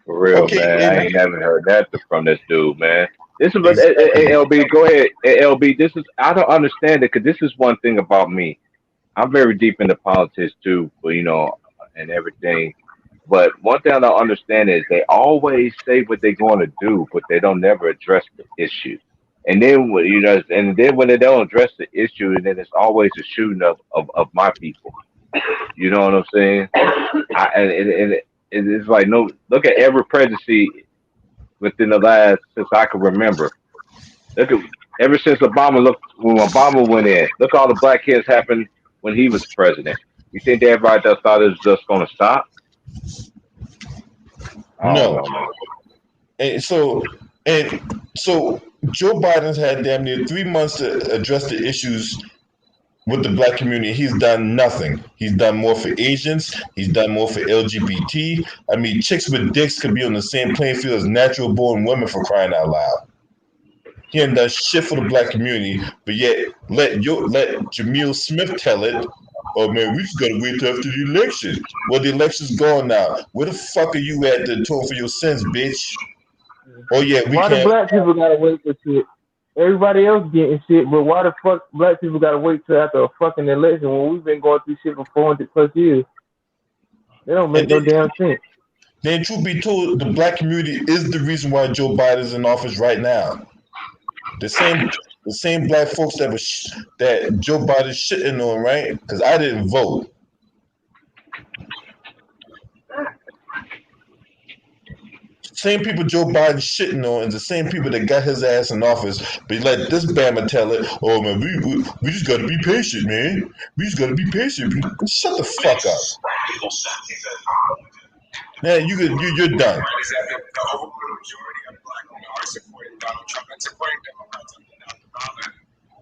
For real, Okay, man. I and ain't never heard that from this dude, man. This is what exactly. LB. Go ahead, LB. This is I don't understand it because this is one thing about me. I'm very deep into politics too, but and everything. But one thing I don't understand is they always say what they're going to do, but they don't never address the issue. And then and then when they don't address the issue, and then it's always a shooting of my people. You know what I'm saying? It's like no. Look at every presidency within the last since I can remember. Look at ever since Obama. Look when Obama went in. Look all the black kids happened when he was president. You think everybody just thought it was just going to stop? I don't No. know, man. And so Joe Biden's had damn near 3 months to address the issues with the black community. He's done nothing. He's done more for Asians. He's done more for LGBT. I mean, chicks with dicks could be on the same playing field as natural born women, for crying out loud. He ain't done shit for the black community, but yet let Jamil Smith tell it. Oh man, we just gotta wait till after the election. Well, the election's gone now. Where the fuck are you at to atone for your sins, bitch? Oh yeah, we Why the can't. black people gotta wait for shit? Everybody else getting shit, but why the fuck black people gotta wait till after a fucking election when we've been going through shit for 400 plus years? They don't make And no damn sense. then, truth be told, the black community is the reason why Joe Biden's in office right now. The same black folks that Joe Biden's shitting on, right? Because I didn't vote. Same people Joe Biden shitting on is the same people that got his ass in office. But let this Bama tell it, oh man, we just gotta be patient, man. We just gotta be patient. Shut the fuck up. Man, you're done. The overwhelming majority of black men are supporting Donald Trump and supporting Democrats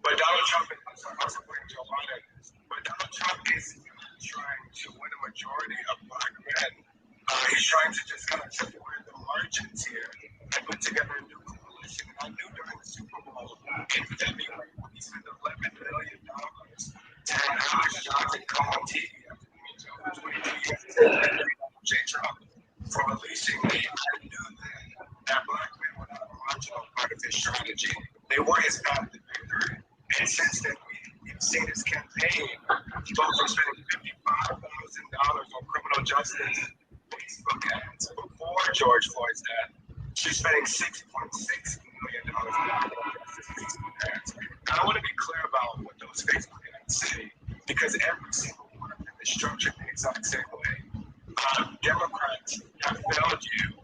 but Donald Trump are supporting Joe Biden. But Donald Trump is trying to win a majority of black men. He's trying to just kind of support the margins here and put together a new coalition. And I knew during the Super Bowl in February when he spent $11 million to have Alex Johnson come on TV after 22 years J. Trump for releasing me. I knew that black men were not a marginal part of his strategy. They were his path to victory. And since then, we've seen his campaign go from spending $55,000 on criminal justice Facebook ads before George Floyd's death to spending $6.6 million on criminal justice Facebook ads. And I want to be clear about what those Facebook ads say, because every single one of them is structured the exact same way. Democrats have failed you.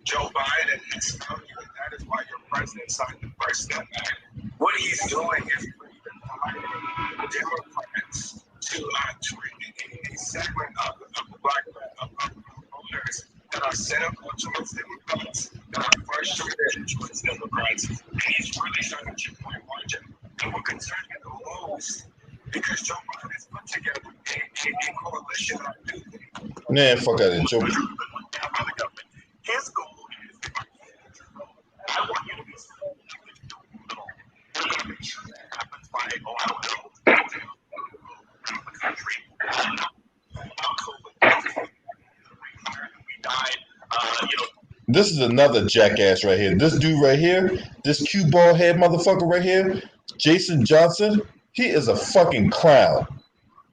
Joe Biden has failed you, and that is why your president signed the First Step Act. What he's doing is dividing Democrats to a segment of the black voters that are cynical towards Democrats, that are frustrated towards Democrats, and he's really trying to chip away margin. And what concerns me the most, because Joe Biden has put together a coalition of new things. Man, fuck out of Joe. His goal is, I want you to be we're going to make sure that happens by, I don't know, the country. We died, This is another jackass right here. This dude right here, this cue ball head motherfucker right here, Jason Johnson, he is a fucking clown.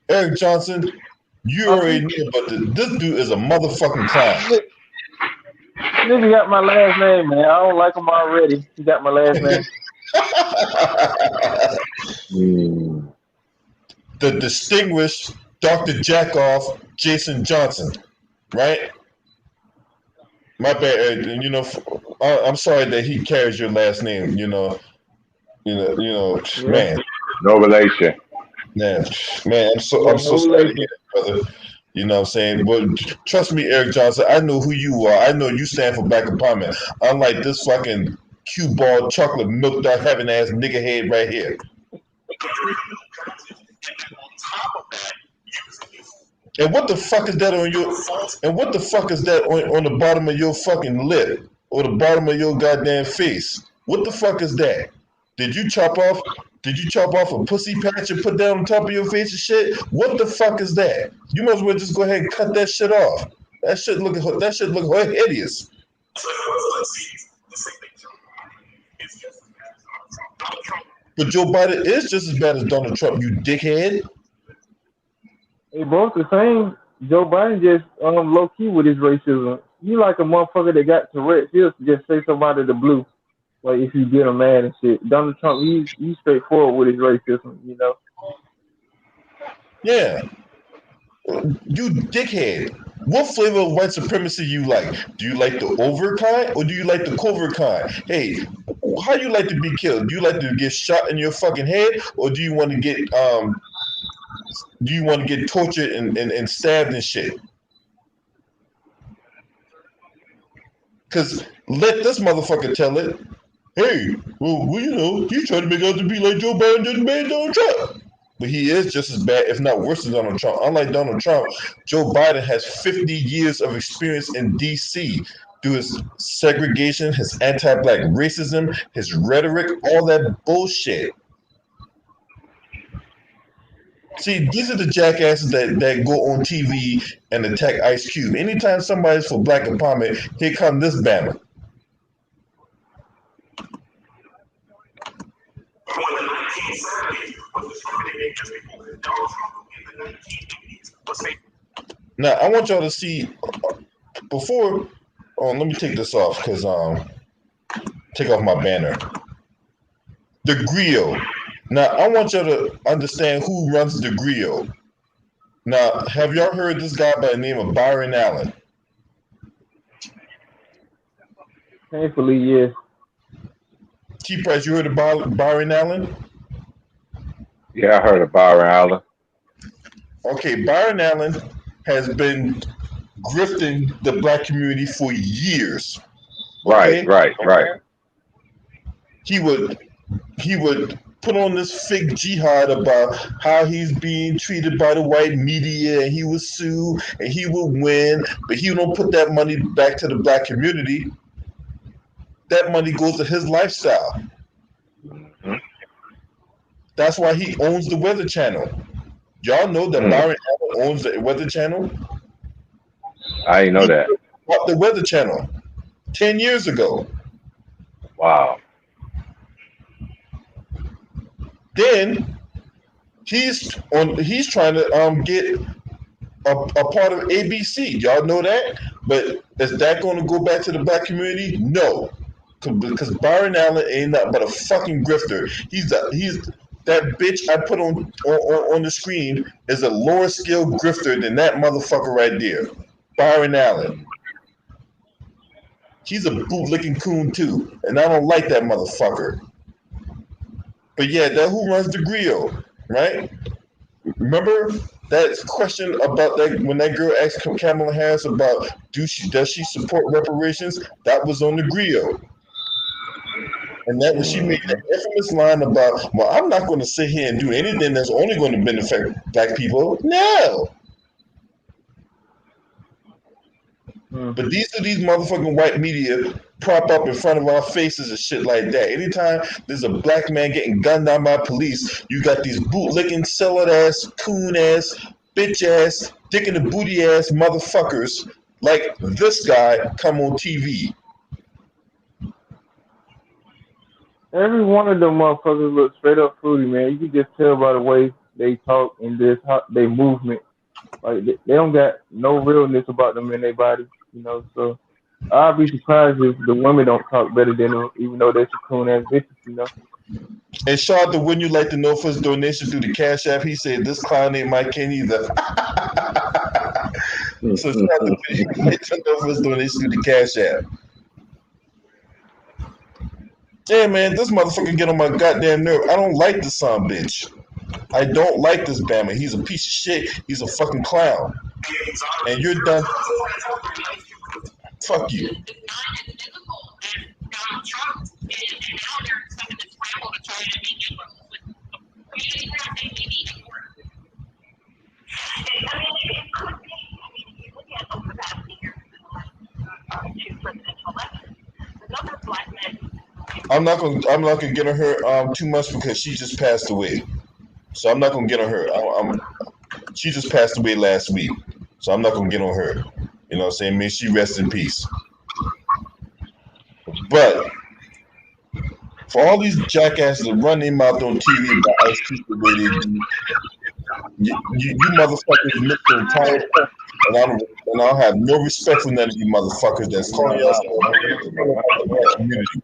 Eric Johnson, you already knew, but this dude is a motherfucking clown. Nigga got my last name, man. I don't like him already. He got my last name. The distinguished Dr. Jackoff Jason Johnson, right? My bad. I'm sorry that he carries your last name. Man. No relation. Man, I'm so sorry to hear that, brother. You know what I'm saying? But trust me, Eric Johnson, I know who you are. I know you stand for Black empowerment. Unlike this fucking cue ball chocolate milk dog having ass nigga head right here. And what the fuck is that on your? And what the fuck is that on the bottom of your fucking lip or the bottom of your goddamn face? What the fuck is that? Did you chop off a pussy patch and put that on top of your face and shit? What the fuck is that? You might as well just go ahead and cut that shit off. That shit look hideous. But Joe Biden is just as bad as Donald Trump, you dickhead. They both the same. Joe Biden just low key with his racism. You like a motherfucker that got Tourette's. He'll just say something out of the blue. Like if you get him mad and shit. Donald Trump, he's straightforward with his racism, you know. Yeah. You dickhead. What flavor of white supremacy you like? Do you like the overt kind or do you like the covert kind? Hey, how you like to be killed? Do you like to get shot in your fucking head or do you want to get tortured and stabbed and shit? Cause let this motherfucker tell it. Hey, well, he's trying to make out to be like Joe Biden did bad Donald Trump. But he is just as bad, if not worse than Donald Trump. Unlike Donald Trump, Joe Biden has 50 years of experience in D.C. through his segregation, his anti-black racism, his rhetoric, all that bullshit. See, these are the jackasses that go on TV and attack Ice Cube. Anytime somebody's for black empowerment, here come this banner. Now, I want y'all to see before. Oh, let me take this off because take off my banner. The griot. Now, I want y'all to understand who runs the griot. Now, have y'all heard this guy by the name of Byron Allen? Painfully, yes. T-Price, you heard of Byron Allen? Yeah, I heard of Byron Allen. Okay, Byron Allen has been grifting the black community for years. Okay? Right. He would put on this fake jihad about how he's being treated by the white media, and he would sue and he would win, but he don't put that money back to the black community. That money goes to his lifestyle. Mm-hmm. That's why he owns the Weather Channel. Y'all know that Byron Allen owns the Weather Channel? I didn't know that. He bought the Weather Channel 10 years ago. Wow. Then he's trying to get a part of ABC. Y'all know that? But is that going to go back to the black community? No. Because Byron Allen ain't nothing but a fucking grifter. He's that bitch I put on the screen is a lower scale grifter than that motherfucker right there. Byron Allen. He's a bootlicking coon too, and I don't like that motherfucker. But yeah, that who runs the griot, right? Remember that question about that when that girl asked Kamala Harris about does she support reparations? That was on the griot. And that was she made that infamous line about, well, I'm not going to sit here and do anything that's only going to benefit black people. No. But these motherfucking white media prop up in front of our faces and shit like that. Anytime there's a black man getting gunned down by police, you got these bootlicking, sellout ass, coon ass, bitch ass, dick in the booty ass motherfuckers like this guy come on TV. Every one of them motherfuckers look straight up fruity, man. You can just tell by the way they talk and this how they movement. Like they don't got no realness about them in their body, you know. So I'd be surprised if the women don't talk better than them, even though they're coon ass bitches, you know. And shout out to Wouldn't You Like to Know for his donation through the Cash App. He said this clown ain't my kin either. So shout out to Wouldn't You Like to Know for his donation through the Cash App. Yeah, man, this motherfucker get on my goddamn nerve. I don't like this son bitch. I don't like this Bama. He's a piece of shit. He's a fucking clown. And you're done. Fuck you. I'm not gonna get on her too much because she just passed away. So I'm not gonna get on her. She just passed away last week, so I'm not gonna get on her. You know what I'm saying? May she rest in peace. But for all these jackasses that run their mouth on TV about Ice Cube the way they do, you motherfuckers miss the entire point, and I don't have no respect for none of you motherfuckers that's calling us the community.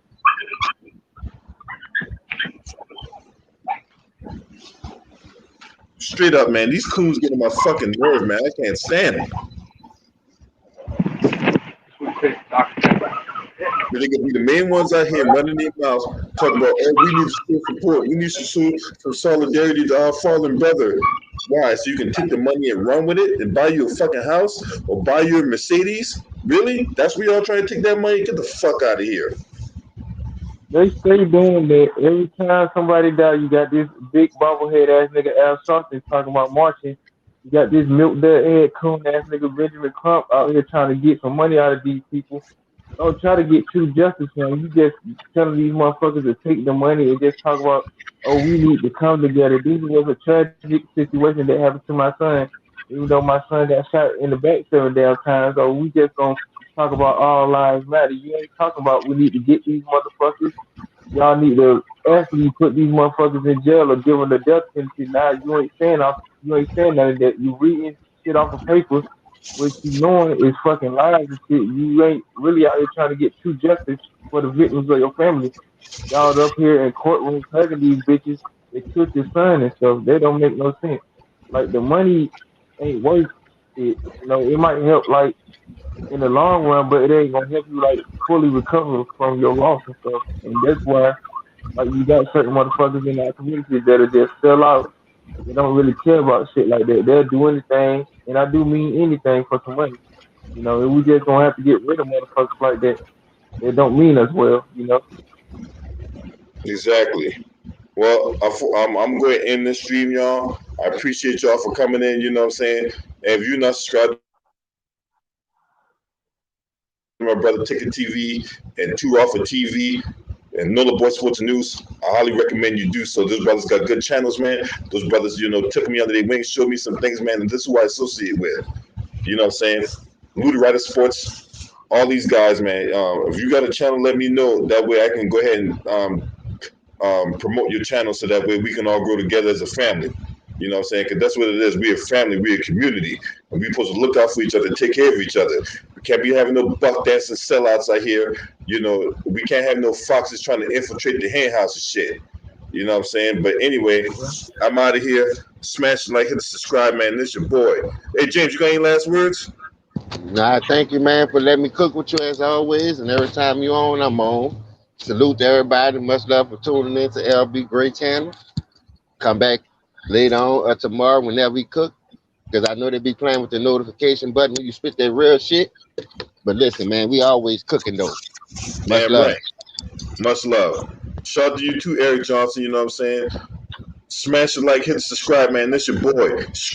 Straight up, man. These coons get on my fucking nerve, man. I can't stand them. They could be the main ones out here running their mouths, talking about, oh, we need to show support. We need to show some solidarity to our fallen brother. Why? So you can take the money and run with it and buy you a fucking house or buy you a Mercedes? Really? That's where y'all trying to take that money? Get the fuck out of here. They stay doing that. Every time somebody die, you got this big bobblehead ass nigga Al Sharpton talking about marching. You got this milk dud head coon ass nigga Benjamin Crump out here trying to get some money out of these people. don't try to get true justice, man. You just telling these motherfuckers to take the money and just talk about, oh, we need to come together. This was a tragic situation that happened to my son. Even though my son got shot in the back 7 damn times, so we just gonna talk about all lives matter. You ain't talking about we need to get these motherfuckers. Y'all need to actually put these motherfuckers in jail or give them the death penalty. Now you ain't saying none of that. You reading shit off of paper, which you knowing is fucking lies and shit. You ain't really out here trying to get true justice for the victims of your family. Y'all up here in courtrooms hugging these bitches that killed your son and stuff. They don't make no sense. Like the money ain't worth it. You know, it might help like in the long run, but it ain't gonna help you like fully recover from your loss and stuff. And that's why like you got certain motherfuckers in that community that'll just sell out. They don't really care about shit like that. They'll do anything, and I do mean anything for some money. You know, and we just gonna have to get rid of motherfuckers like that. They don't mean us well, you know. Exactly. Well, I'm going to end this stream, y'all. I appreciate y'all for coming in. You know what I'm saying? And if you're not subscribed to my brother Ticket TV and Two Raw for TV and Nola Boy Sports News, I highly recommend you do so. Those brothers got good channels, man. Those brothers, you know, took me under their wings, showed me some things, man, and this is who I associate with. You know what I'm saying? Lou the Rider Sports, all these guys, man. If you got a channel, let me know. That way I can go ahead and promote your channel so that way we can all grow together as a family. You know what I'm saying? Because that's what it is. We're a family. We're a community. And we're supposed to look out for each other, take care of each other. We can't be having no buck dancing sellouts out here. You know, we can't have no foxes trying to infiltrate the hen house and shit. You know what I'm saying? But anyway, I'm out of here. Smash the like, hit the subscribe, man. This your boy. Hey, James, you got any last words? Nah, thank you, man, for letting me cook with you as always. And every time you on, I'm on. Salute to everybody. Much love for tuning in to LB Great Channel. Come back later on or tomorrow whenever we cook. Because I know they be playing with the notification button when you spit that real shit. But listen, man, we always cooking though. Much Damn love. right. Much love. Shout out to you too, Eric Johnson. You know what I'm saying? Smash the like, hit the subscribe, man. This your boy.